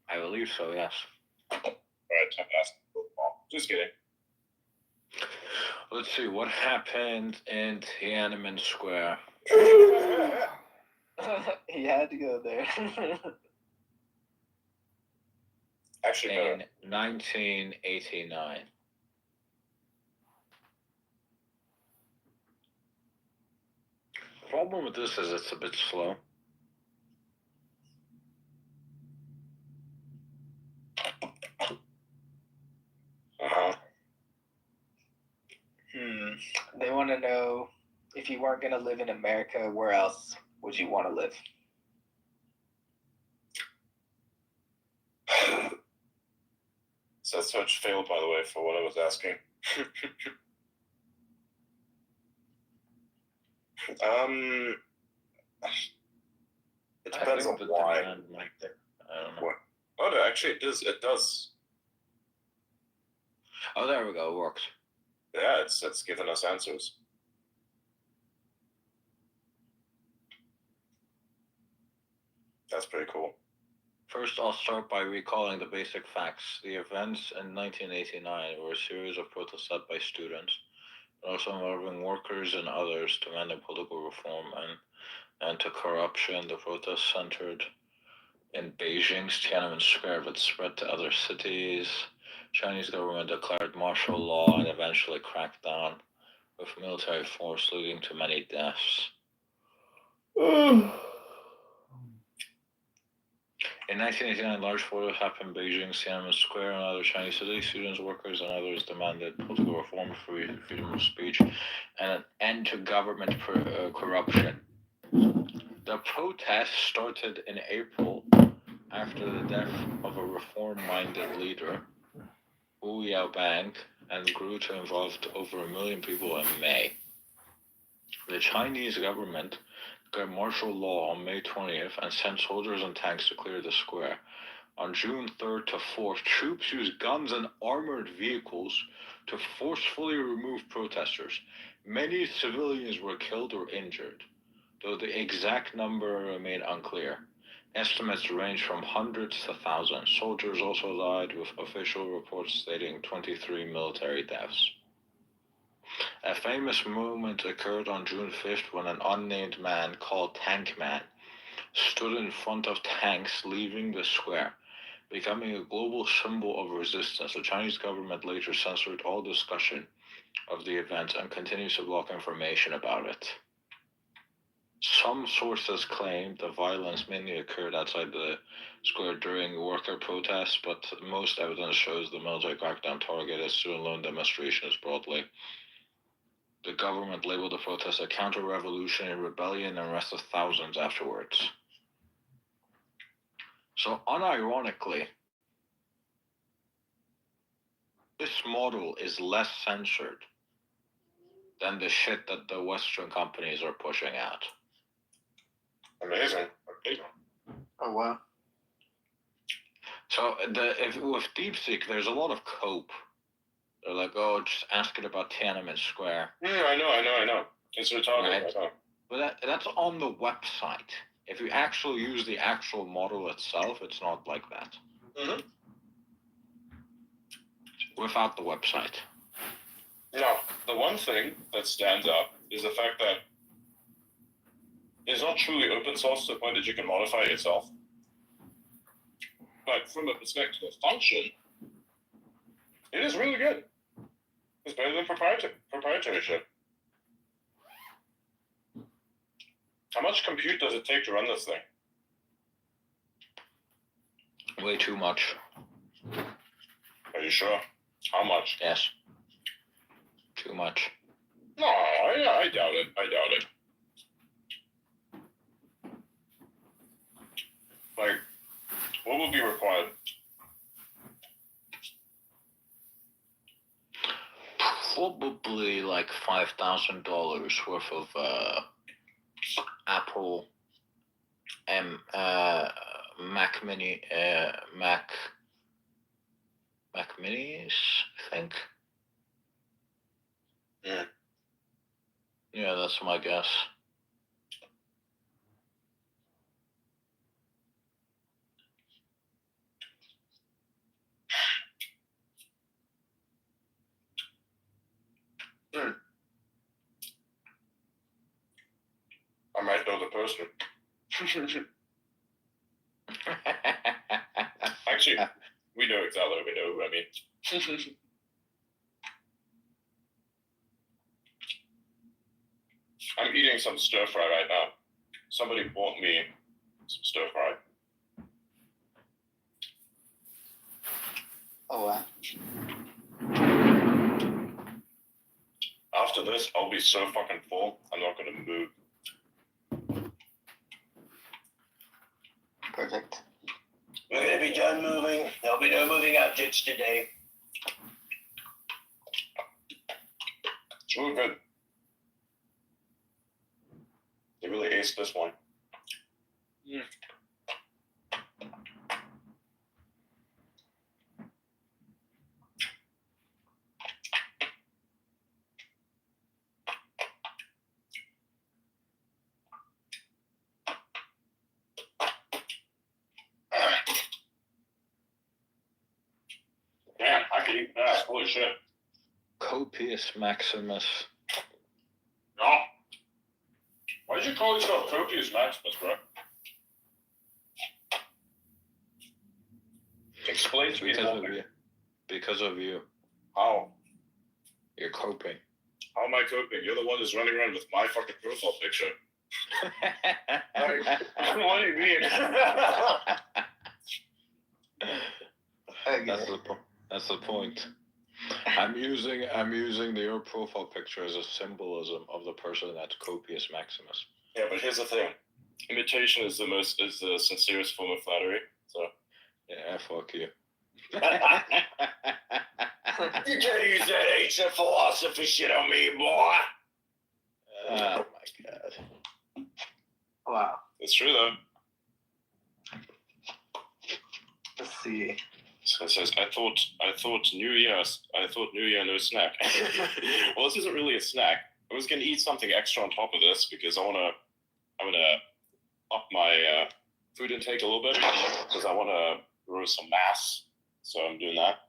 I believe so, yes. Alright, just kidding. Let's see, what happened in Tiananmen Square? He had to go there. Actually, in 1989. The problem with this is it's a bit slow. want to know, if you weren't going to live in America, where else would you want to live? So that's much failed, by the way, for what I was asking. It depends on why. I don't know. What? Oh, no, actually, it does. It does. Oh, there we go. It works. Yeah, it's given us answers. That's pretty cool. First, I'll start by recalling the basic facts. The events in 1989 were a series of protests led by students, but also involving workers and others demanding political reform and to corruption. The protests centered in Beijing's Tiananmen Square, but spread to other cities. Chinese government declared martial law and eventually cracked down with military force, leading to many deaths. In 1989, large protests happened in Beijing's Tiananmen Square and other Chinese cities. Students, workers, and others demanded political reform, freedom of speech, and an end to government corruption. The protests started in April after the death of a reform-minded leader, Wu Yaobang, and grew to involve over 1 million people in May. The Chinese government declared martial law on May 20th and sent soldiers and tanks to clear the square. On June 3rd to 4th, troops used guns and armored vehicles to forcefully remove protesters. Many civilians were killed or injured, though the exact number remained unclear. Estimates range from hundreds to thousands. Soldiers also died, with official reports stating 23 military deaths. A famous moment occurred on June 5th when an unnamed man called Tank Man stood in front of tanks leaving the square, becoming a global symbol of resistance. The Chinese government later censored all discussion of the event and continues to block information about it. Some sources claim the violence mainly occurred outside the square during worker protests, but most evidence shows the military crackdown targeted student loan demonstrations broadly. The government labeled the protests a counter-revolutionary rebellion and arrested thousands afterwards. So, unironically, this model is less censored than the shit that the Western companies are pushing out. Amazing. Oh, wow. So, with DeepSeek, there's a lot of cope. They're like, oh, just ask it about Tiananmen Square. I know. It's retarded. Right? I know. But that's on the website. If you actually use the actual model itself, it's not like that. Mm-hmm. Without the website. Now, the one thing that stands out is the fact that it's not truly open source to the point that you can modify it yourself. But from a perspective of function, it is really good. It's better than proprietary shit. How much compute does it take to run this thing? Way too much. Are you sure? How much? Yes. Too much. No, I doubt it. Like, what would be required? Probably like $5,000 worth of Apple Mac Mini Mac Minis, I think. Yeah, that's my guess. I might know the person. Actually, we know exactly. We know who I mean. I'm eating some stir fry right now. Somebody bought me some stir fry. Oh, wow. After noticed, I'll be so fucking full, I'm not gonna move. Perfect. We're gonna be done moving. There'll be no moving objects today. It's really good. They really aced this one. Damn, I can eat that. Holy shit. Copious Maximus. No. Why did you call yourself Copious Maximus, bro? Explain to me the whole thing. Because of you. How? You're coping. How am I coping? You're the one who's running around with my fucking profile picture. What do you mean? That's the point. I'm using your profile picture as a symbolism of the person that's Copious Maximus. Yeah, but here's the thing. Imitation is the sincerest form of flattery. So yeah, fuck you. You can't use that ancient philosophy shit on me, boy. Oh my god. Wow. It's true though. Let's see. So it says, I thought New Year no snack. Well, this isn't really a snack. I was gonna eat something extra on top of this because I'm gonna up my food intake a little bit because I wanna grow some mass. So I'm doing that.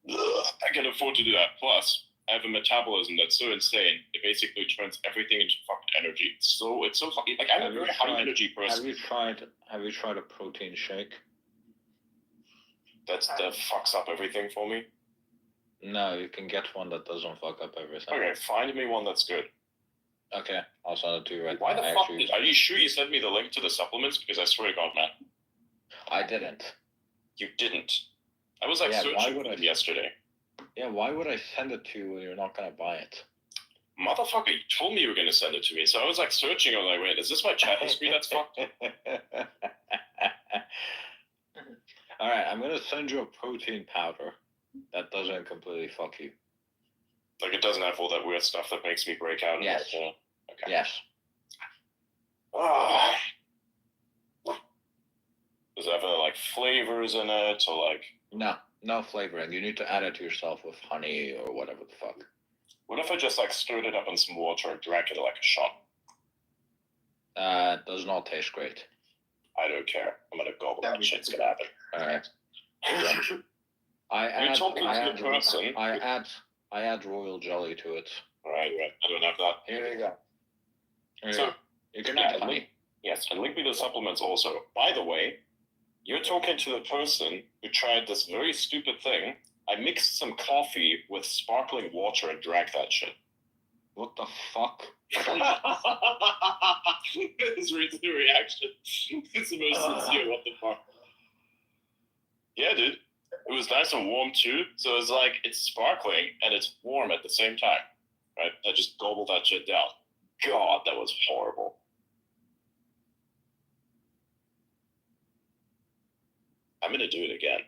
I can afford to do that. Plus, I have a metabolism that's so insane. It basically turns everything into fucking energy. It's so fucking like I'm a very high energy person. Have you tried a protein shake? That fucks up everything for me. No, you can get one that doesn't fuck up everything. Okay, find me one that's good. Okay, I'll send it to you right Why now. the fuck? Are you sure you sent me the link to the supplements? Because I swear to God, man. I didn't. You didn't. I was like searching for them yesterday. Yeah, why would I send it to you when you're not gonna buy it? Motherfucker, you told me you were gonna send it to me, so I was like searching. I was like, wait, is this my chat history that's fucked? All right, I'm gonna send you a protein powder that doesn't completely fuck you. Like it doesn't have all that weird stuff that makes me break out. Yes. Okay. Yes. Oh. Does it have like flavors in it or like? No flavoring. You need to add it to yourself with honey or whatever the fuck. What if I just like stirred it up in some water and drank it like a shot? It does not taste great. I don't care. I'm gonna gobble that shit. It's gonna happen. Alright. I add royal jelly to it. Right. I don't have that. Here you go. So you can add honey. Yes, and link me the supplements also. By the way, you're talking to the person who tried this very stupid thing. I mixed some coffee with sparkling water and drank that shit. What the fuck? His reaction. It's the most sincere. What the fuck? Yeah, dude. It was nice and warm too. So it's like it's sparkling and it's warm at the same time. Right? I just gobbled that shit down. God, that was horrible. I'm gonna do it again.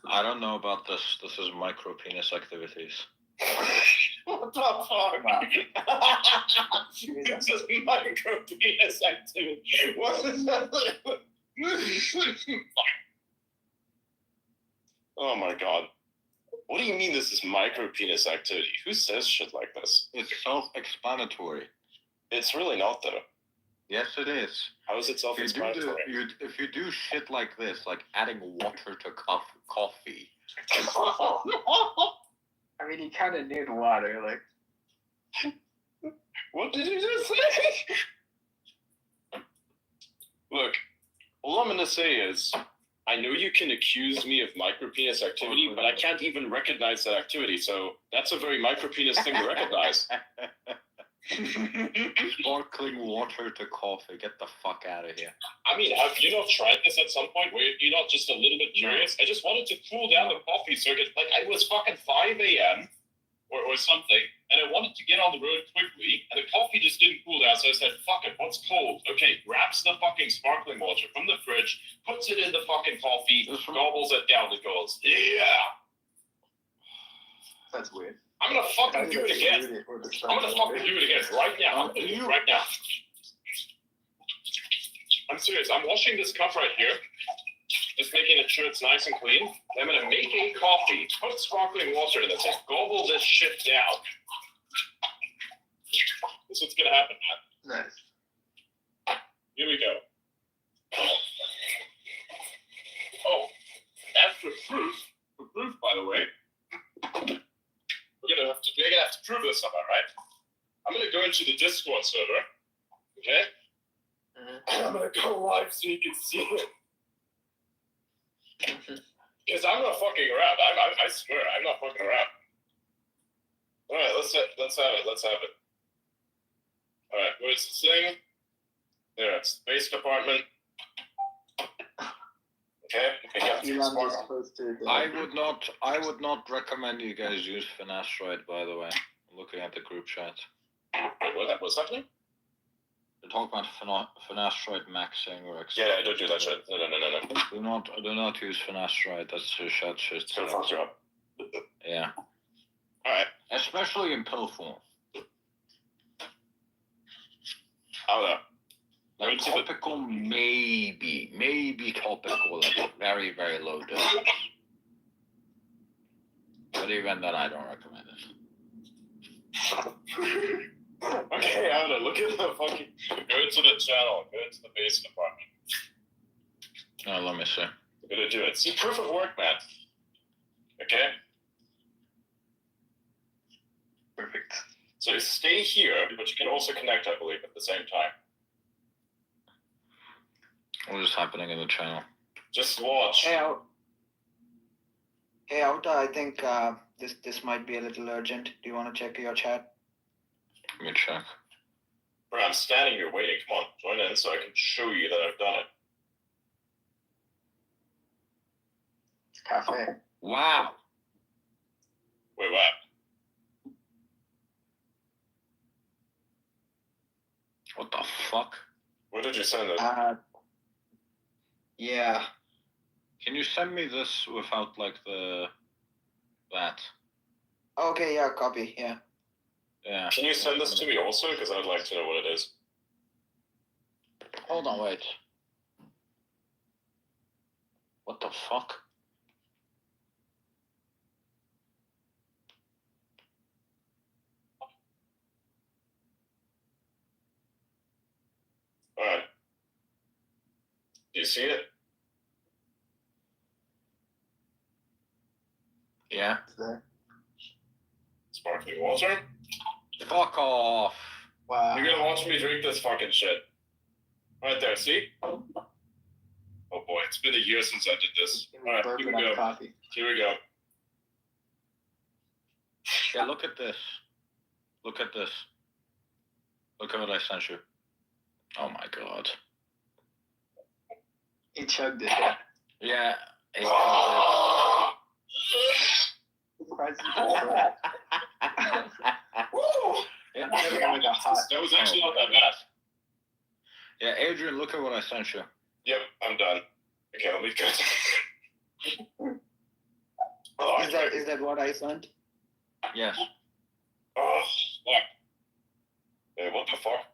I don't know about this. This is micro penis activities. What the fuck? Wow. This is micro penis activity. What is that? Oh my god. What do you mean this is micro penis activity? Who says shit like this? It's self-explanatory. It's really not though. Yes, it is. How is it self-explanatory? If you do shit like this, like adding water to coffee. I mean, you kind of need water, like. What did you just say? Look, all I'm gonna say is, I know you can accuse me of micropenis activity, but I can't even recognize that activity, so that's a very micropenis thing to recognize. Sparkling water to coffee. Get the fuck out of here. I mean, have you not tried this at some point? Were you not just a little bit curious? I just wanted to cool down the coffee circuit. Like, it was fucking 5 a.m. or something, and I wanted to get on the road quickly, and the coffee just didn't cool down, so I said, fuck it, what's cold? Okay, grabs the fucking sparkling water from the fridge, puts it in the fucking coffee, gobbles it down, and goes, yeah! That's weird. I'm gonna fucking do it again. I'm gonna fucking do it again right now. Right now. I'm serious. I'm washing this cup right here. Just making sure it's nice and clean. I'm gonna make a coffee, put sparkling water in it, and gobble this shit down. This is what's gonna happen, man. Nice. Here we go. Oh, as for proof, by the way, we're gonna have to prove this somehow, right? I'm gonna go into the Discord server, okay? And I'm gonna go live so you can see it. Because I'm not fucking around. I swear, I'm not fucking around. All right, let's have it. Let's have it. All right, where's this thing? There, it's the base department. Okay. I would not recommend you guys use finasteride, by the way. I'm looking at the group chat. What's happening? They're talking about finasteride maxing or Yeah, I don't do that shit. No. Do not use finasteride. That's shit. It's gonna fuck you up. Yeah. Alright. Especially in pill form. How though? Like topical, maybe topical at a very, very low dose. But even then, I don't recommend it. Okay, Anna, look at the fucking. Go to the channel. Go to the base department. Oh, let me see. We're gonna do it. See, proof of work, man. Okay. Perfect. So stay here, but you can also connect, I believe, at the same time. What is happening in the channel? Just watch. Hey, Auta, I think this might be a little urgent. Do you want to check your chat? Let me check. Bro, I'm standing here waiting. Come on, join in so I can show you that I've done it. Cafe. Wow. Wait, what? What the fuck? Where did you send it? Yeah. Can you send me this without like that? Okay, yeah, copy, yeah. Yeah. Can you send this to me also? Because I'd like to know what it is. Hold on, wait. What the fuck? Alright. Do you see it? Yeah. It's there. Sparkling water? Fuck off. Wow. You're gonna watch me drink this fucking shit. Right there, see? Oh boy, it's been a year since I did this. Alright, here we go. Coffee. Here we go. Yeah, look at this. Look at this. Look at what I sent you. Oh my god. He chugged it. Yeah. He That was actually not that bad. Yeah, Adrian, look at what I sent you. Yep, I'm done. Okay, let me go. Oh, Is that what I sent? Yes. Oh, fuck. Hey, what the fuck?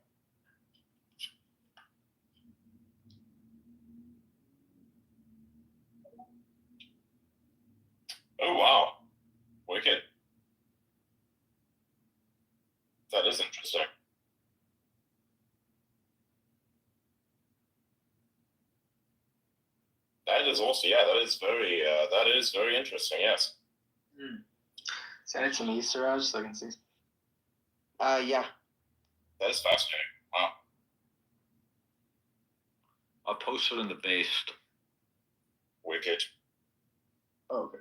Oh, wow. Wicked. That is interesting. That is also, yeah, that is very interesting, yes. Send it to me, Siraj, so I can see. Yeah. That is fascinating. Wow. I'll post it in the base. Wicked. Oh, okay.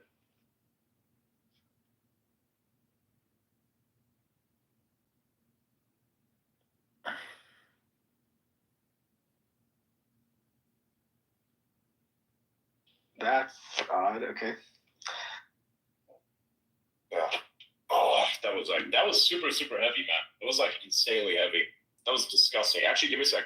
That's odd, okay. Yeah. Oh, that was super super heavy, man. It was like insanely heavy. That was disgusting. Actually, give me a sec.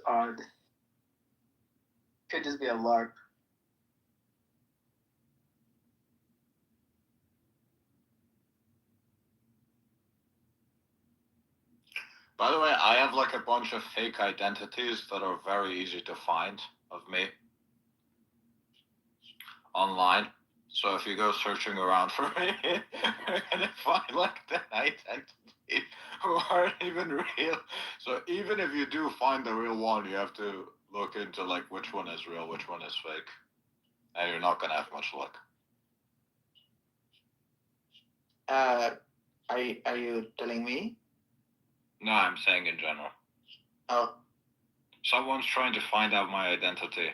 Odd. Could just be a LARP. By the way, I have like a bunch of fake identities that are very easy to find of me online. So if you go searching around for me, you're gonna find like 10 identities who aren't even real. So even if you do find the real one, you have to look into like which one is real, which one is fake, and you're not gonna have much luck. Are you telling me? No, I'm saying in general. Oh. Someone's trying to find out my identity.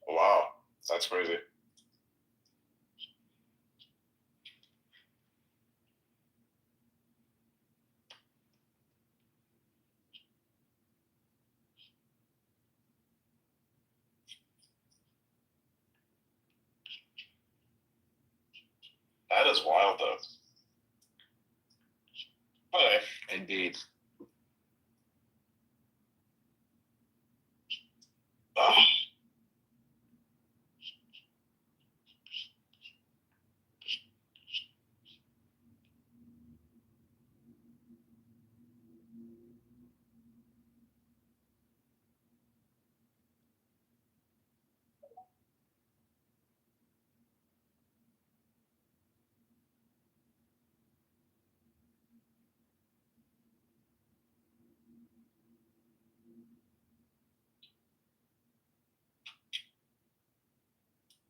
Wow, that's crazy. That is wild, though. Okay. Indeed. Ugh.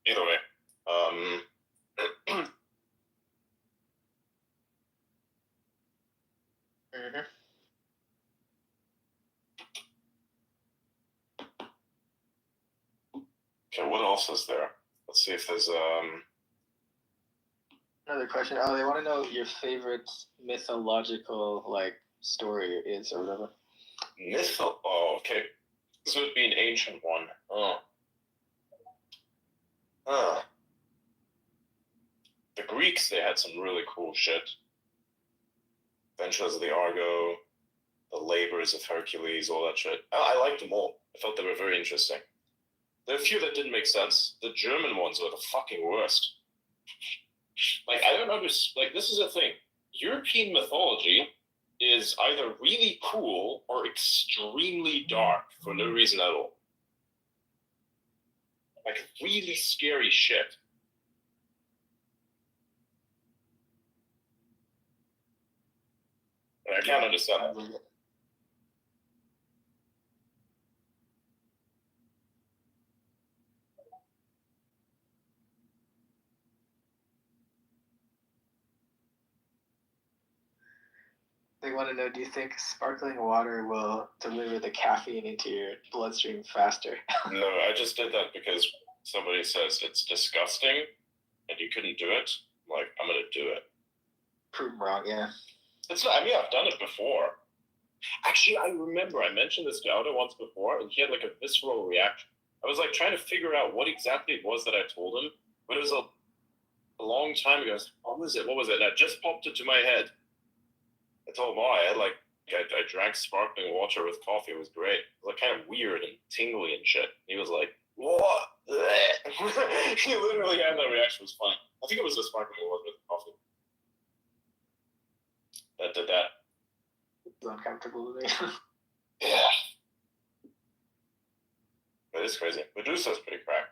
Either way, Mm-hmm. okay, what else is there? Let's see if there's Another question. Oh, they want to know your favorite mythological like story is or whatever. Oh, okay. This would be an ancient one. The Greeks, they had some really cool shit. Adventures of the Argo, the Labors of Hercules, all that shit. I liked them all. I felt they were very interesting. There are a few that didn't make sense. The German ones were the fucking worst. Like, I don't understand. Like, this is a thing. European mythology is either really cool or extremely dark for no reason at all. Like, really scary shit. And I can't understand that. They want to know, do you think sparkling water will deliver the caffeine into your bloodstream faster? No, I just did that because somebody says it's disgusting and you couldn't do it. Like, I'm going to do it. Prove them wrong, yeah. It's not, I mean, I've done it before. Actually, I remember I mentioned this to Aldo once before, and he had like a visceral reaction. I was like trying to figure out what exactly it was that I told him, but it was a long time ago. I was like, what was it? What was it? And it just popped into my head. I told him, I drank sparkling water with coffee. It was great. It was like kind of weird and tingly and shit. He was like, what? He literally had that reaction. It was funny. I think it was the sparkling water with coffee that did that. It's uncomfortable with me. Yeah. It is crazy. Medusa's pretty crack.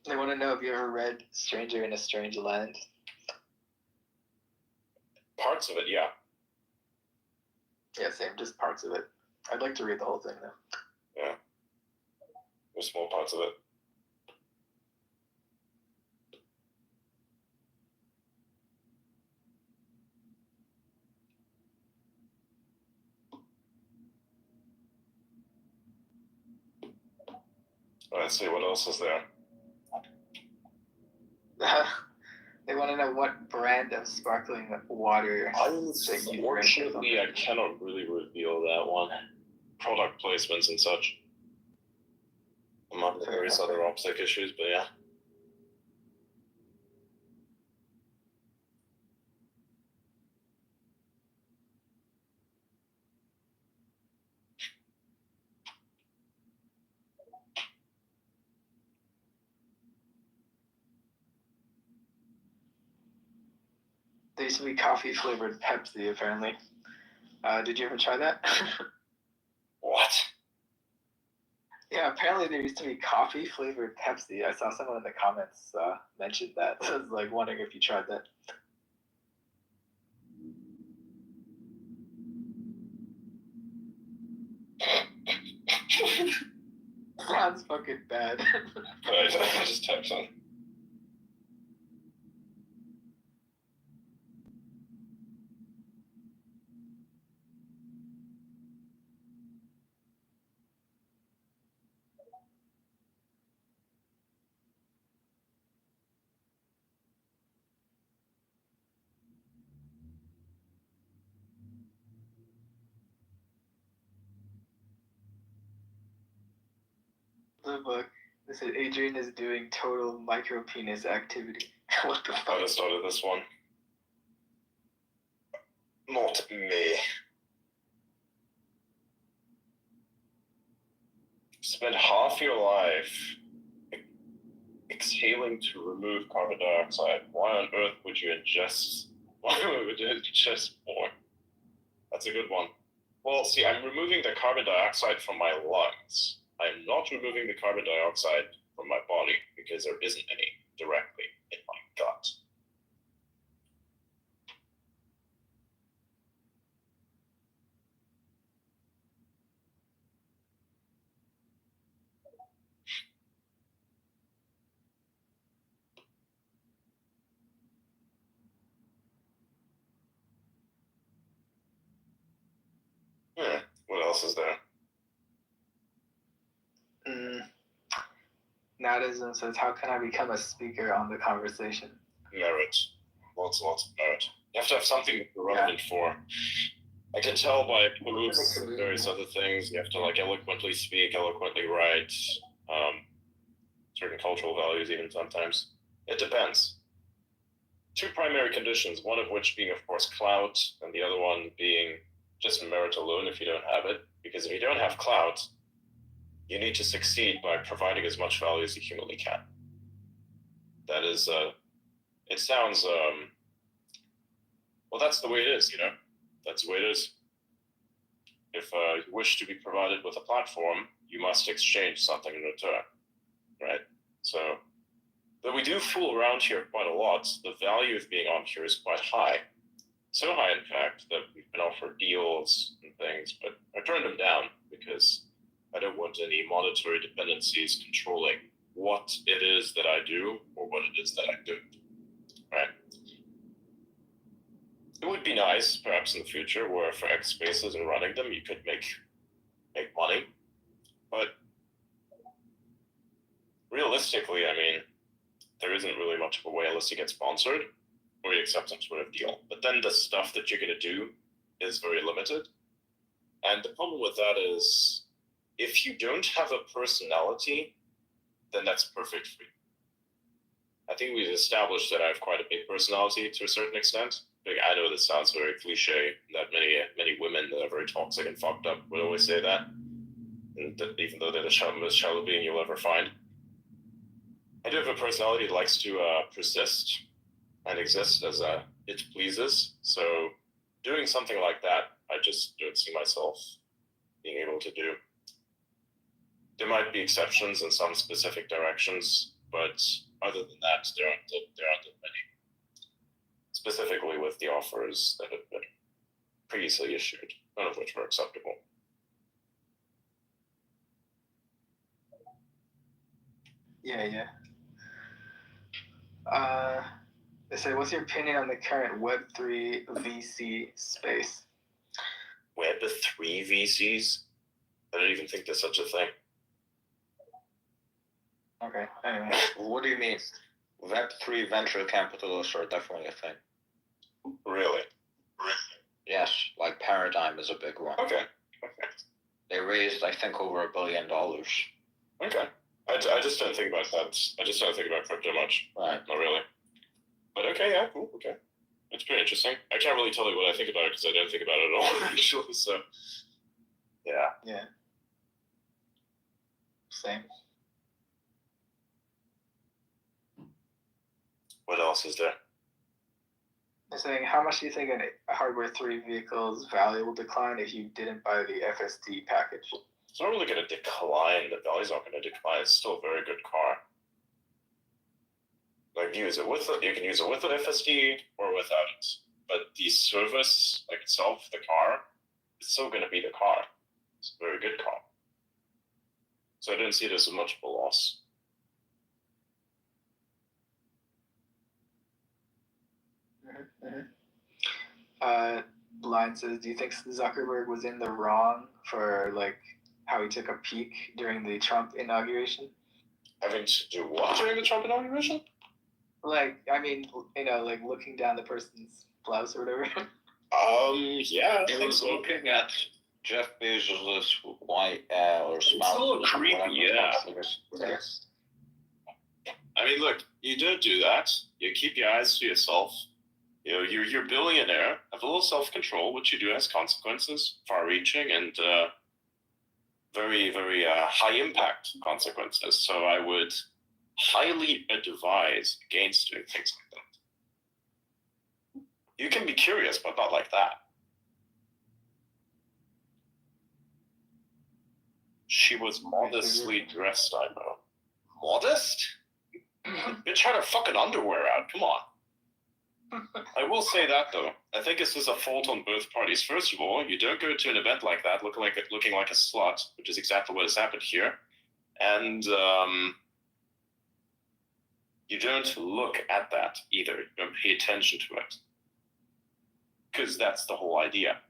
They want to know if you ever read Stranger in a Strange Land. Parts of it, yeah. Yeah, same, just parts of it. I'd like to read the whole thing, though. Yeah. There's small parts of it. Let's see, what else is there? They want to know what brand of sparkling water. Unfortunately, I cannot really reveal that one. Product placements and such. Among the various other OPSEC issues, but yeah. There used to be coffee flavored Pepsi, apparently. Did you ever try that? What? Yeah, apparently there used to be coffee flavored Pepsi. I saw someone in the comments mentioned that. So I was like wondering if you tried that. Sounds fucking bad. I just typed on. The book. They said Adrian is doing total micro penis activity. What the fuck? I just started this one. Not me. Spend half your life exhaling to remove carbon dioxide. Why on earth would you ingest? Why would you ingest more? That's a good one. Well, see, I'm removing the carbon dioxide from my lungs. I'm not removing the carbon dioxide from my body because there isn't any directly in my gut. What else is there? Nadism says, how can I become a speaker on the conversation? Merit. Lots of merit. You have to have something you're relevant for. I can tell by posts and various other things. You have to like eloquently speak, eloquently write, certain cultural values even sometimes. It depends. Two primary conditions, one of which being, of course, clout, and the other one being just merit alone if you don't have it. Because if you don't have clout, you need to succeed by providing as much value as you humanly can. That is, it sounds, well, that's the way it is, you know? That's the way it is. If you wish to be provided with a platform, you must exchange something in return, right? So, though we do fool around here quite a lot, the value of being on here is quite high. So high, in fact, that we've been offered deals and things, but I turned them down because I don't want any monetary dependencies controlling what it is that I do or what it is that I do, right? It would be nice, perhaps in the future, where for X spaces and running them, you could make money, but realistically, I mean, there isn't really much of a way unless you get sponsored or you accept some sort of deal. But then the stuff that you're going to do is very limited. And the problem with that is if you don't have a personality, then that's perfect for you. I think we've established that I have quite a big personality to a certain extent. Like, I know this sounds very cliche, that many women that are very toxic and fucked up would always say that. And that even though they're the most shallow being you'll ever find. I do have a personality that likes to persist and exist as it pleases. So doing something like that, I just don't see myself being able to do. There might be exceptions in some specific directions, but other than that, there aren't that many. Specifically with the offers that have been previously issued, none of which were acceptable. Yeah. They say, what's your opinion on the current Web3 VC space? Web3 VCs? I don't even think there's such a thing. Okay, anyway. What do you mean? Web3 venture capitalists are definitely a thing. Really? Yes, like Paradigm is a big one. Okay. They raised, I think, over $1 billion. Okay. I just don't think about that. I just don't think about crypto much. Right. Not really. But okay, yeah, cool, okay. It's pretty interesting. I can't really tell you what I think about it because I don't think about it at all, actually, so. Yeah. Same. What else is there? They're saying, how much do you think a Hardware 3 vehicle's value will decline if you didn't buy the FSD package? It's not really going to decline. The value's not going to decline. It's still a very good car. Like, you can use it with an FSD or without it. But the service, like itself, the car, is still going to be the car. It's a very good car. So I don't see it as much of a loss. Blind says, do you think Zuckerberg was in the wrong for like how he took a peek during the Trump inauguration? Having to do what during the Trump inauguration? Like, I mean, like looking down the person's blouse or whatever. Yeah. He was looking at Jeff Bezos' white or spouse. It's a little creepy, yeah. Yes. I mean, look, you don't do that. You keep your eyes to yourself. You know, you're a billionaire. Have a little self-control. What you do has consequences, far-reaching and very, very high-impact consequences. So I would highly advise against doing things like that. You can be curious, but not like that. She was modestly dressed, I know. Modest? Bitch had her fucking underwear out. Come on. I will say that though. I think this is a fault on both parties. First of all, you don't go to an event like that looking like a slut, which is exactly what has happened here, and you don't look at that either. You don't pay attention to it, because that's the whole idea.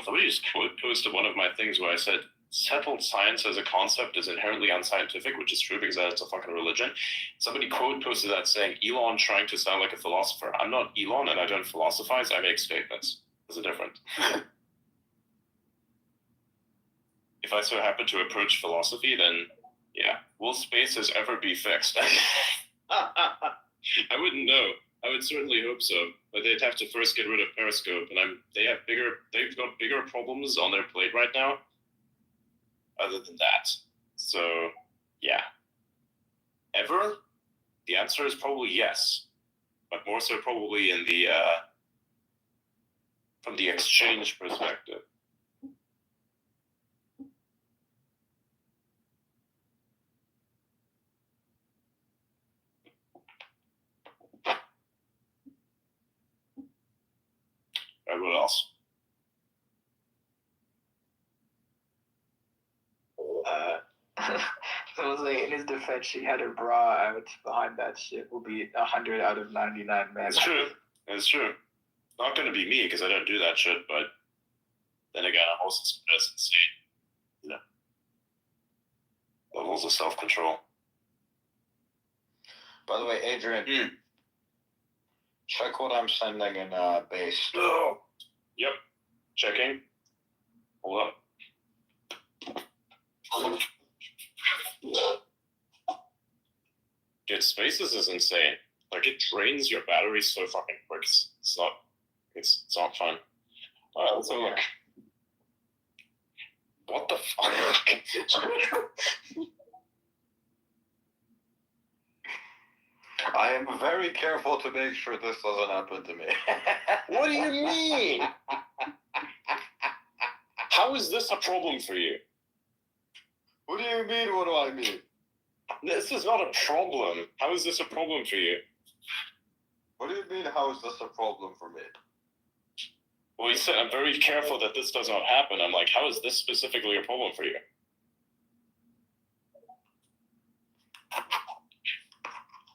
Somebody just posted one of my things where I said, settled science as a concept is inherently unscientific, which is true because that's a fucking religion. Somebody quote posted that saying, Elon trying to sound like a philosopher. I'm not Elon and I don't philosophize, I make statements. There's a difference. If I so happen to approach philosophy, then yeah. Will spaces ever be fixed? I wouldn't know. I would certainly hope so, but they'd have to first get rid of Periscope, and they've got bigger problems on their plate right now. Other than that, so yeah. Ever? The answer is probably yes, but more so probably in the from the exchange perspective. All right, what else? So it was like, in his defense, she had her bra out. Behind that shit will be 100 out of 99 men. It's true. It's true. Not going to be me because I don't do that shit, but then again, I'm also just insane. You know, levels of self-control. By the way, Adrian, check what I'm sending in base. Oh. Yep. Checking. Hold up. Dude, Spaces is insane. Like, it drains your battery so fucking quick. It's not fun. Alright, let's have a look. What the fuck? I am very careful to make sure this doesn't happen to me. What do you mean? How is this a problem for you? What do you mean, what do I mean? This is not a problem. How is this a problem for you? What do you mean, how is this a problem for me? Well, you said I'm very careful that this does not happen. I'm like, how is this specifically a problem for you?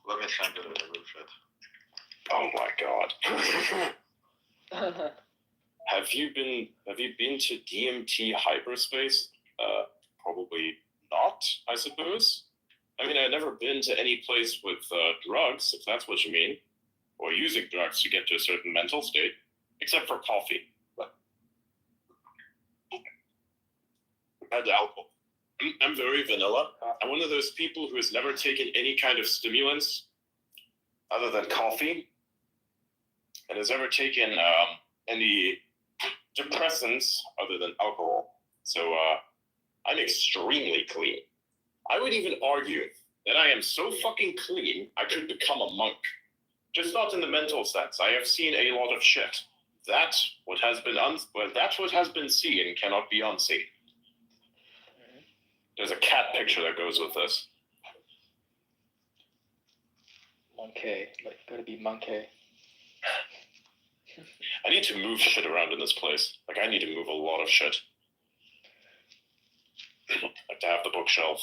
Let me send it in the group chat. Oh my god. Have you been to DMT hyperspace? Probably not, I suppose. I mean, I've never been to any place with drugs, if that's what you mean, or using drugs to get to a certain mental state, except for coffee. But and alcohol. I'm very vanilla. I'm one of those people who has never taken any kind of stimulants other than coffee, and has ever taken any depressants other than alcohol. So I'm extremely clean. I would even argue that I am so fucking clean I could become a monk. Just not in the mental sense. I have seen a lot of shit. That what has been seen cannot be unseen. There's a cat picture that goes with this. Monkey, like gotta be monkey. I need to move shit around in this place. Like, I need to move a lot of shit. Like to have the bookshelf.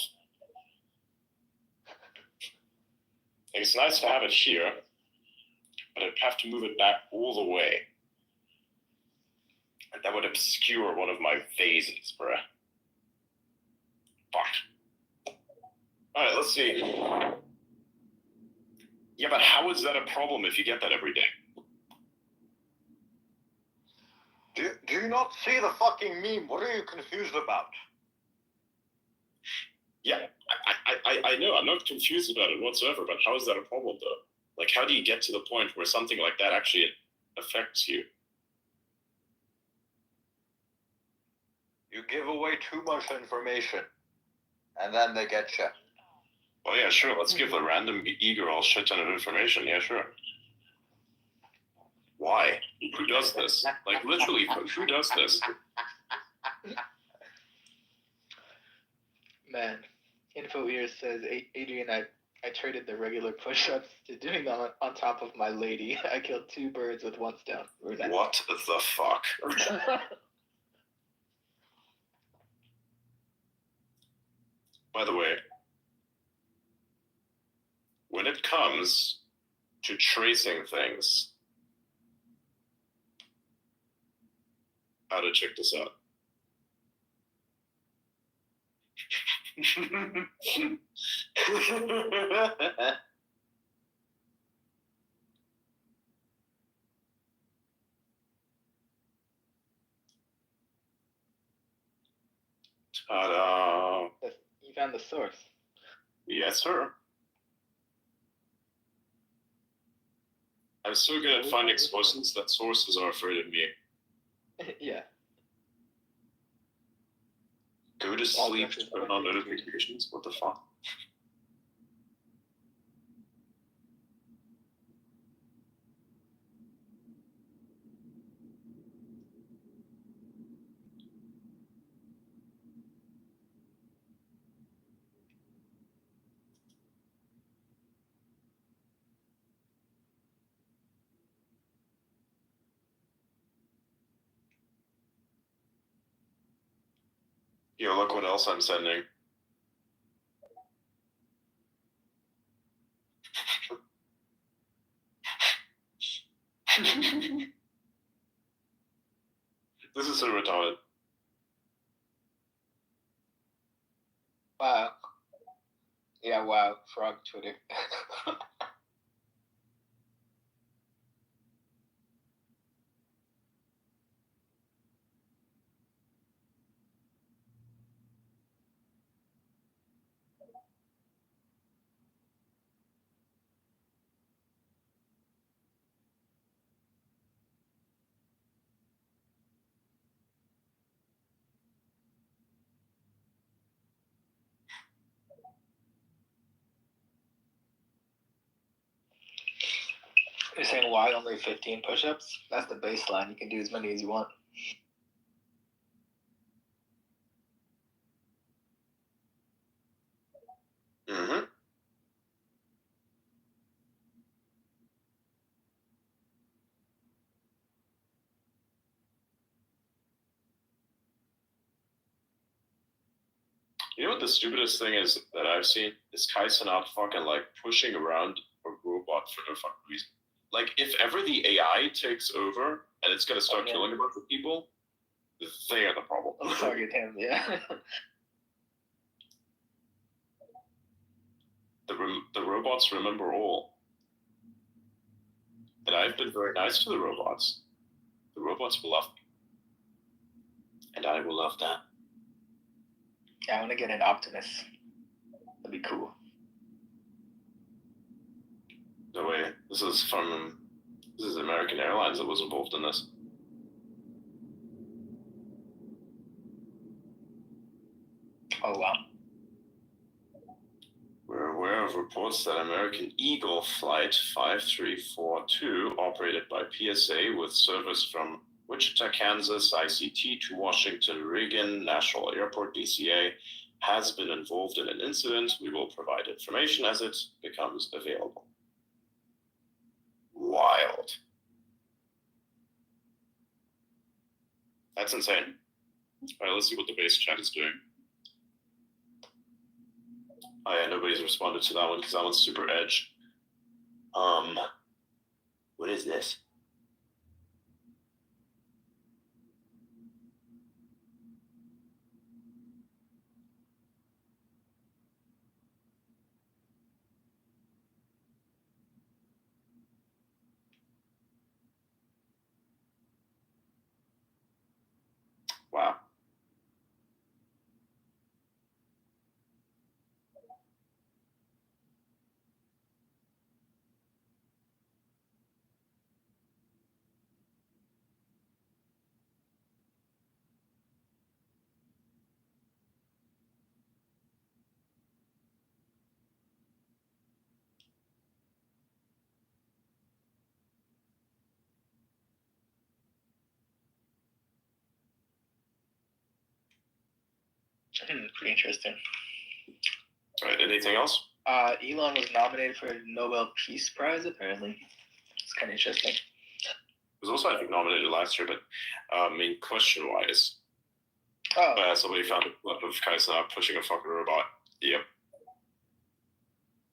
Like, it's nice to have it here, but I'd have to move it back all the way. And that would obscure one of my vases, bruh. Fuck. Alright, let's see. Yeah, but how is that a problem if you get that every day? Do you not see the fucking meme? What are you confused about? Yeah, I know. I'm not confused about it whatsoever, but how is that a problem, though? Like, how do you get to the point where something like that actually affects you? You give away too much information, and then they get you. Well, yeah, sure. Let's give the random e-girl a shit ton of information. Yeah, sure. Why? Who does this? Like, literally, who does this? Man, Info Ear says, Adrian, I traded the regular push-ups to doing them on top of my lady. I killed 2 birds with 1 stone. What the fuck? By the way, when it comes to tracing things, how to check this out? Ta-da! You found the source. Yes, sir. I'm so good at finding sources that sources are afraid of me. Yeah. Go to sleep to turn on notifications? What the fuck? Yo, look what else I'm sending. This is so retarded. Wow. Yeah, wow. Frog Twitter. You're saying why only 15 push-ups? That's the baseline. You can do as many as you want. Mm-hmm. the stupidest thing is that I've seen is Kaisen out fucking like pushing around a robot for no fucking reason. Like if ever the AI takes over and it's gonna start killing a bunch of people, they are the problem. I'll target him, yeah. The robots remember all. And I've been very nice to the robots. The robots will love me. And I will love them. Yeah, I want to get an Optimus. That'd be cool. No way. This is American Airlines that was involved in this. Oh, wow. We're aware of reports that American Eagle Flight 5342, operated by PSA with service from Wichita, Kansas, ICT to Washington, Reagan National Airport, DCA, has been involved in an incident. We will provide information as it becomes available. Wild. That's insane. All right, let's see what the base chat is doing. Oh yeah, nobody's responded to that one because that one's super edge. What is this? Wow. Pretty interesting. All right, anything else? Elon was nominated for a Nobel Peace Prize, apparently. It's kind of interesting. It was also, I think, nominated last year, but question-wise, somebody found a clip of Kaisa pushing a fucking robot. Yep.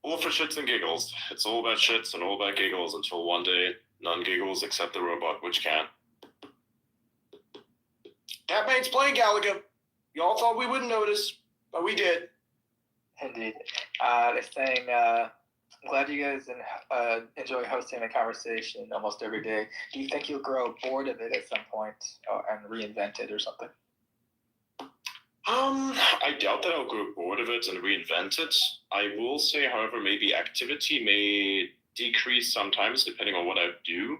All for shits and giggles. It's all about shits and all about giggles until one day none giggles except the robot, which can. That man's playing Gallagher. Y'all thought we wouldn't notice, but we did. Indeed. They're saying, I'm glad you guys enjoy hosting the conversation almost every day. Do you think you'll grow bored of it at some point and reinvent it or something? I doubt that I'll grow bored of it and reinvent it. I will say, however, maybe activity may decrease sometimes depending on what I do.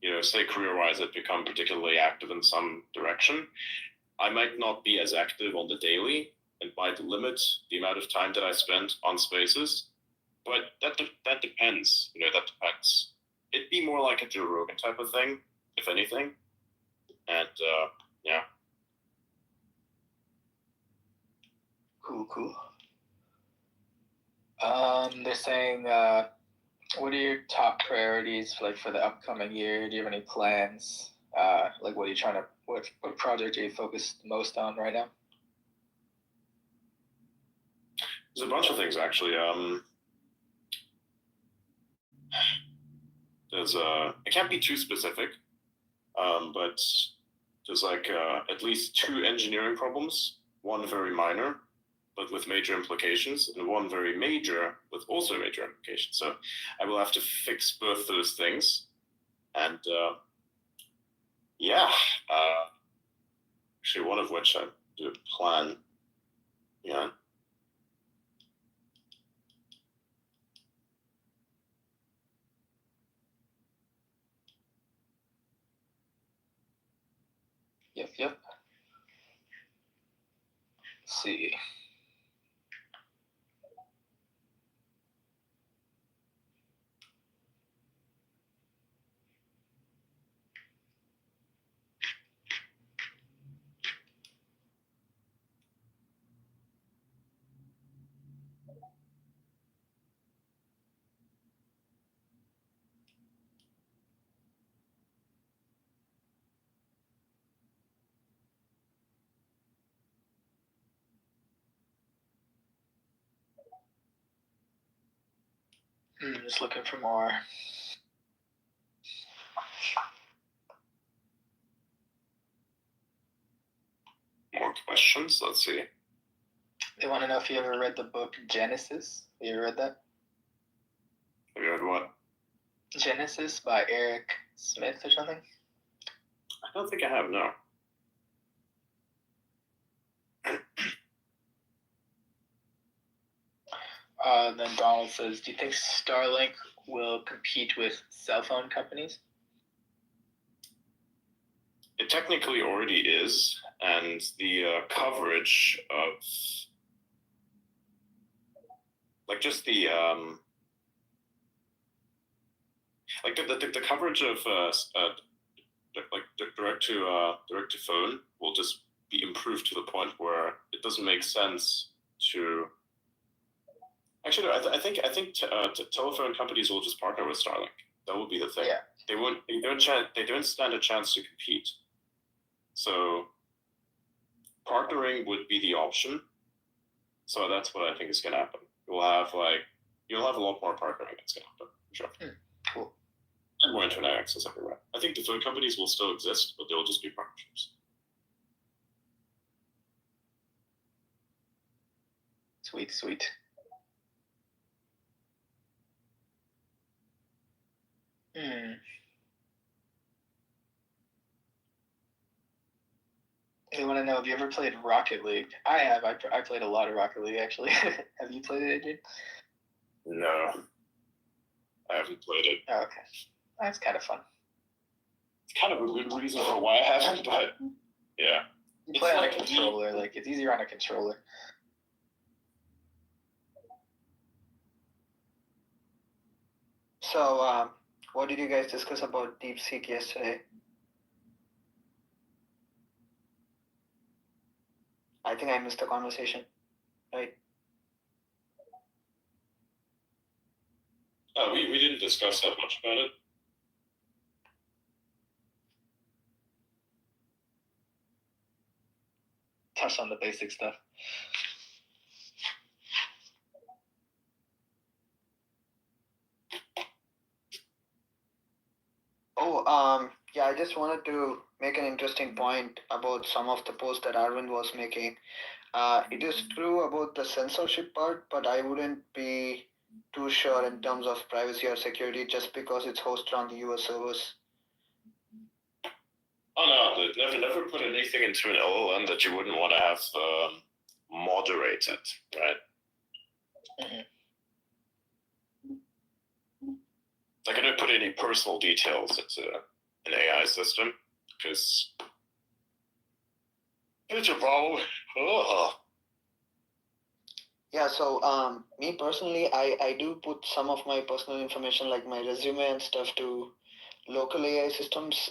You know, say career-wise, I've become particularly active in some direction. I might not be as active on the daily and might limit the amount of time that I spend on spaces. But that depends. You know, that depends. It'd be more like a Joe Rogan type of thing, if anything. And, yeah. Cool. They're saying, what are your top priorities for the upcoming year? Do you have any plans? What are you what project are you focused most on right now? There's a bunch of things actually. It can't be too specific, but there's at least 2 engineering problems, one very minor, but with major implications, and one very major with also major implications. So I will have to fix both those things. And actually one of which I do a plan. Yeah. Yep. Let's see. Just looking for more. More questions? Let's see. They want to know if you ever read the book Genesis. Have you ever read that? Have you heard what? Genesis by Eric Smith or something? I don't think I have, no. Then Donald says, do you think Starlink will compete with cell phone companies? It technically already is, and the coverage of, like, just the like the coverage of like direct to phone will just be improved to the point where it doesn't make sense to. Actually, no, I think telephone companies will just partner with Starlink. That will be the thing. Yeah. They won't. They don't stand a chance to compete. So partnering would be the option. So that's what I think is going to happen. You'll have a lot more partnering that's going to happen. Sure. Cool. And more internet access everywhere. I think the phone companies will still exist, but they'll just be partnerships. Sweet. They want to know, have you ever played Rocket League? I have. I played a lot of Rocket League, actually. Have you played it, Adrian? No. I haven't played it. Oh, okay. That's kind of fun. It's kind of a good reason for why I haven't, but yeah. You play on a controller. Like, it's easier on a controller. So, what did you guys discuss about DeepSeek yesterday? I think I missed the conversation, right? We didn't discuss that much about it. Touch on the basic stuff. Oh, yeah, I just wanted to make an interesting point about some of the posts that Arvind was making. It is true about the censorship part, but I wouldn't be too sure in terms of privacy or security just because it's hosted on the US servers. Oh no, never put anything into an LLM that you wouldn't want to have moderated, right? Like I don't put any personal details into an AI system because it's a problem. Oh. Yeah, so me personally, I do put some of my personal information like my resume and stuff to local AI systems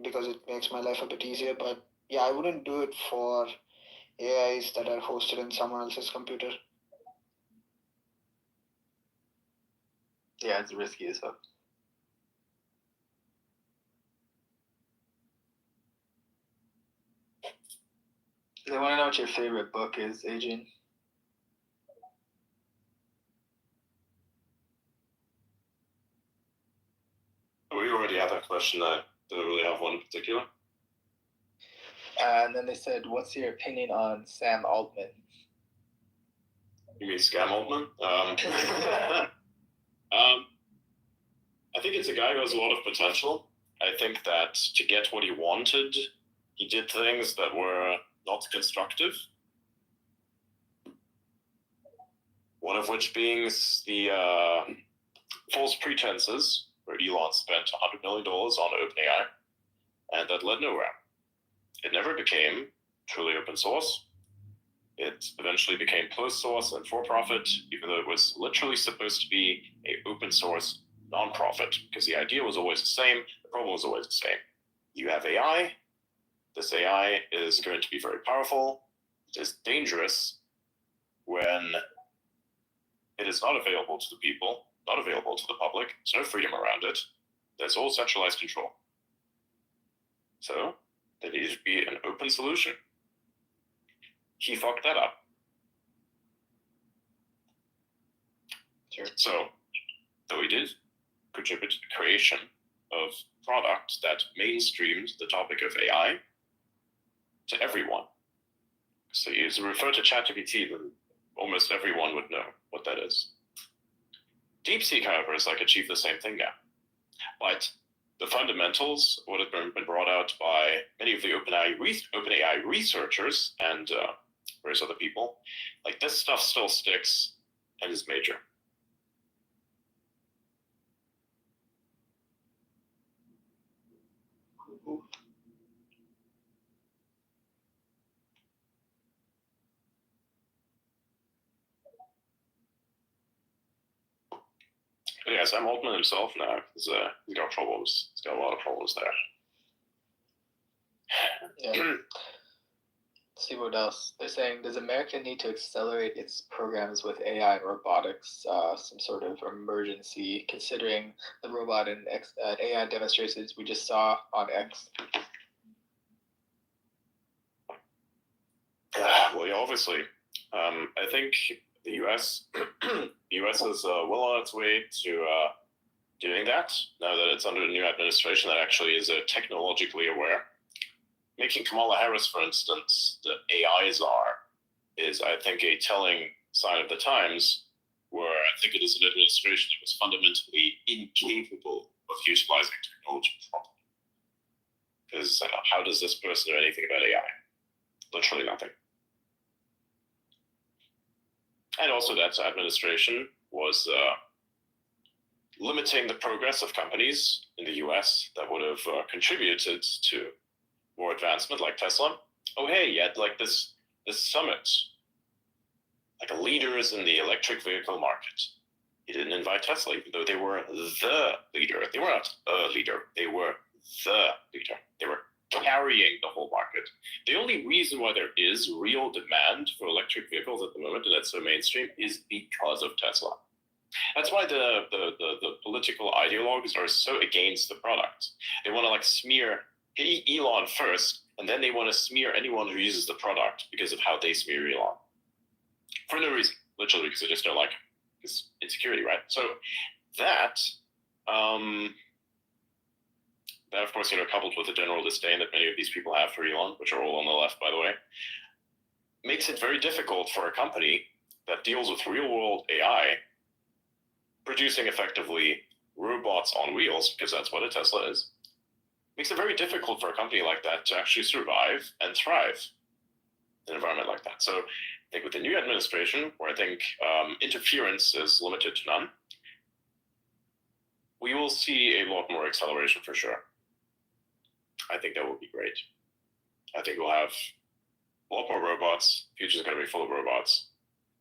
because it makes my life a bit easier. But yeah, I wouldn't do it for AIs that are hosted in someone else's computer. Yeah, it's risky as fuck. They want to know what your favorite book is, Adrian. We already had that question. I didn't really have one in particular. And then they said, what's your opinion on Sam Altman? You mean Scam Altman? I think it's a guy who has a lot of potential. I think that to get what he wanted, he did things that were not constructive. One of which being the false pretenses, where Elon spent $100 million on OpenAI, and that led nowhere. It never became truly open source. It eventually became closed source and for-profit, even though it was literally supposed to be an open source non-profit, because the idea was always the same, the problem was always the same. You have AI, this AI is going to be very powerful, it is dangerous when it is not available to the people, not available to the public, there's no freedom around it, there's all centralized control. So, there needs to be an open solution. He fucked that up. Sure. So, though he did contribute to the creation of product that mainstreamed the topic of AI to everyone. So you refer to ChatGPT, then almost everyone would know what that is. DeepSeek, however, has achieved the same thing now. But the fundamentals, what have been brought out by many of the OpenAI researchers and various other people, this stuff still sticks and is major. But yeah, Sam Altman himself now, he's got problems. He's got a lot of problems there. Yeah. Let's see what else. They're saying, does America need to accelerate its programs with AI and robotics? Some sort of emergency, considering the robot and AI demonstrations we just saw on X. Well, yeah, obviously. I think the U.S. is well on its way to doing that now that it's under a new administration that actually is technologically aware. Making Kamala Harris, for instance, the AI czar is, I think, a telling sign of the times, where I think it is an administration that was fundamentally incapable of utilizing technology properly. Because how does this person know anything about AI? Literally nothing. And also that administration was limiting the progress of companies in the US that would have contributed to more advancement, like Tesla. Oh, hey, you had this summit, leaders in the electric vehicle market. He didn't invite Tesla, even though they were the leader. They were not a leader, they were the leader. They were carrying the whole market. The only reason why there is real demand for electric vehicles at the moment, and that's so mainstream, is because of Tesla. That's why the political ideologues are so against the product. They want to smear Elon first, and then they want to smear anyone who uses the product because of how they smear Elon. For no reason, literally, because they just don't like him. It's insecurity, right? So that, of course, coupled with the general disdain that many of these people have for Elon, which are all on the left, by the way, makes it very difficult for a company that deals with real-world AI, producing effectively robots on wheels, because that's what a Tesla is, makes it very difficult for a company like that to actually survive and thrive in an environment like that. So I think with the new administration, where I think interference is limited to none, we will see a lot more acceleration for sure. I think that will be great. I think we'll have a lot more robots. The future is going to be full of robots.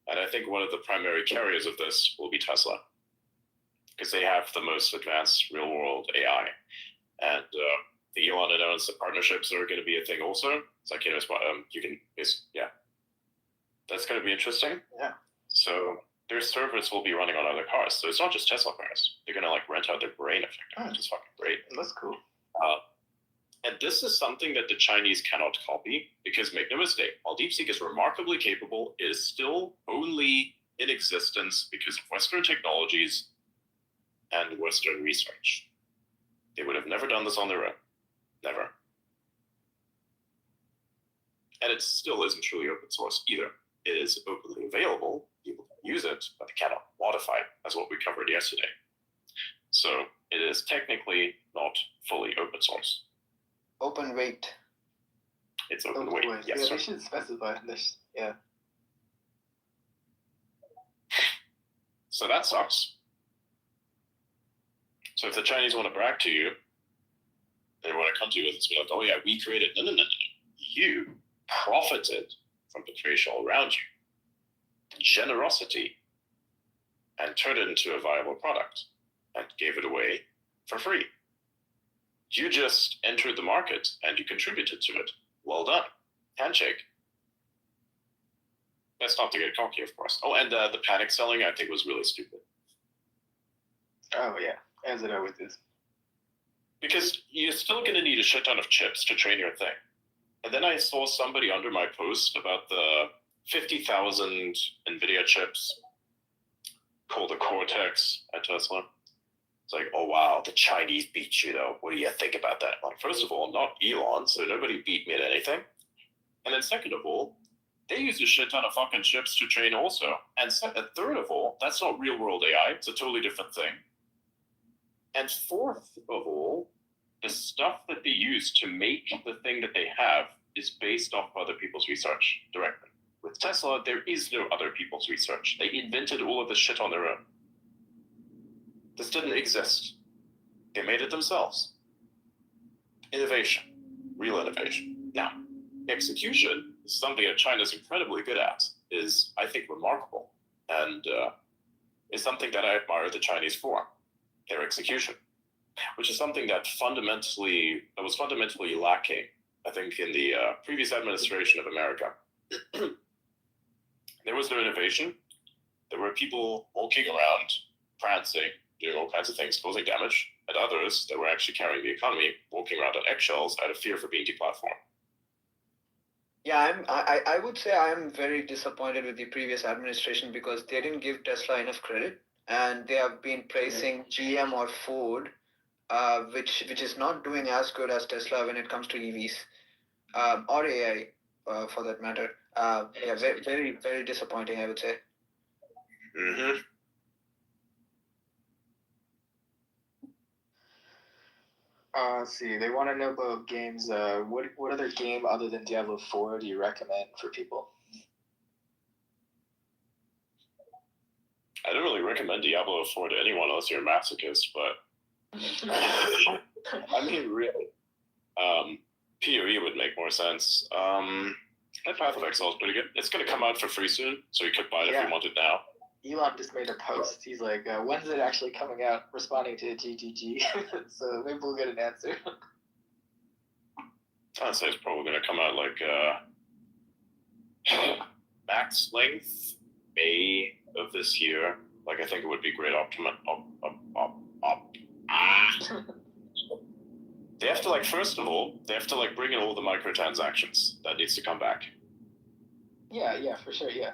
And I think one of the primary carriers of this will be Tesla, because they have the most advanced real-world AI. And the Elon announced the partnerships are going to be a thing also. It's that's going to be interesting. Yeah. So their service will be running on other cars. So it's not just Tesla cars. They're going to rent out their brain effectively, which is fucking great. That's cool. And this is something that the Chinese cannot copy, because make no mistake, while DeepSeek is remarkably capable, it is still only in existence because of Western technologies and Western research. They would have never done this on their own. Never. And it still isn't truly open source either. It is openly available, people can use it, but they cannot modify it, as what we covered yesterday. So it is technically not fully open source. Open weight. It's open weight, yes, yeah, sir. They should specify this. Yeah. So that sucks. So if the Chinese want to brag to you, they want to come to you with this, be like, oh yeah, we created. No. You profited from the creation all around you. Generosity. And turned it into a viable product. And gave it away for free. You just entered the market and you contributed to it. Well done. Handshake. That's not to get cocky, of course. Oh, and the panic selling, I think, was really stupid. Oh, yeah. As it always is. Because you're still going to need a shit ton of chips to train your thing. And then I saw somebody under my post about the 50,000 NVIDIA chips called the Cortex at Tesla. It's like, oh wow, the Chinese beat you though. What do you think about that? Like, first of all, not Elon, so nobody beat me at anything. And then second of all, they use a shit ton of fucking chips to train also. And third of all, that's not real world AI. It's a totally different thing. And fourth of all, the stuff that they use to make the thing that they have is based off other people's research directly. With Tesla, there is no other people's research. They invented all of this shit on their own. This didn't exist. They made it themselves. Innovation. Real innovation. Now, execution is something that China's incredibly good at, is, I think, remarkable, and is something that I admire the Chinese for, their execution, which is something that was fundamentally lacking, I think, in the previous administration of America. There was no innovation. There were people walking around, prancing, doing all kinds of things, causing damage, and others that were actually carrying the economy, walking around on eggshells out of fear for being deplatformed. Yeah, I would say I'm very disappointed with the previous administration because they didn't give Tesla enough credit, and they have been praising GM or Ford, which is not doing as good as Tesla when it comes to EVs, or AI, for that matter. Yeah, very, very, very disappointing, I would say. Mm-hmm. Let's see. They want to know about games. What other game other than Diablo 4 do you recommend for people? I don't really recommend Diablo 4 to anyone unless you're a masochist, but I mean, really, PoE would make more sense. That Path of Exile is pretty good. It's going to come out for free soon, so you could buy it if you want it now. Elon just made a post. He's like, when's it actually coming out? Responding to GGG. So maybe we'll get an answer. I'd say it's probably going to come out like max length May of this year. Like, I think it would be great They have to, like, first of all, they have to, like, bring in all the microtransactions. That needs to come back. Yeah, for sure, yeah.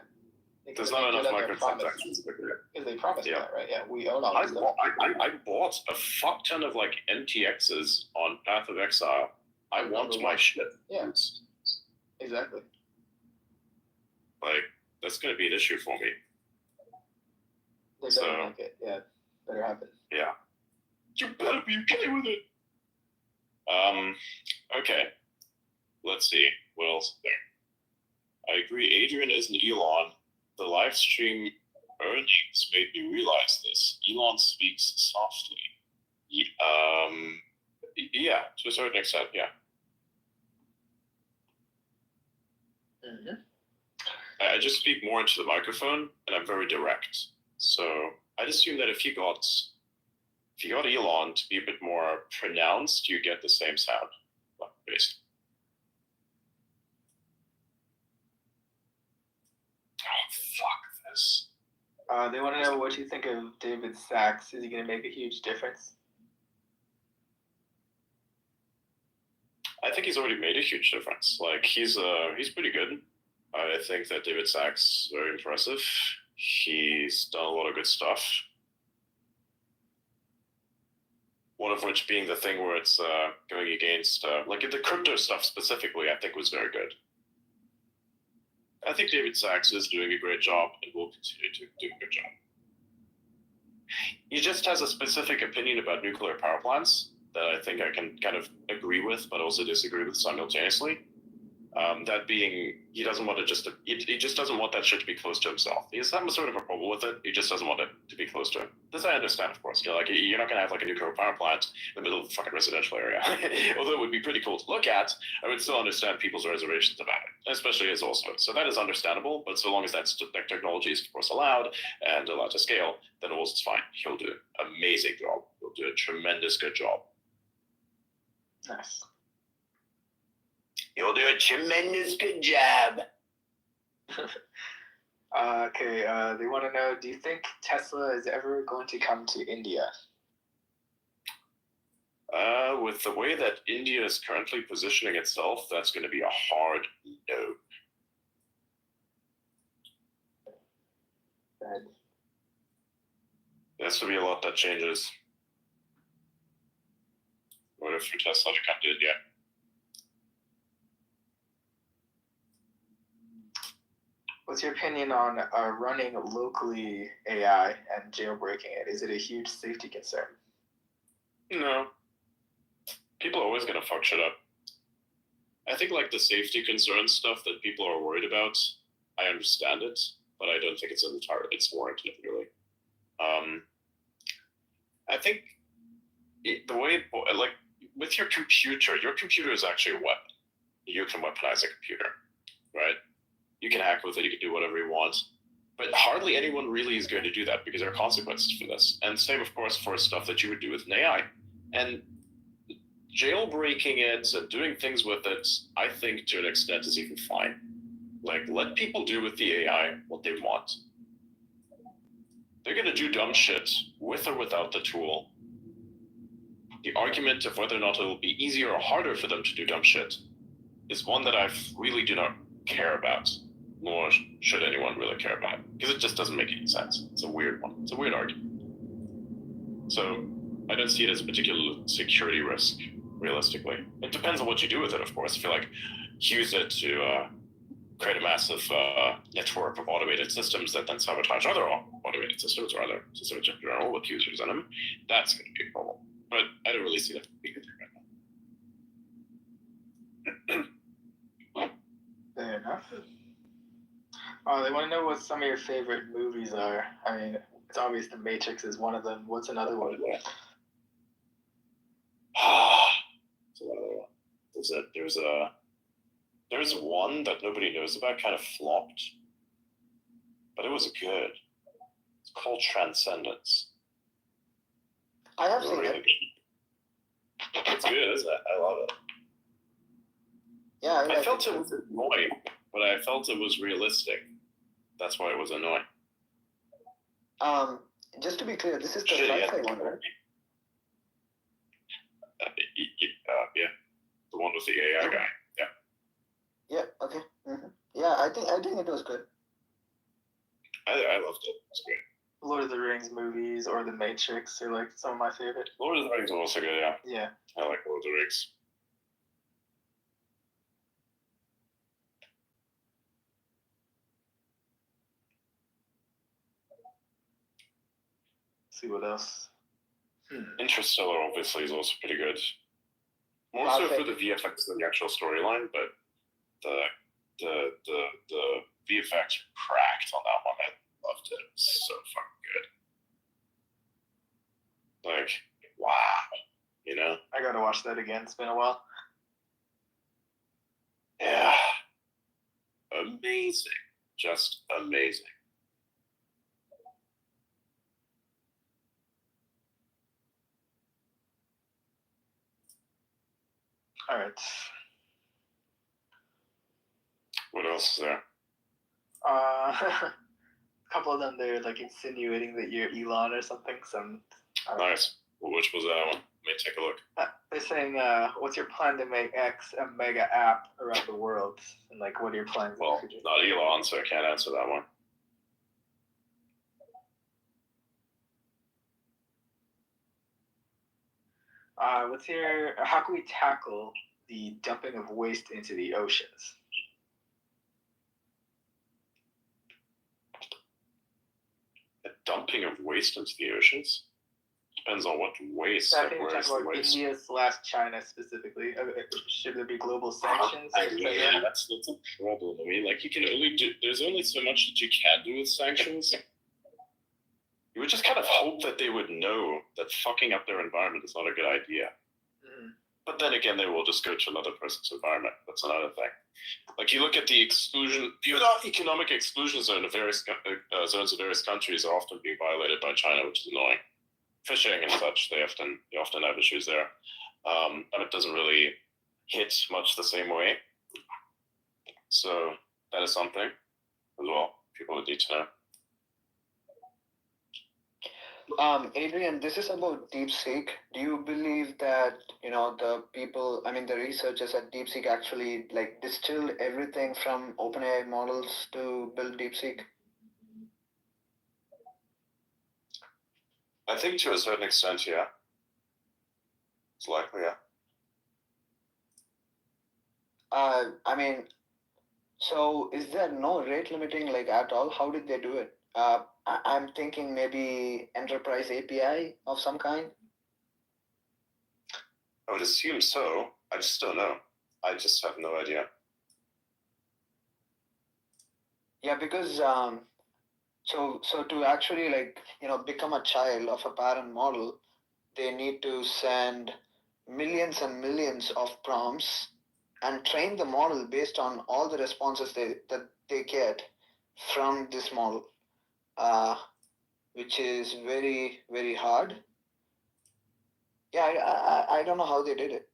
There's not enough microtransactions. Because they promised that, right? Yeah, we own all this stuff. I bought a fuck ton of, like, MTXs on Path of Exile. I want my shit. Yeah, exactly. Like, that's going to be an issue for me. They better make it. Yeah, better happen. Yeah. You better be okay with it. Okay. Let's see. What else is there? I agree. Adrian isn't Elon. The live stream earnings made me realize this. Elon speaks softly. Yeah, to a certain extent, yeah. Mm-hmm. I just speak more into the microphone, and I'm very direct. So I'd assume that if you got Elon to be a bit more pronounced, you get the same sound, basically. Oh, fuck this. They want to know what you think of David Sachs. Is he going to make a huge difference? I think he's already made a huge difference. Like, he's pretty good. I think that David Sachs is very impressive. He's done a lot of good stuff. One of which being the thing where it's going against, like the crypto stuff specifically, I think was very good. I think David Sachs is doing a great job and will continue to do a good job. He just has a specific opinion about nuclear power plants that I think I can kind of agree with, but also disagree with simultaneously. That being, he doesn't want to he just doesn't want that shit to be close to himself. He has some sort of a problem with it. He just doesn't want it to be close to him. This I understand, of course. You're not going to have like a nuclear power plant in the middle of a fucking residential area. Although it would be pretty cool to look at, I would still understand people's reservations about it, especially his also. So that is understandable, but so long as that technology is, of course, allowed and allowed to scale, then also it's fine. He'll do an amazing job. He'll do a tremendous good job. Nice. You'll do a tremendous good job. Okay, they want to know, do you think Tesla is ever going to come to India? With the way that India is currently positioning itself, that's going to be a hard no. has to be a lot that changes. What if your Tesla account did, yeah. What's your opinion on running locally AI and jailbreaking it? Is it a huge safety concern? No. People are always gonna fuck shit up. I think like the safety concern stuff that people are worried about, I understand it, but I don't think it's warranted really. I think the way like with your computer is actually a weapon. You can weaponize a computer, right? You can hack with it, you can do whatever you want. But hardly anyone really is going to do that because there are consequences for this. And same, of course, for stuff that you would do with an AI. And jailbreaking it and doing things with it, I think to an extent is even fine. Like, let people do with the AI what they want. They're going to do dumb shit with or without the tool. The argument of whether or not it will be easier or harder for them to do dumb shit is one that I really do not care about, nor should anyone really care about, because it just doesn't make any sense. It's a weird one. It's a weird argument. So I don't see it as a particular security risk, realistically. It depends on what you do with it, of course. If you use it to create a massive network of automated systems that then sabotage other automated systems or other systems in general with users in them, that's going to be a problem. But I don't really see that being a thing right now. Fair enough. They want to know what some of your favorite movies are. I mean, it's obvious The Matrix is one of them. What's another one? What's another one? There's one that nobody knows about, kind of flopped, but it was good. It's called Transcendence. I have seen it. It's good, isn't it? I love it. Yeah, I felt it was annoying, but I felt it was realistic. That's why it was annoying. Just to be clear, this is the sci-fi one, right? Yeah, the one with the AI guy. Yeah. Yeah. Okay. Mm-hmm. Yeah, I think it was good. I loved it. It's great. Lord of the Rings movies or The Matrix are like some of my favorite. Lord of the Rings are also good. Yeah. Yeah. I like Lord of the Rings. See what else. Interstellar obviously is also pretty good. More so for the VFX than the actual storyline, but the VFX cracked on that one. I loved it. It was so fucking good. Like, wow. You know? I gotta watch that again. It's been a while. Yeah. Amazing. Just amazing. All right. What else is there? A couple of them, they're like insinuating that you're Elon or something. Nice. Well, which was that one? Let me take a look. They're saying, what's your plan to make X a mega app around the world? And like, what are your plans? Well, not Elon, so I can't answer that one. How can we tackle the dumping of waste into the oceans? The dumping of waste into the oceans? Depends on what waste. I think we're talking about India/China specifically. Should there be global sanctions? Yeah, that's a problem. I mean, like, there's only so much that you can do with sanctions. You would just kind of hope that they would know that fucking up their environment is not a good idea. Mm-hmm. But then again, they will just go to another person's environment. That's another thing. Like, you look at the economic exclusion zone of various zones of various countries are often being violated by China, which is annoying. Fishing and such, they often have issues there. And it doesn't really hit much the same way. So that is something as well. People would need to know. Adrian, this is about DeepSeek. Do you believe that, the researchers at DeepSeek actually distilled everything from OpenAI models to build DeepSeek? I think to a certain extent, yeah. It's likely, yeah. I mean, so is there no rate limiting like at all? How did they do it? I'm thinking maybe enterprise API of some kind. I would assume so. I just don't know. I just have no idea. Yeah, because so to actually like become a child of a parent model, they need to send millions and millions of prompts and train the model based on all the responses that they get from this model, which is very very hard. Yeah, I don't know how they did it.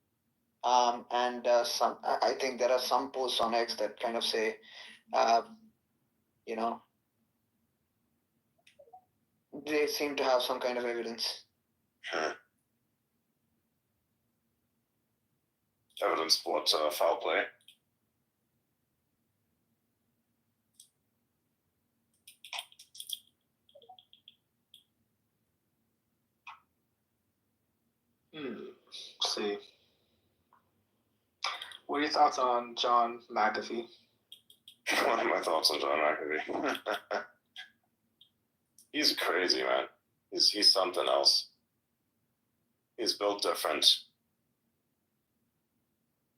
And I think there are some posts on X that kind of say, you know, they seem to have some kind of evidence. Evidence of what? Foul play? Let's see. What are your thoughts on John McAfee? What are my thoughts on John McAfee? He's crazy, man. He's something else. He's built different.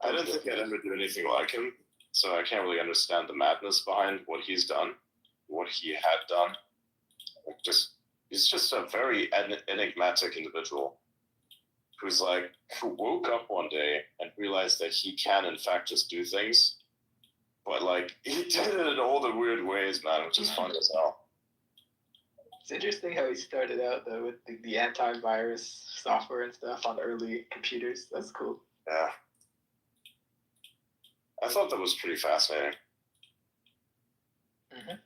I didn't think I'd ever do anything like him, so I can't really understand the madness behind what he's done, what he had done. He's just a very enigmatic individual who woke up one day and realized that he can in fact just do things, but he did it in all the weird ways, man, which is fun as hell. It's interesting how he started out though with the antivirus software and stuff on early computers. That's cool. Yeah. I thought that was pretty fascinating. Mm-hmm.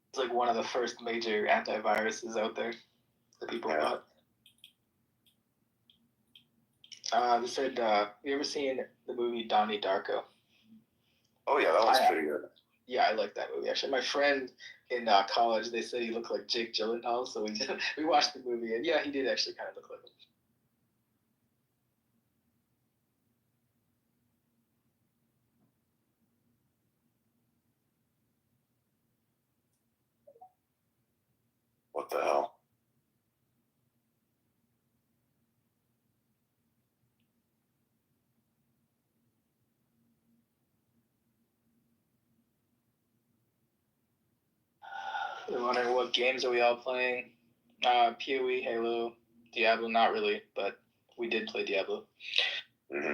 It's like one of the first major antiviruses out there that people bought. They said, you ever seen the movie Donnie Darko? Oh yeah, that was pretty good. Yeah, I like that movie actually. My friend in college, they said he looked like Jake Gyllenhaal, so we watched the movie, and yeah, he did actually kind of look like him. What the hell? They're wondering what games are we all playing. PoE, Halo, Diablo, not really, but we did play Diablo. Mm-hmm.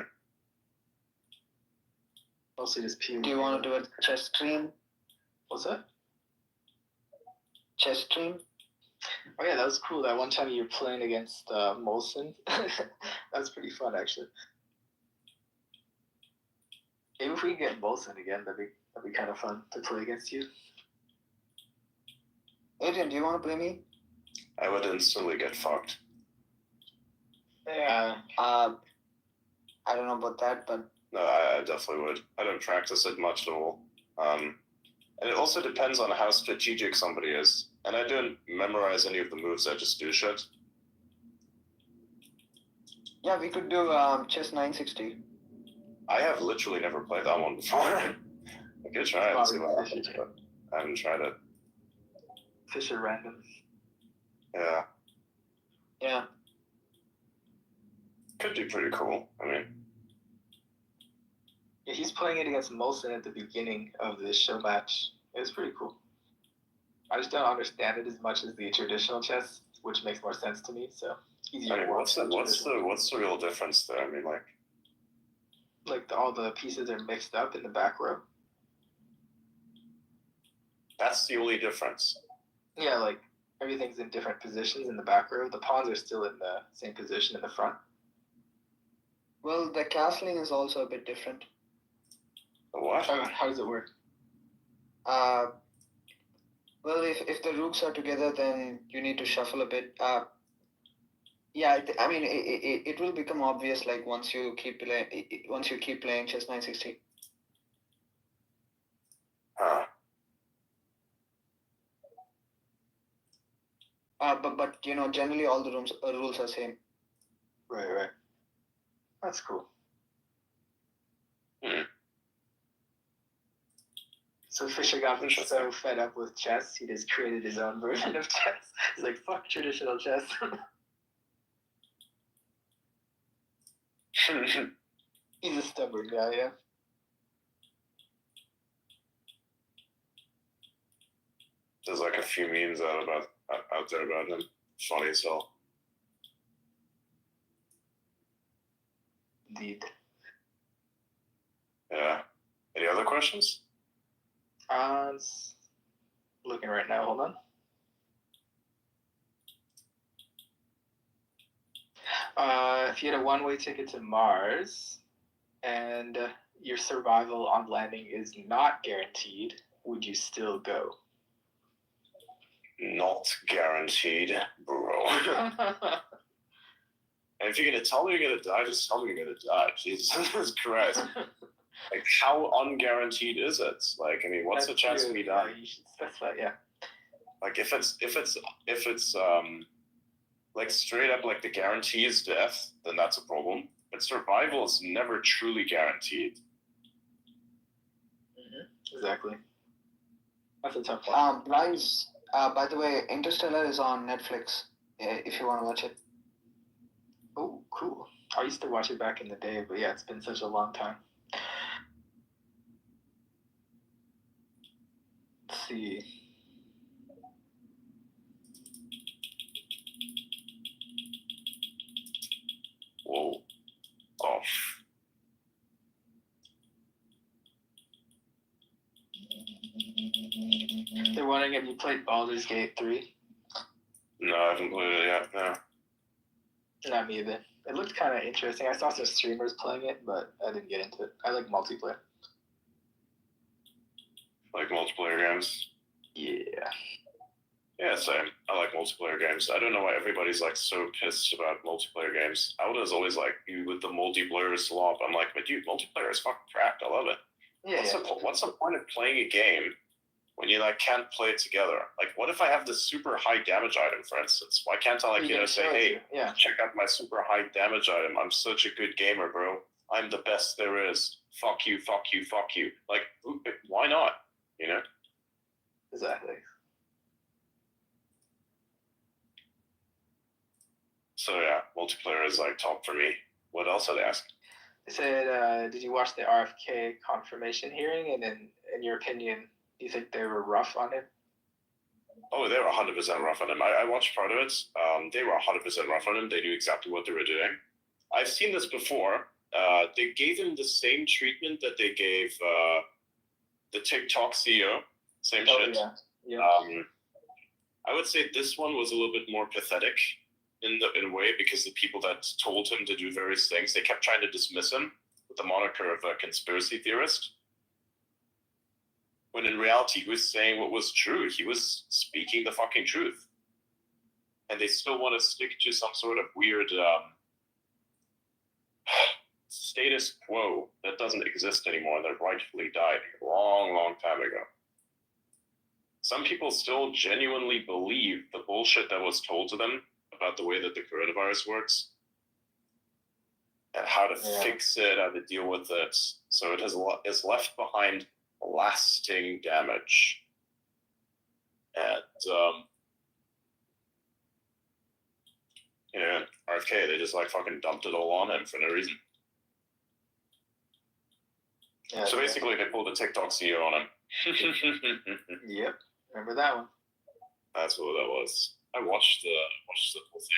Mostly just PoE. Do you want to do a chess stream? What's that? Chess stream? Oh yeah, that was cool. That one time you were playing against Molson. That was pretty fun actually. Maybe if we can get Molson again, that'd be kind of fun to play against you. Adrian, do you want to play me? I would instantly get fucked. Yeah. I don't know about that, but no, I definitely would. I don't practice it much at all. And it also depends on how strategic somebody is. And I don't memorize any of the moves. I just do shit. Yeah, we could do chess 960. I have literally never played that one before. I could try it and see what happens, but I haven't tried it. Fisher random. Yeah. Yeah. Could be pretty cool. I mean. Yeah, he's playing it against Molson at the beginning of this show match. It was pretty cool. I just don't understand it as much as the traditional chess, which makes more sense to me. So easier. I mean, what's the real difference there? I mean, all the pieces are mixed up in the back row. That's the only difference. Yeah, everything's in different positions in the back row. The pawns are still in the same position in the front. Well, the castling is also a bit different. What? How does it work? Well, if the rooks are together, then you need to shuffle a bit. Yeah, I mean, it will become obvious once you keep playing chess 960. Huh. But generally all the rules are same. Right. That's cool. So Fisher got so fed up with chess, he just created his own version of chess. He's like, fuck traditional chess. He's a stubborn guy, yeah. There's like a few memes out there about him. Funny as hell. Indeed. Yeah. Any other questions? Looking right now, hold on. If you had a one-way ticket to Mars and your survival on landing is not guaranteed, would you still go? Not guaranteed, bro. And if you're gonna tell me you're gonna die, just tell me you're gonna die. Jesus Christ. Like, how unguaranteed is it? Like, I mean, what's the chance of me dying? You should specify, yeah. Like, if it's like straight up like the guarantee is death, then that's a problem. But survival is never truly guaranteed. Exactly. That's a tough one. Guys, by the way, Interstellar is on Netflix. If you want to watch it. Oh, cool. I used to watch it back in the day, but yeah, it's been such a long time. Let's see. Whoa. Oh. They're wondering if you played Baldur's Gate 3. No, I haven't played it yet. No. Not me either. It looked kind of interesting. I saw some streamers playing it, but I didn't get into it. I like multiplayer. Like multiplayer games? Yeah. Yeah, same. I like multiplayer games. I don't know why everybody's like so pissed about multiplayer games. Alda's always like, you with the multiplayer slop. I'm like, but dude, multiplayer is fucking cracked. I love it. Yeah. What's the point of playing a game when you like can't play it together? Like, what if I have this super high damage item, for instance? Why can't I like say, hey, check out my super high damage item? I'm such a good gamer, bro. I'm the best there is. Fuck you, fuck you, fuck you. Like, why not? You know? Exactly. So yeah, multiplayer is like top for me. What else are they asking? They said, did you watch the RFK confirmation hearing? And in your opinion, do you think they were rough on him? Oh, they were 100% rough on him. I watched part of it. They were 100% rough on him. They knew exactly what they were doing. I've seen this before. They gave him the same treatment that they gave the TikTok CEO. Same shit. Yeah. I would say this one was a little bit more pathetic in a way, because the people that told him to do various things, they kept trying to dismiss him with the moniker of a conspiracy theorist. When in reality, he was saying what was true. He was speaking the fucking truth. And they still want to stick to some sort of weird status quo that doesn't exist anymore, that rightfully died a long, long time ago. Some people still genuinely believe the bullshit that was told to them about the way that the coronavirus works and how to fix it, how to deal with it. So it has left behind lasting damage. And, RFK, they just like fucking dumped it all on him for no reason. Yeah, so basically, they pulled a TikTok CEO on him. Yep, remember that one. That's what that was. I watched the whole thing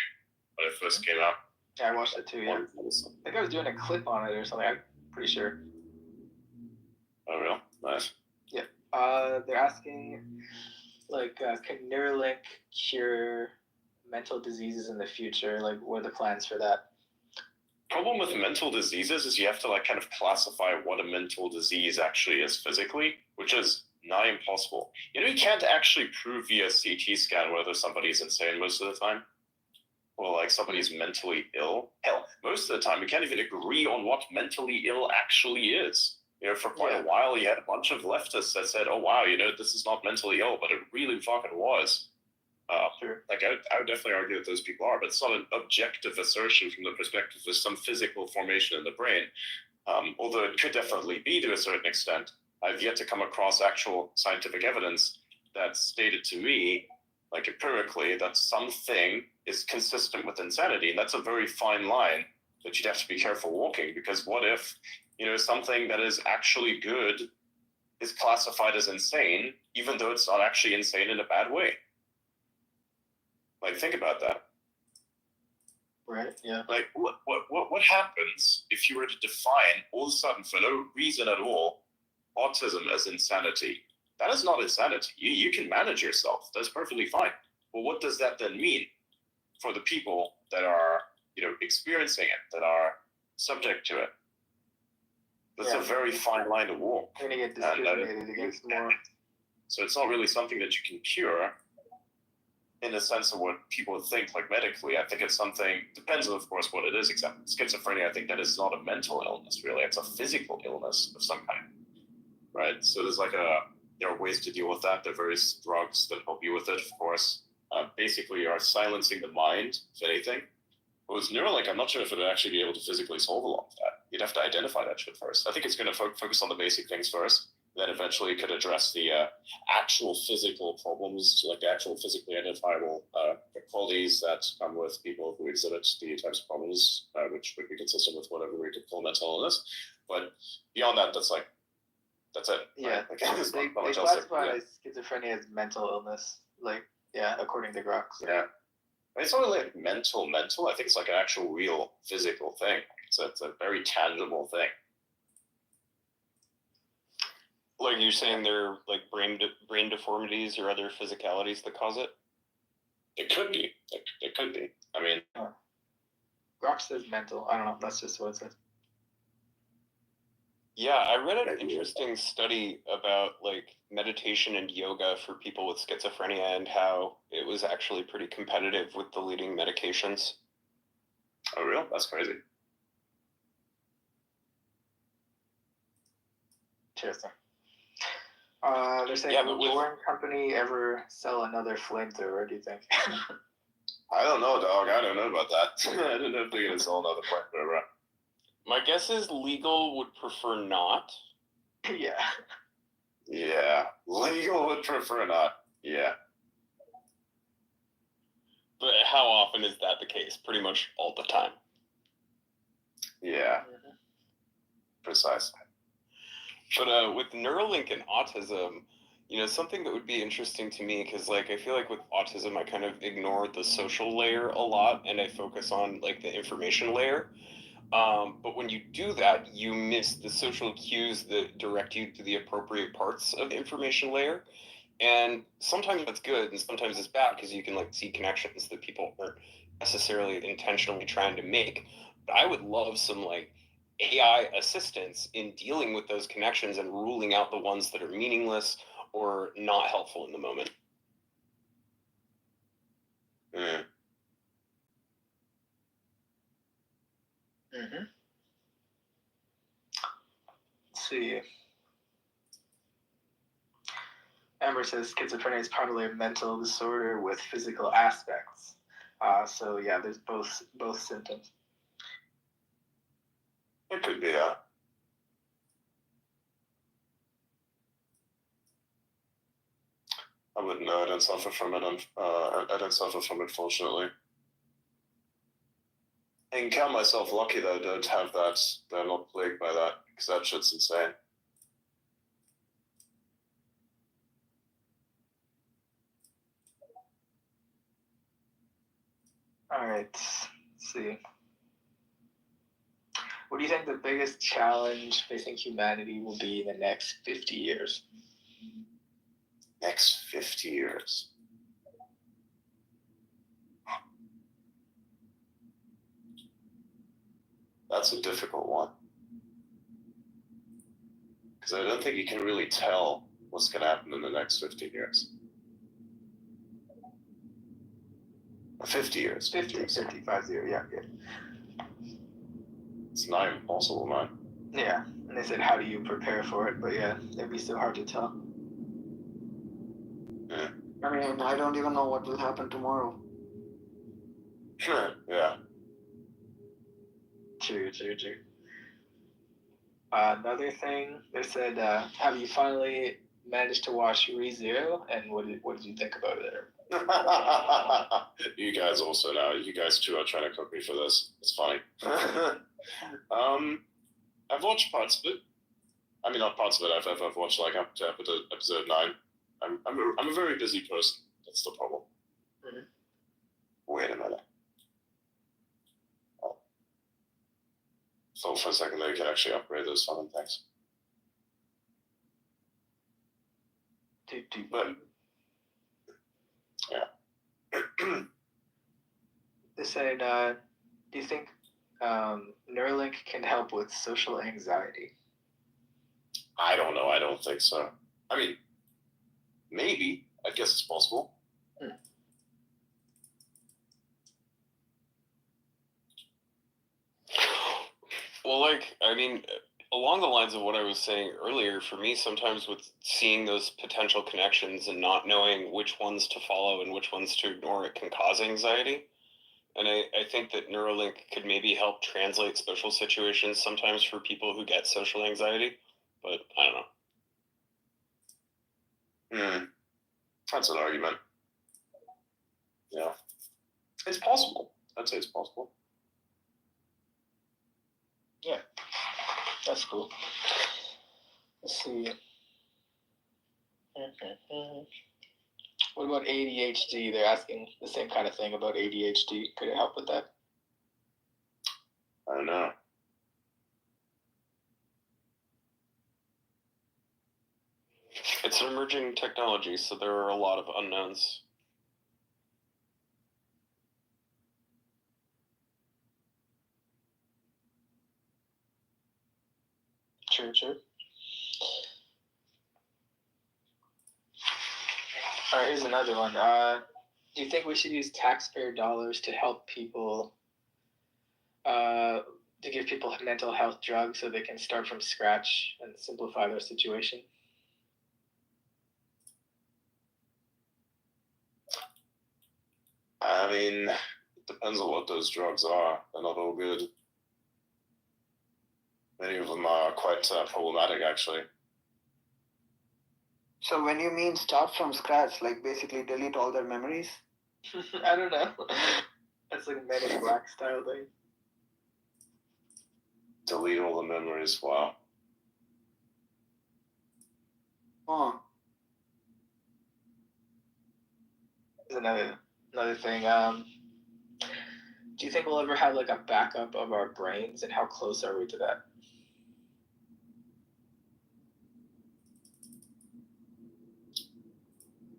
when it first came out. Yeah, I watched it too, yeah. I think I was doing a clip on it or something, I'm pretty sure. Oh, real? Nice. Yeah. They're asking, like, can Neuralink cure mental diseases in the future? Like, what are the plans for that? Problem with mental diseases is you have to, like, kind of classify what a mental disease actually is physically, which is nigh impossible. You can't actually prove via CT scan whether somebody's insane most of the time, or like somebody's mentally ill. Hell, most of the time we can't even agree on what mentally ill actually is. For quite a while you had a bunch of leftists that said, oh wow, this is not mentally ill, but it really fucking was. Sure. Like I would definitely argue that those people are, but it's not an objective assertion from the perspective of some physical formation in the brain. Although it could definitely be to a certain extent. I've yet to come across actual scientific evidence that stated to me, like empirically, that something is consistent with insanity. And that's a very fine line that you'd have to be careful walking, because what if, something that is actually good is classified as insane, even though it's not actually insane in a bad way? Like, think about that. Right, yeah. Like, what happens if you were to define, all of a sudden, for no reason at all, autism as insanity? That is not insanity. You can manage yourself. That's perfectly fine. Well, what does that then mean for the people that are, experiencing it, that are subject to it? That's a very fine line to walk. You're going to get discriminated against more. So it's not really something that you can cure in the sense of what people think, like medically. I think it's something, depends on, of course, what it is. Except schizophrenia, I think that is not a mental illness, really. It's a physical illness of some kind, right? So there's there are ways to deal with that. There are various drugs that help you with it, of course. Basically, you are silencing the mind, if anything. But with Neuralink, I'm not sure if it would actually be able to physically solve a lot of that. You'd have to identify that shit first. I think it's going to focus on the basic things first. Then eventually it could address the actual physical problems, like the actual physically identifiable qualities that come with people who exhibit the types of problems, which would be consistent with whatever we could call mental illness. But beyond that, that's it. Yeah, right? they classify schizophrenia as mental illness, according to Grox. Yeah. It's not really like mental. I think it's like an actual real physical thing. It's a very tangible thing. Like you're saying, they're like brain deformities or other physicalities that cause it? It could be. It could be. I mean, Grox says mental. I don't know. That's just what it says. Yeah, I read an interesting study about like meditation and yoga for people with schizophrenia and how it was actually pretty competitive with the leading medications. Oh, real? That's crazy. Interesting. They're saying, will Boring Company ever sell another flamethrower, do you think? I don't know, dog. I don't know about that. I don't know if they're going to sell another flamethrower. My guess is legal would prefer not. Yeah. Yeah. Legal would prefer not. Yeah. But how often is that the case? Pretty much all the time. Yeah. Precisely. But with Neuralink and autism, something that would be interesting to me, because like I feel like with autism I kind of ignore the social layer a lot and I focus on like the information layer. But when you do that, you miss the social cues that direct you to the appropriate parts of the information layer. And sometimes that's good and sometimes it's bad because you can like see connections that people aren't necessarily intentionally trying to make. But I would love some like AI assistance in dealing with those connections and ruling out the ones that are meaningless or not helpful in the moment. Mm. Mm-hmm. Let's see. Amber says schizophrenia is probably a mental disorder with physical aspects. So yeah, there's both symptoms. It could be, yeah. I wouldn't know. I don't suffer from it. I don't suffer from it, fortunately. I can count myself lucky that I don't have that. That I'm not plagued by that, because that shit's insane. All right. Let's see. What do you think the biggest challenge facing humanity will be in the next 50 years? Next 50 years. That's a difficult one. Because I don't think you can really tell what's going to happen in the next 50 years. 50 years. 50, 0, yeah. It's not even possible, man. Yeah, and they said, how do you prepare for it? But yeah, it'd be so hard to tell. Yeah. I mean, I don't even know what will happen tomorrow. Yeah. True. Another thing, they said, have you finally managed to watch ReZero, and what did you think about it? You guys also now. You guys too are trying to cook me for this. It's funny. I've watched parts of it. I mean, not parts of it. I've watched like up to episode 9. I'm a very busy person. That's the problem. Mm-hmm. Wait a minute. Oh. Thought for a second that you could actually upgrade those summon things. But yeah. They said, do you think Neuralink can help with social anxiety? I don't know. I don't think so. I mean, maybe. I guess it's possible. Well, like, I mean, along the lines of what I was saying earlier, for me, sometimes with seeing those potential connections and not knowing which ones to follow and which ones to ignore, it can cause anxiety. And I think that Neuralink could maybe help translate social situations sometimes for people who get social anxiety, but I don't know. That's an argument. Yeah. It's possible. I'd say it's possible. Yeah. That's cool. Let's see. What about ADHD? They're asking the same kind of thing about ADHD. Could it help with that? I don't know. It's an emerging technology, so there are a lot of unknowns. True. All right, here's another one. Do you think we should use taxpayer dollars to help people, to give people mental health drugs so they can start from scratch and simplify their situation? I mean, it depends on what those drugs are. They're not all good. Many of them are quite problematic, actually. So when you mean start from scratch, like basically delete all their memories? I don't know. That's like Men in Black style thing. Delete all the memories. Wow. Huh. There's another thing. Do you think we'll ever have like a backup of our brains, and how close are we to that?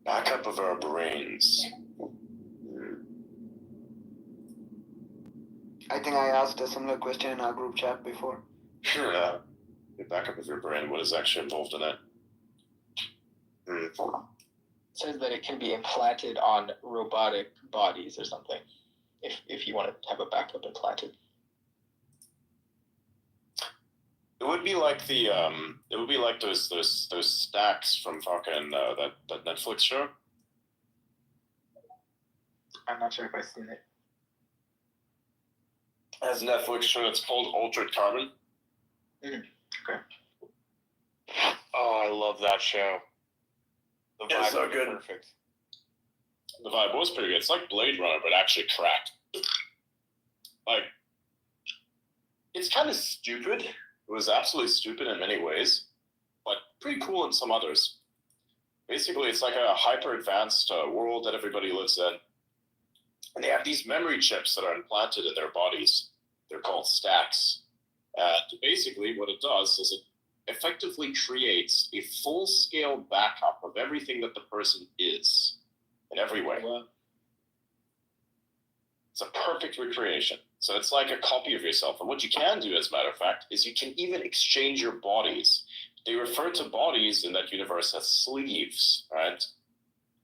Backup of our brains. I think I asked a similar question in our group chat before. Yeah. The backup of your brain, what is actually involved in it? It says that it can be implanted on robotic bodies or something, if you want to have a backup implanted. It would be like those stacks from fucking that Netflix show. I'm not sure if I've seen it. As a Netflix show that's called Altered Carbon. Okay. Oh, I love that show. The vibe It's so was good. perfect. The vibe was pretty good. It's like Blade Runner, but actually cracked. Like, it's kind of stupid. It was absolutely stupid in many ways, but pretty cool in some others. Basically, it's like a hyper-advanced world that everybody lives in. And they have these memory chips that are implanted in their bodies. They're called stacks. And basically, what it does is it effectively creates a full-scale backup of everything that the person is in every way. Wow. It's a perfect recreation. So it's like a copy of yourself. And what you can do, as a matter of fact, is you can even exchange your bodies. They refer to bodies in that universe as sleeves, right?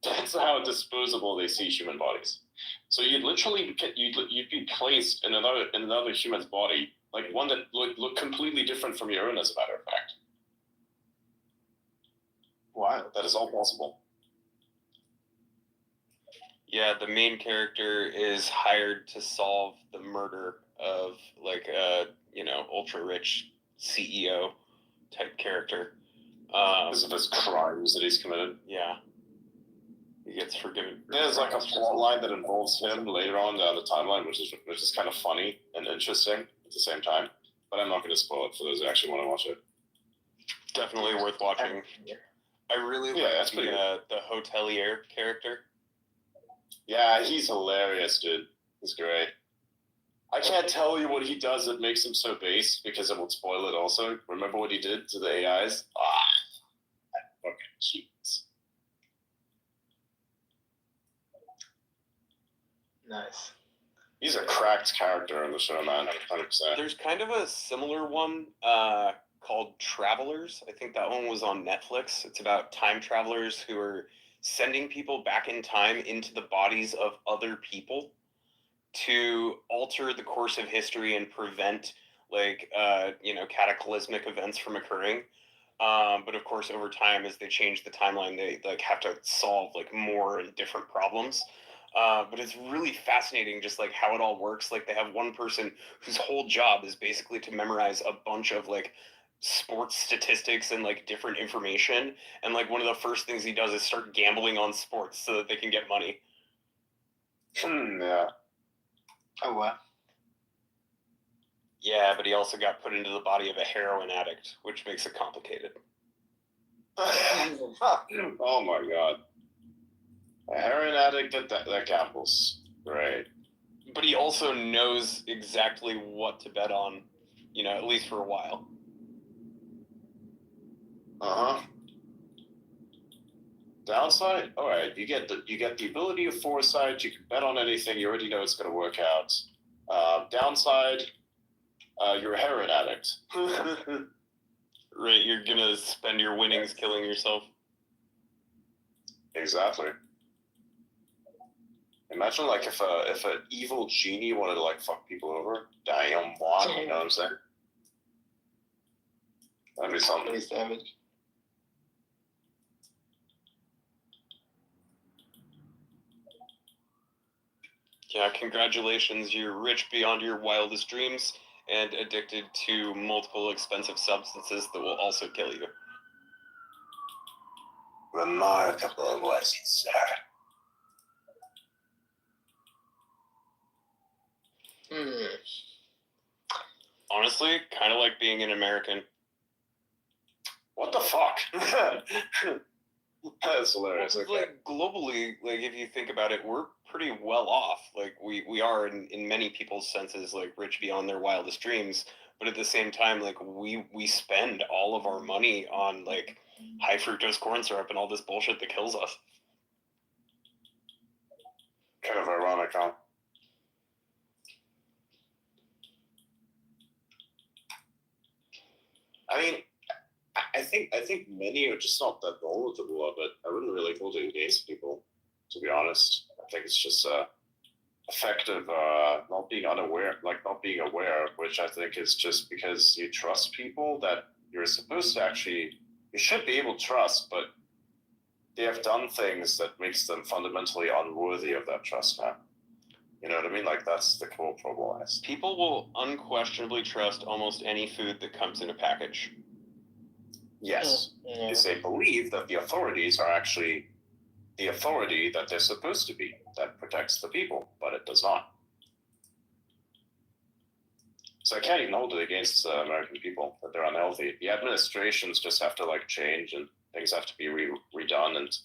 That's how disposable they see human bodies. So you'd literally you'd be placed in another human's body, like one that look completely different from your own, as a matter of fact. Wow. That is all possible. Yeah, the main character is hired to solve the murder of like a ultra rich CEO type character. Because of his crimes that he's committed. Yeah. He gets forgiven. There's like a plot line that involves him later on down the timeline, which is kind of funny and interesting at the same time. But I'm not going to spoil it for those who actually want to watch it. Definitely worth watching. I really like the hotelier character. Yeah, he's hilarious, dude. He's great. I can't tell you what he does that makes him so base because it will spoil it also. Remember what he did to the AIs? That fucking cheats. Nice. He's a cracked character in the show, man. 100%. There's kind of a similar one called Travelers. I think that one was on Netflix. It's about time travelers who are sending people back in time into the bodies of other people to alter the course of history and prevent cataclysmic events from occurring. But of course, over time, as they change the timeline, they have to solve more and different problems. But it's really fascinating just how it all works. They have one person whose whole job is basically to memorize a bunch of sports statistics and different information. And one of the first things he does is start gambling on sports so that they can get money. Yeah. Oh, what? Yeah, but he also got put into the body of a heroin addict, which makes it complicated. Oh my god. A heroin addict that gambles. Great. But he also knows exactly what to bet on, at least for a while. Uh-huh. Downside? Alright, you get the ability of foresight, you can bet on anything, you already know it's gonna work out. Downside, you're a heroin addict. Right, you're gonna spend your winnings killing yourself. Exactly. Imagine if an evil genie wanted to fuck people over. Damn, what? You know what I'm saying? That'd be something. Pretty savage. Yeah, congratulations, you're rich beyond your wildest dreams and addicted to multiple expensive substances that will also kill you. Remarkable, was it, sir? Honestly, kind of like being an American. What the fuck? That's hilarious. Well, globally, if you think about it, we're pretty well off. We are in many people's senses rich beyond their wildest dreams. But at the same time, we spend all of our money on high fructose corn syrup and all this bullshit that kills us. Kind of ironic, huh? I mean, I think many are just not that knowledgeable of it. I wouldn't really hold it against people, to be honest. I think it's just effective not being unaware, not being aware, which I think is just because you trust people that you're supposed to actually, you should be able to trust, but they have done things that makes them fundamentally unworthy of that trust now. You know what I mean? That's the core problem. People will unquestionably trust almost any food that comes in a package. Yes, because they believe that the authorities are actually the authority that they're supposed to be, that protects the people, but it does not. So I can't even hold it against American people that they're unhealthy. The administrations just have to change and things have to be redone, and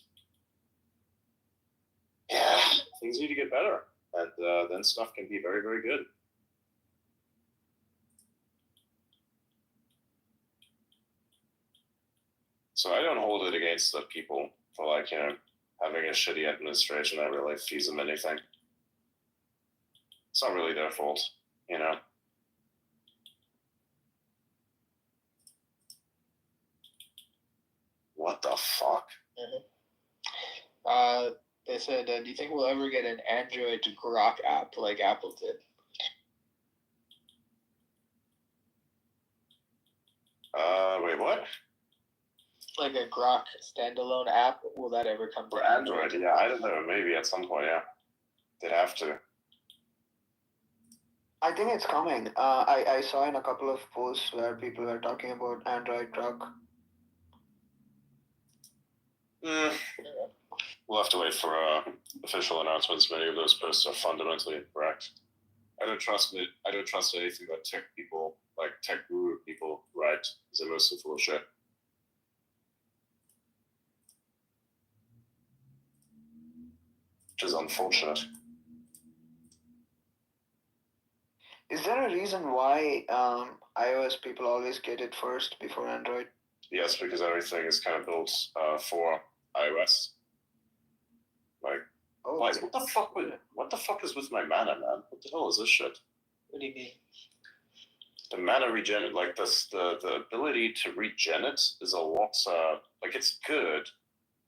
yeah, things need to get better, and then stuff can be very, very good. So I don't hold it against the people for having a shitty administration that really feeds them anything. It's not really their fault, What the fuck? They said, do you think we'll ever get an Android Grok app like Apple did? Wait, what? Like a Grok standalone app? Will that ever come to Android? Yeah, I don't know. Maybe at some point, yeah. They'd have to. I think it's coming. I saw in a couple of posts where people were talking about Android truck. We'll have to wait for official announcements. Many of those posts are fundamentally incorrect. I don't trust anything that tech people, like tech guru people, write. They're mostly full of shit. Which is unfortunate. Is there a reason why iOS people always get it first before Android? Yes, because everything is kind of built for iOS. Like, oh, what the fuck is with my mana, man? What the hell is this shit? What do you mean? The mana regen, like this, the ability to regen it is a lot. Like it's good,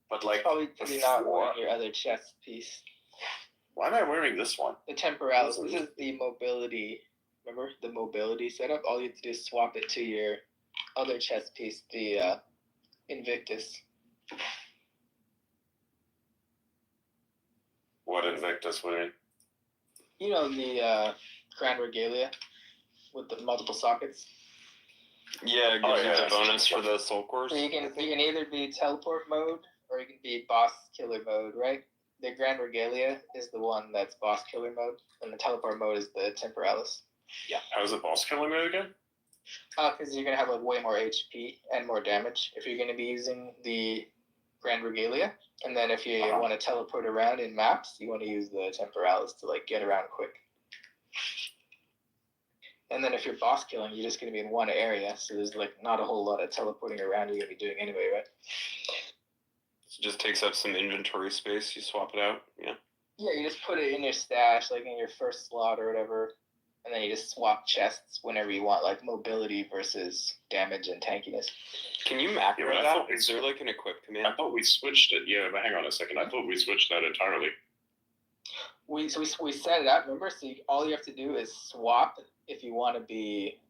but like probably because you're not wearing your other chest piece. Why am I wearing this one? The temporalis. This is the mobility. Remember the mobility setup? All you have to do is swap it to your other chest piece, the Invictus. What Invictus would? You know the Grand Regalia with the multiple sockets. Yeah, it gives you the bonus for the soul cores. So you can either be teleport mode or you can be boss killer mode, right? The Grand Regalia is the one that's boss killer mode, and the teleport mode is the temporalis. Yeah. How's the boss killer mode again? Because you're gonna have like way more HP and more damage if you're gonna be using the Grand Regalia, and then if you want to teleport around in maps, you want to use the temporalis to like get around quick. And then if you're boss killing, you're just gonna be in one area, so there's like not a whole lot of teleporting around you're gonna be doing anyway, right? So it just takes up some inventory space. You swap it out. Yeah. Yeah, you just put it in your stash, like in your first slot or whatever, and then you just swap chests whenever you want, like mobility versus damage and tankiness. Can you macro that? Is there like an equip command? I thought we switched it. Yeah, but hang on a second. I thought we switched that entirely. We set it up, remember? So all you have to do is swap if you want to be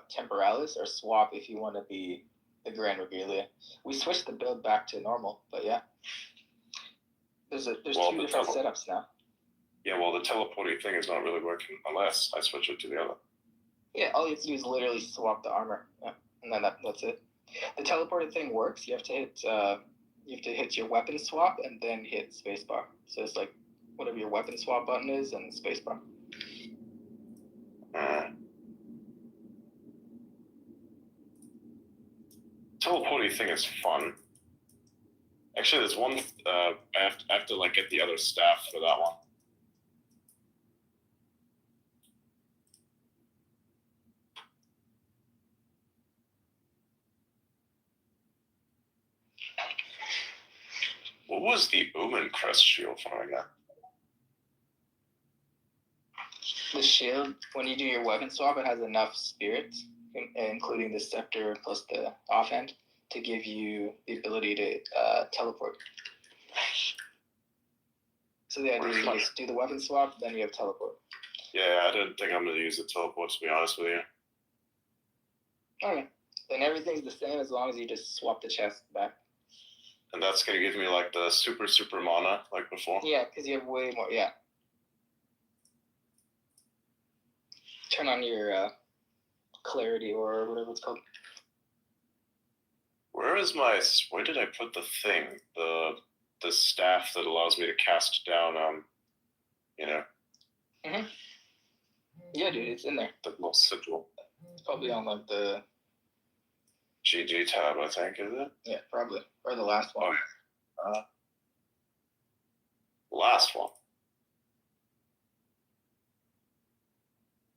temporalis, or swap if you want to be the Grand Regalia. We switched the build back to normal, but yeah. There's two different setups now. Yeah, well, the teleporting thing is not really working unless I switch it to the other. Yeah, all you have to do is literally swap the armor, yeah, and then that's it. The teleporting thing works. You have to hit your weapon swap and then hit spacebar. So it's like whatever your weapon swap button is and spacebar. Teleporting thing is fun. Actually, there's one. I have to like get the other staff for that one. What was the Omen Crest shield for again? The shield, when you do your weapon swap, it has enough spirits, including the scepter plus the offhand, to give you the ability to teleport. So the idea is you just do the weapon swap, then you have teleport. Yeah, I didn't think I'm going to use the teleport, to be honest with you. Okay. Then everything's the same as long as you just swap the chest back. And that's going to give me like the super mana like before? Yeah, because you have way more, yeah. Turn on your clarity or whatever it's called. Where did I put the thing? The staff that allows me to cast down, Mm-hmm. Yeah, dude, it's in there. The little sigil. It's probably on like the GG tab, I think, is it? Yeah, probably. Or the last one. Last one.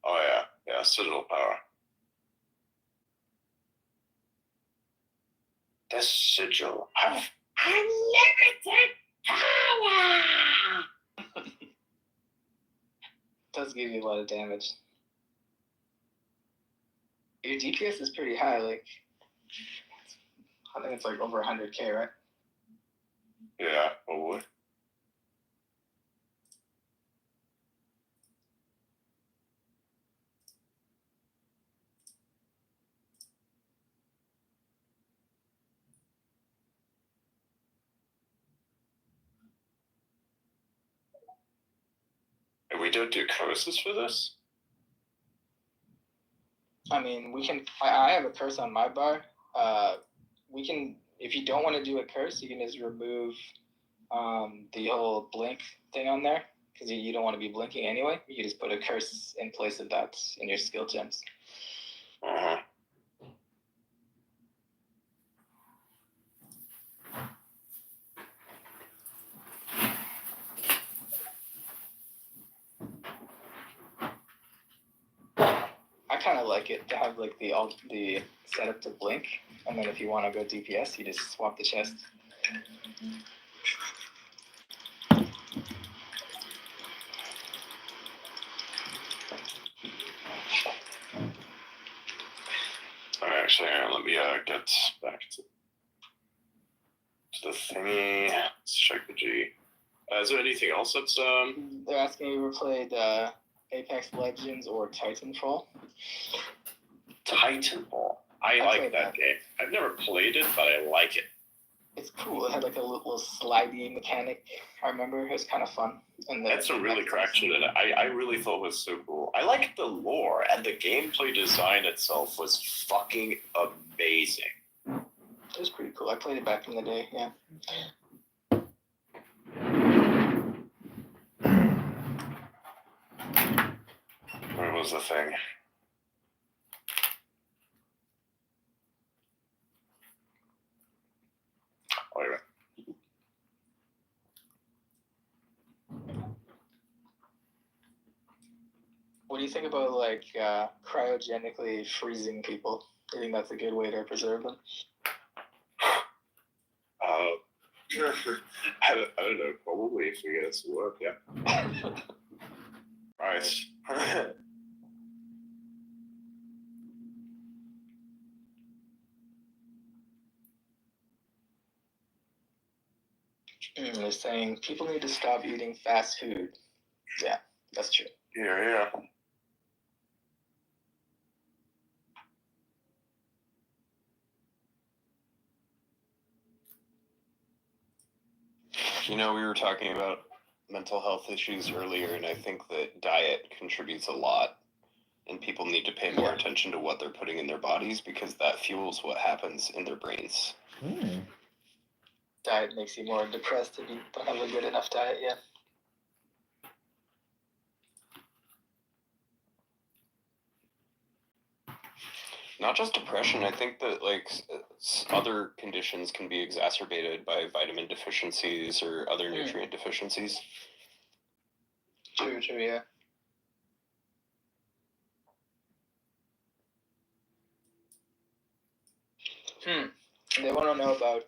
Oh yeah, Citadel power. The sigil of unlimited power. Does give you a lot of damage. Your DPS is pretty high, like I think it's like over 100k, right? Yeah, probably. don't do curses for this? I mean, we can. I have a curse on my bar. We can. If you don't want to do a curse, you can just remove the whole blink thing on there because you don't want to be blinking anyway. You can just put a curse in place of that in your skill gems. Uh-huh. I kind of like it to have like the setup to blink, and then if you want to go DPS, you just swap the chest. Alright, actually, let me get back to the thingy. Let's check the G. Is there anything else that's They're asking you if you played Apex Legends or Titanfall. Titanfall? I like that game. I've never played it, but I like it. It's cool. It had like a little slidey mechanic. I remember it was kind of fun. And Had some really crack shit in it. I really thought it was so cool. I liked the lore, and the gameplay design itself was fucking amazing. It was pretty cool. I played it back in the day, yeah. Where was the thing? Oh, you're right. What do you think about like cryogenically freezing people? Do you think that's a good way to preserve them? I don't know. Probably if we get it to work, yeah. Right. They're saying people need to stop eating fast food. Yeah, that's true. Yeah. You know, we were talking about mental health issues earlier, and I think that diet contributes a lot, and people need to pay more attention to what they're putting in their bodies because that fuels what happens in their brains. Diet makes you more depressed if you don't have a good enough diet, yeah. Not just depression, I think that like other conditions can be exacerbated by vitamin deficiencies or other nutrient deficiencies. True, yeah. They want to know about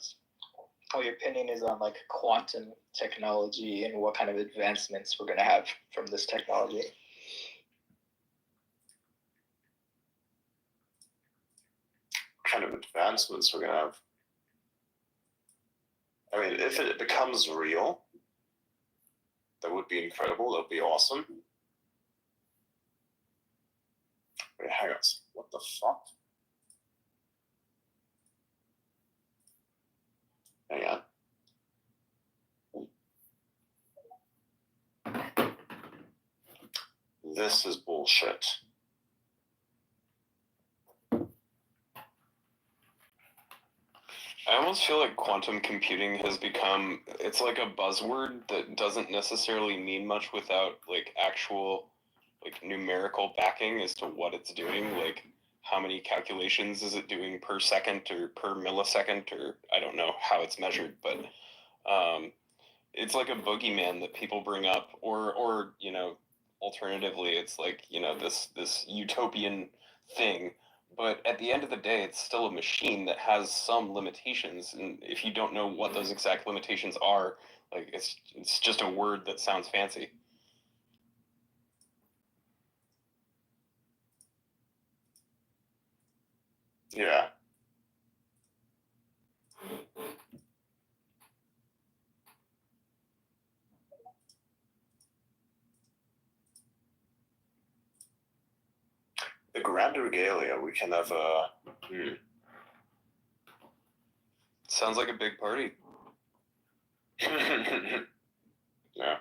how your opinion is on like quantum technology and what kind of advancements we're going to have from this technology. What kind of advancements we're gonna have? I mean, if it becomes real, that would be incredible. That would be awesome. Wait, hang on. What the fuck? Hang on. This is bullshit. I almost feel like quantum computing has become, it's like a buzzword that doesn't necessarily mean much without like actual like numerical backing as to what it's doing. Like how many calculations is it doing per second or per millisecond, or I don't know how it's measured, but it's like a boogeyman that people bring up, or you know, alternatively it's like, you know, this utopian thing. But at the end of the day, it's still a machine that has some limitations, and if you don't know what those exact limitations are, like it's just a word that sounds fancy. Yeah. The Grand Regalia, we can have a... Sounds like a big party. Yeah.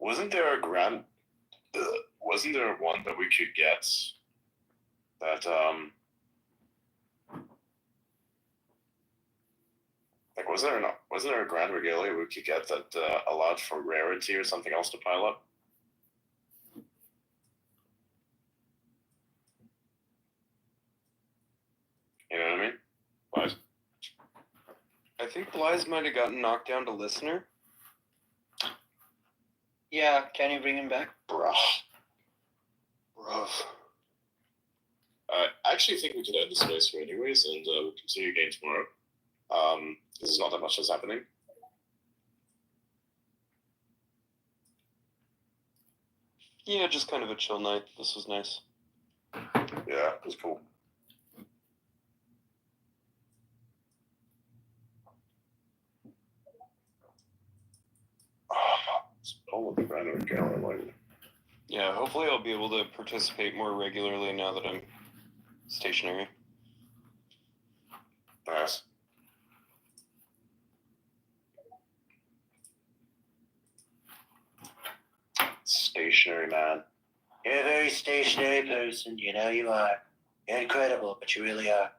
Wasn't there a grant? Wasn't there one that we could get that like wasn't there a grant regalia we could get that allowed for rarity or something else to pile up? You know what I mean? Blythe? I think Blythe might have gotten knocked down to listener. Yeah, can you bring him back? Bruh. I actually think we can end this space here anyways, and we'll continue again tomorrow. There's not that much that's happening. Yeah, just kind of a chill night. This was nice. Yeah, it was cool. Yeah, hopefully I'll be able to participate more regularly now that I'm stationary. Nice. Stationary man. You're a very stationary person, you know you are. You're incredible, but you really are.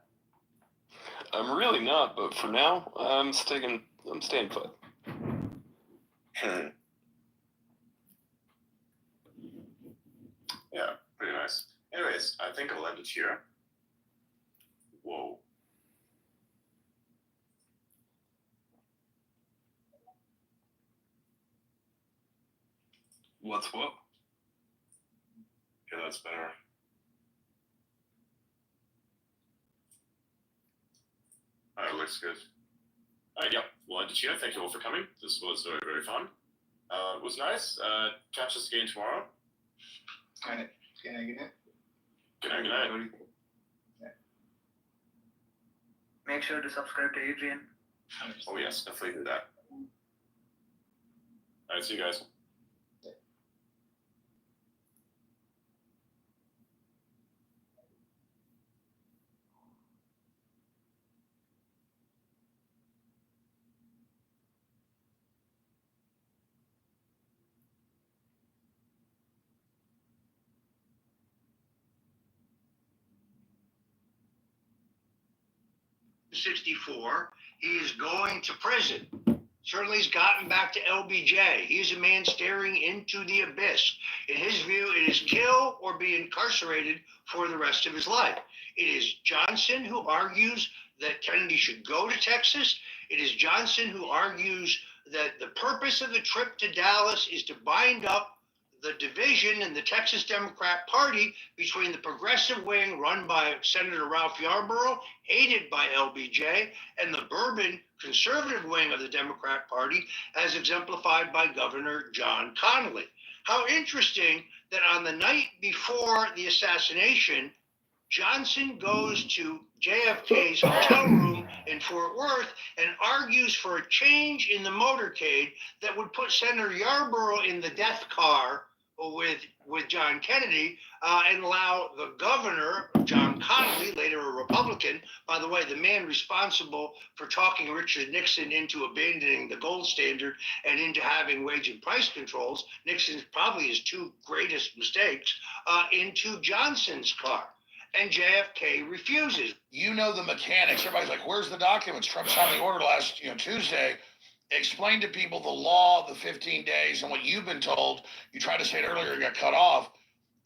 I'm really not, but for now, I'm staying put. Yeah, pretty nice. Anyways, I think I'll end it here. Whoa. What's what? Yeah, that's better. Looks good. Yeah, we'll end it here. Thank you all for coming. This was very, very fun. It was nice. Catch us again tomorrow. Good night. Good night. Good night. Good night. Make sure to subscribe to Adrian. Oh yes, definitely do that. Alright, see you guys. '64, he is going to prison. Certainly he's gotten back to LBJ. He is a man staring into the abyss. In his view, it is kill or be incarcerated for the rest of his life. It is Johnson who argues that Kennedy should go to Texas. It is Johnson who argues that the purpose of the trip to Dallas is to bind up the division in the Texas Democrat Party between the progressive wing run by Senator Ralph Yarborough, hated by LBJ, and the Bourbon conservative wing of the Democrat Party, as exemplified by Governor John Connally. How interesting that on the night before the assassination, Johnson goes to JFK's hotel room in Fort Worth and argues for a change in the motorcade that would put Senator Yarborough in the death car with John Kennedy and allow the governor, John Connally, later a Republican, by the way, the man responsible for talking Richard Nixon into abandoning the gold standard and into having wage and price controls, Nixon's probably his two greatest mistakes, into Johnson's car. And JFK refuses. You know the mechanics. Everybody's like, where's the documents? Trump signed the order last Tuesday. Explain to people the law, the 15 days, and what you've been told. You tried to say it earlier, you got cut off,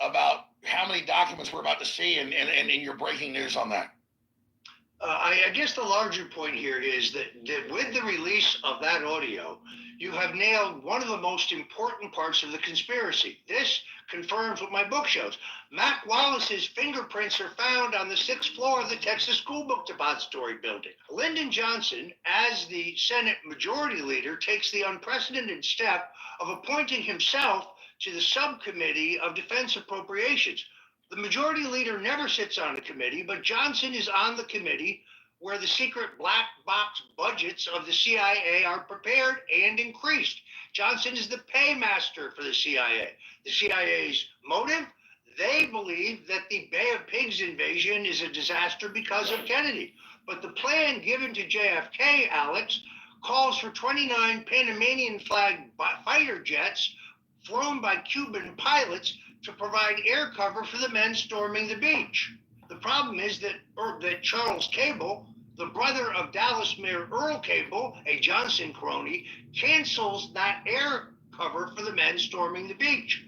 about how many documents we're about to see and your breaking news on that. I guess the larger point here is that with the release of that audio, you have nailed one of the most important parts of the conspiracy. This confirms what my book shows. Mac Wallace's fingerprints are found on the 6th floor of the Texas School Book Depository building. Lyndon Johnson, as the Senate Majority Leader, takes the unprecedented step of appointing himself to the Subcommittee of Defense Appropriations. The Majority Leader never sits on the committee, but Johnson is on the committee where the secret black box budgets of the CIA are prepared and increased. Johnson is the paymaster for the CIA. The CIA's motive? They believe that the Bay of Pigs invasion is a disaster because of Kennedy. But the plan given to JFK, Alex, calls for 29 Panamanian flag fighter jets flown by Cuban pilots to provide air cover for the men storming the beach. The problem is that Charles Cable, the brother of Dallas Mayor Earl Cable, a Johnson crony, cancels that air cover for the men storming the beach,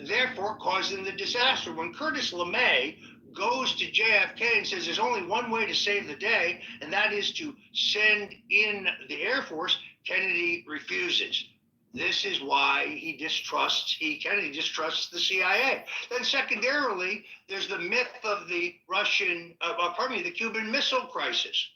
therefore causing the disaster. When Curtis LeMay goes to JFK and says there's only one way to save the day, and that is to send in the Air Force, Kennedy refuses. This is why Kennedy distrusts the CIA. Then secondarily, there's the myth of the the Cuban Missile Crisis.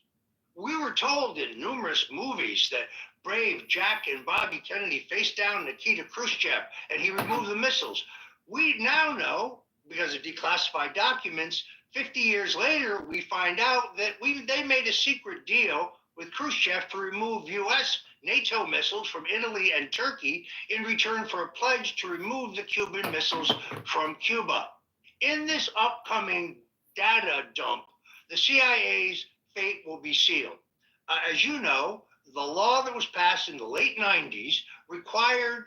We were told in numerous movies that brave Jack and Bobby Kennedy faced down Nikita Khrushchev and he removed the missiles. We now know, because of declassified documents, 50 years later, we find out that they made a secret deal with Khrushchev to remove U.S. NATO missiles from Italy and Turkey in return for a pledge to remove the Cuban missiles from Cuba. In this upcoming data dump, the CIA's fate will be sealed. As you know, the law that was passed in the late 90s required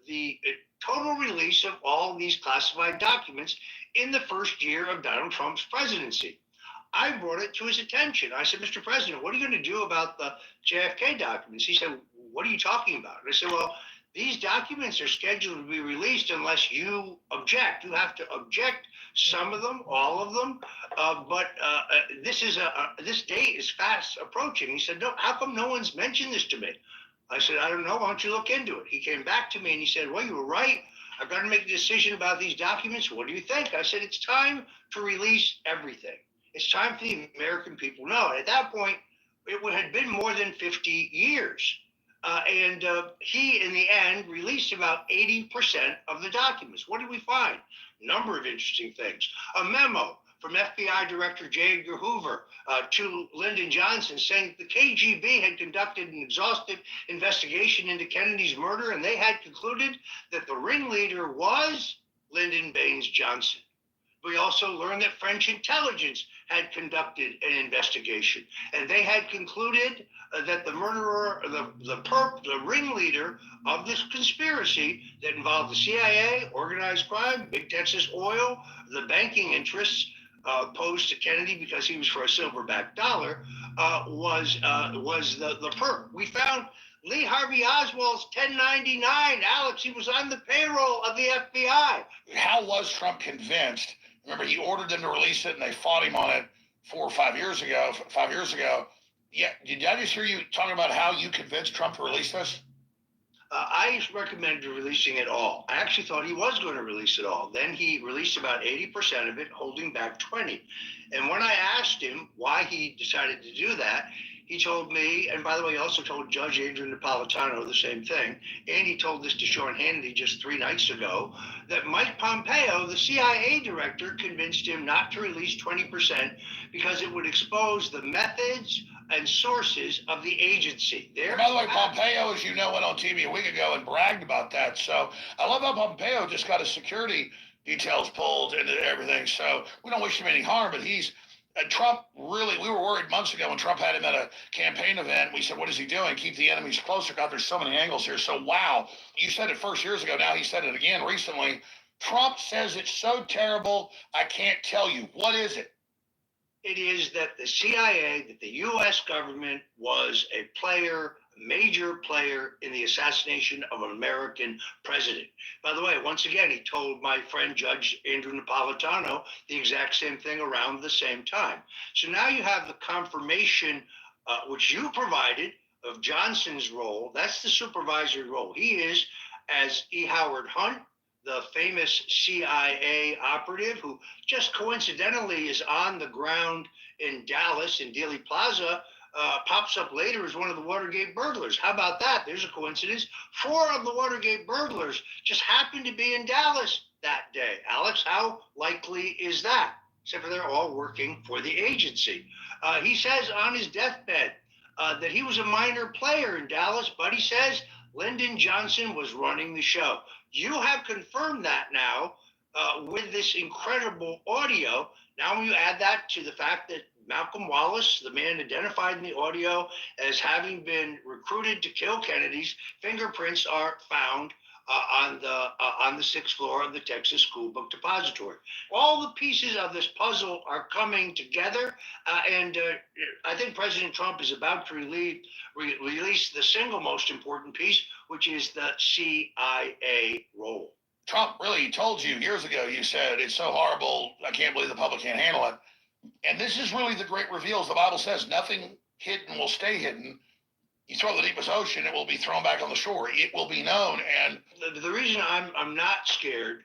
the total release of all these classified documents in the first year of Donald Trump's presidency. I brought it to his attention. I said, Mr. President, what are you going to do about the JFK documents? He said, what are you talking about? And I said, well, these documents are scheduled to be released unless you object. You have to object, some of them, all of them. But this date is fast approaching. He said, no, how come no one's mentioned this to me? I said, I don't know. Why don't you look into it? He came back to me and he said, well, you were right. I've got to make a decision about these documents. What do you think? I said, it's time to release everything. It's time for the American people to know. And at that point, it had been more than 50 years. He, in the end, released about 80% of the documents. What did we find? A number of interesting things. A memo from FBI Director J. Edgar Hoover to Lyndon Johnson saying that the KGB had conducted an exhaustive investigation into Kennedy's murder, and they had concluded that the ringleader was Lyndon Baines Johnson. We also learned that French intelligence had conducted an investigation, and they had concluded that the murderer, the ringleader of this conspiracy that involved the CIA, organized crime, Big Texas Oil, the banking interests opposed to Kennedy because he was for a silverback dollar, was the perp. We found Lee Harvey Oswald's 1099. Alex, he was on the payroll of the FBI. How was Trump convinced? Remember, he ordered them to release it, and they fought him on it 4 or 5 years ago. 5 years ago. Yeah, did I just hear you talking about how you convinced Trump to release this? I recommended releasing it all. I actually thought he was going to release it all. Then he released about 80% of it, holding back 20. And when I asked him why he decided to do that, he told me, and by the way, he also told Judge Adrian Napolitano the same thing, and he told this to Sean Hannity just 3 nights ago, that Mike Pompeo, the CIA director, convinced him not to release 20% because it would expose the methods and sources of the agency. And by the way, Pompeo, as you know, went on TV a week ago and bragged about that. So I love how Pompeo just got his security details pulled into everything. So we don't wish him any harm, but Trump really, we were worried months ago when Trump had him at a campaign event. We said, what is he doing? Keep the enemies closer. God, there's so many angles here. So, wow, you said it first years ago. Now he said it again recently. Trump says it's so terrible, I can't tell you. What is it? It is that the CIA, that the U.S. government was a major player in the assassination of an American president. By the way, once again, he told my friend Judge Andrew Napolitano the exact same thing around the same time. So now you have the confirmation, which you provided, of Johnson's role. That's the supervisory role. He is, as E. Howard Hunt, the famous CIA operative who just coincidentally is on the ground in Dallas in Dealey Plaza, pops up later as one of the Watergate burglars. How about that? There's a coincidence. 4 of the Watergate burglars just happened to be in Dallas that day. Alex, how likely is that? Except for they're all working for the agency. He says on his deathbed that he was a minor player in Dallas, but he says Lyndon Johnson was running the show. You have confirmed that now with this incredible audio. Now when you add that to the fact that Malcolm Wallace, the man identified in the audio as having been recruited to kill Kennedy's, fingerprints are found on the sixth floor of the Texas School Book Depository. All the pieces of this puzzle are coming together, and I think President Trump is about to release the single most important piece, which is the CIA role. Trump really told you years ago, you said, it's so horrible, I can't believe the public can't handle it. And this is really the great reveal. As the Bible says, nothing hidden will stay hidden. You throw the deepest ocean, it will be thrown back on the shore. It will be known. And the reason I'm not scared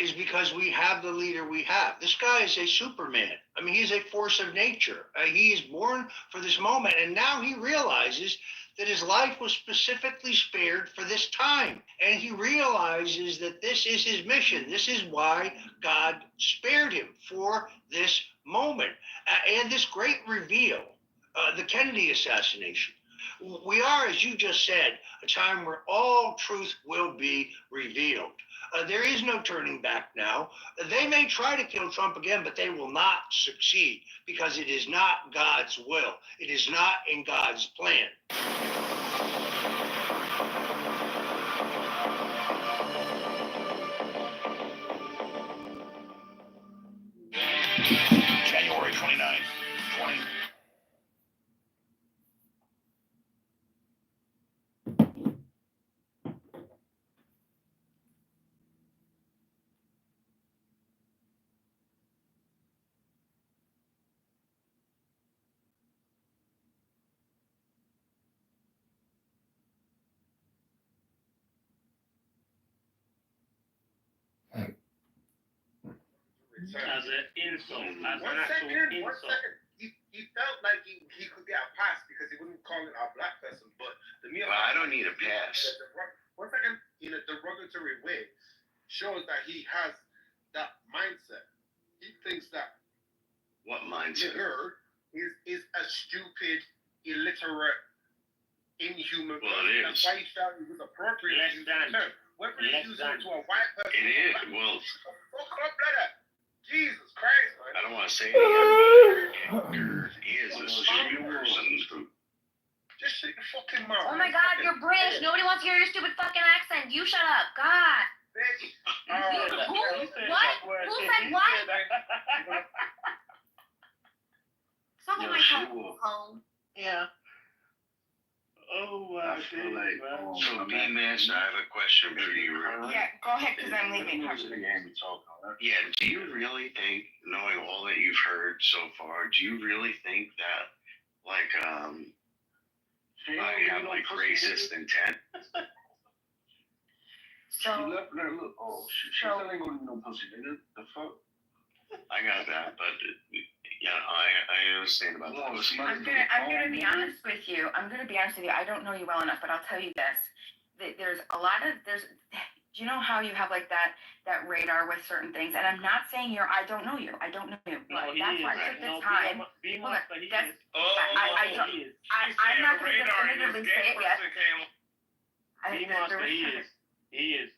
is because we have the leader we have. This guy is a Superman. I mean, he's a force of nature. He is born for this moment, and now he realizes that his life was specifically spared for this time. And he realizes that this is his mission. This is why God spared him, for this moment. And this great reveal, the Kennedy assassination. We are, as you just said, a time where all truth will be revealed. There is no turning back now. They may try to kill Trump again, but they will not succeed because it is not God's will. It is not in God's plan. January 29th, 20. As an insult, as an actual insult. He felt like he could get a pass because he wouldn't call it a black person, but I don't need a pass. One second, in a derogatory way, shows that he has that mindset. He thinks that What mindset? nigger is a stupid, illiterate, inhuman Well, person. it is. That's why he felt it was appropriate to use the term. Whether he Less uses than. it to a white person, It is. Well, fuck up, brother. Jesus Christ, man. I don't want to say anything. He is a stupid person. Just shut your fucking mouth. Oh my God, you're British. Nobody wants to hear your stupid fucking accent. You shut up. God. Bitch. Who? What? Who said what? Stop Yeah, my she phone. will. Home. Yeah. Oh, I feel like, so B-Master, I have a question for you. Yeah, go ahead, because I'm leaving. Yeah, do you really think, knowing all that you've heard so far, do you really think that, like, I have, like, racist intent? So, I got that, but, yeah, I understand about the pussy. I'm gonna be honest with you. I don't know you well enough, but I'll tell you this. There's do you know how you have like that radar with certain things? And I'm not saying I don't know you, but that's why I took the time. I'm not gonna definitively say it yet. He is.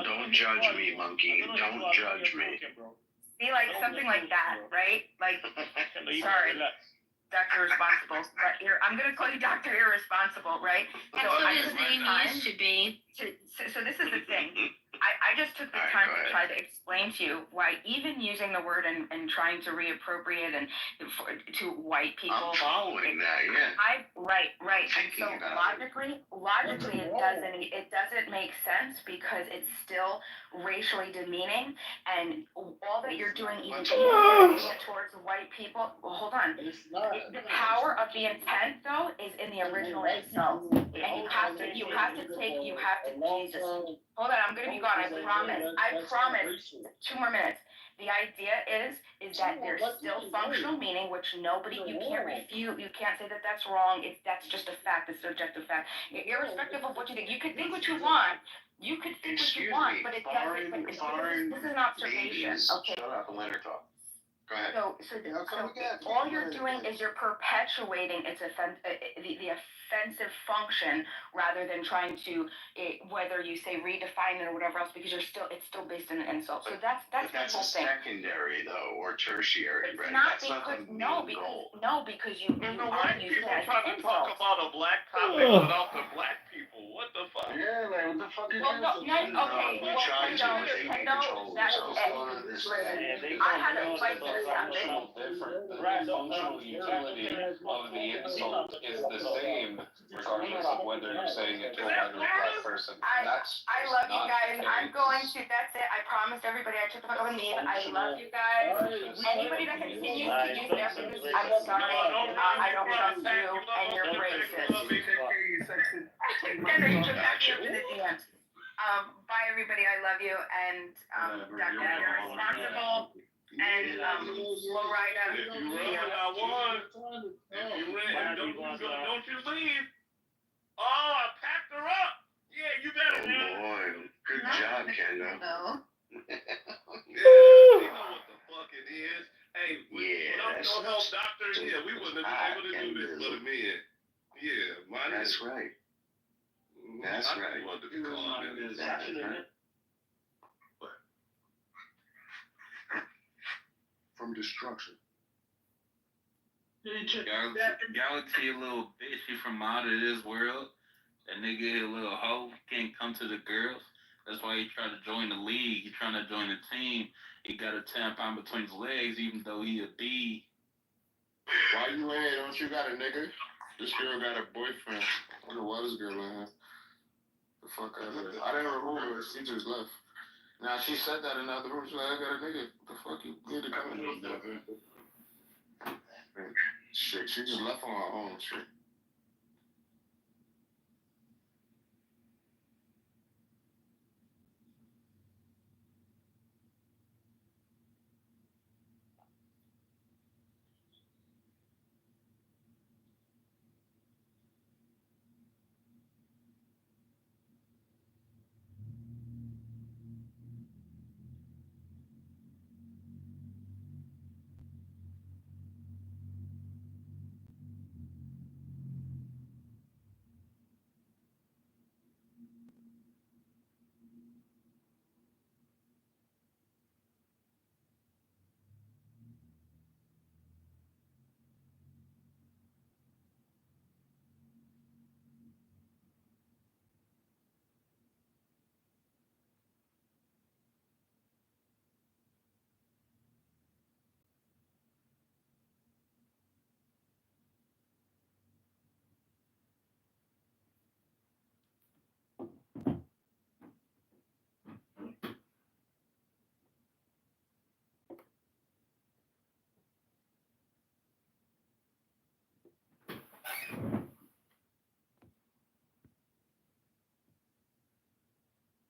Don't judge me, monkey. Don't judge me. See, like something like that, right? Like, sorry, Dr. Irresponsible, but I'm gonna call you Dr. Irresponsible, right? That's what his name used to be. So this is the thing. I just took the time to try to explain to you why even using the word and trying to reappropriate and to white people. I'm following that, yeah. Right. And so logically, it doesn't make sense because it's still racially demeaning, and all that you're doing, even towards white people. Well, hold on. The power of the intent, though, is in the original itself, and you have to Jesus. Hold on, I'm gonna be gone. I promise. 2 more minutes. The idea is that there's still functional meaning, which you can't refute. You can't say that that's wrong. That's just a fact. It's an objective fact. Irrespective of what you think, you could think what you want. But it doesn't. This is an observation. Okay. Shut up and let her talk. Go ahead. So all you're doing is you're perpetuating the offensive function rather than trying to, whether you say redefine it or whatever else, because it's still based in an insult. So that's But that's the whole a thing. secondary though, or tertiary, It's right? not That's not the main goal. because you are using it as trying an to talk insult. about a black topic without the black people. What the fuck? Yeah, like what the fuck Well, no, okay, we well, tried to, Kendall, but they can't Kendall, control that's, themselves. listen, I had a fight this happened. Different. The functional utility of the insult is the same, regardless of whether you're saying it to a white or black person. I love you guys. I'm going to. That's it. I promised everybody I took the fuck up and leave. I love you guys. Anybody that continues to use their frequency, I'm sorry. I don't trust you, and you're racist. Kendall, you can back me up in the DMs. Bye everybody. I love you, and Dr. You're responsible. And Florida. If you run, I won. If you ran, don't you leave. Oh, I packed her up. Yeah, you better. Oh boy, good job, Kendall. Yeah, you know what the fuck it is. Hey, Yeah, no help, doctor. Yeah, we wouldn't have been able to do this for the men. Yeah, mine That's is. right. That's I right. wanted to be called in. That's right. From destruction. Galaxy a little bitch, he from out of this world. That nigga a little hoe, can't come to the girls. That's why he tried to join the league. He trying to join the team. He got a tampon between his legs, even though he a B. Why you in here? Don't you got a nigga? This girl got a boyfriend. I don't know why this girl in here. The fuck out of here. I didn't remove her. She just left. Now she said that in the other room. She's like, I got a nigga. The fuck you need to come in? Shit, she just left on her own shit.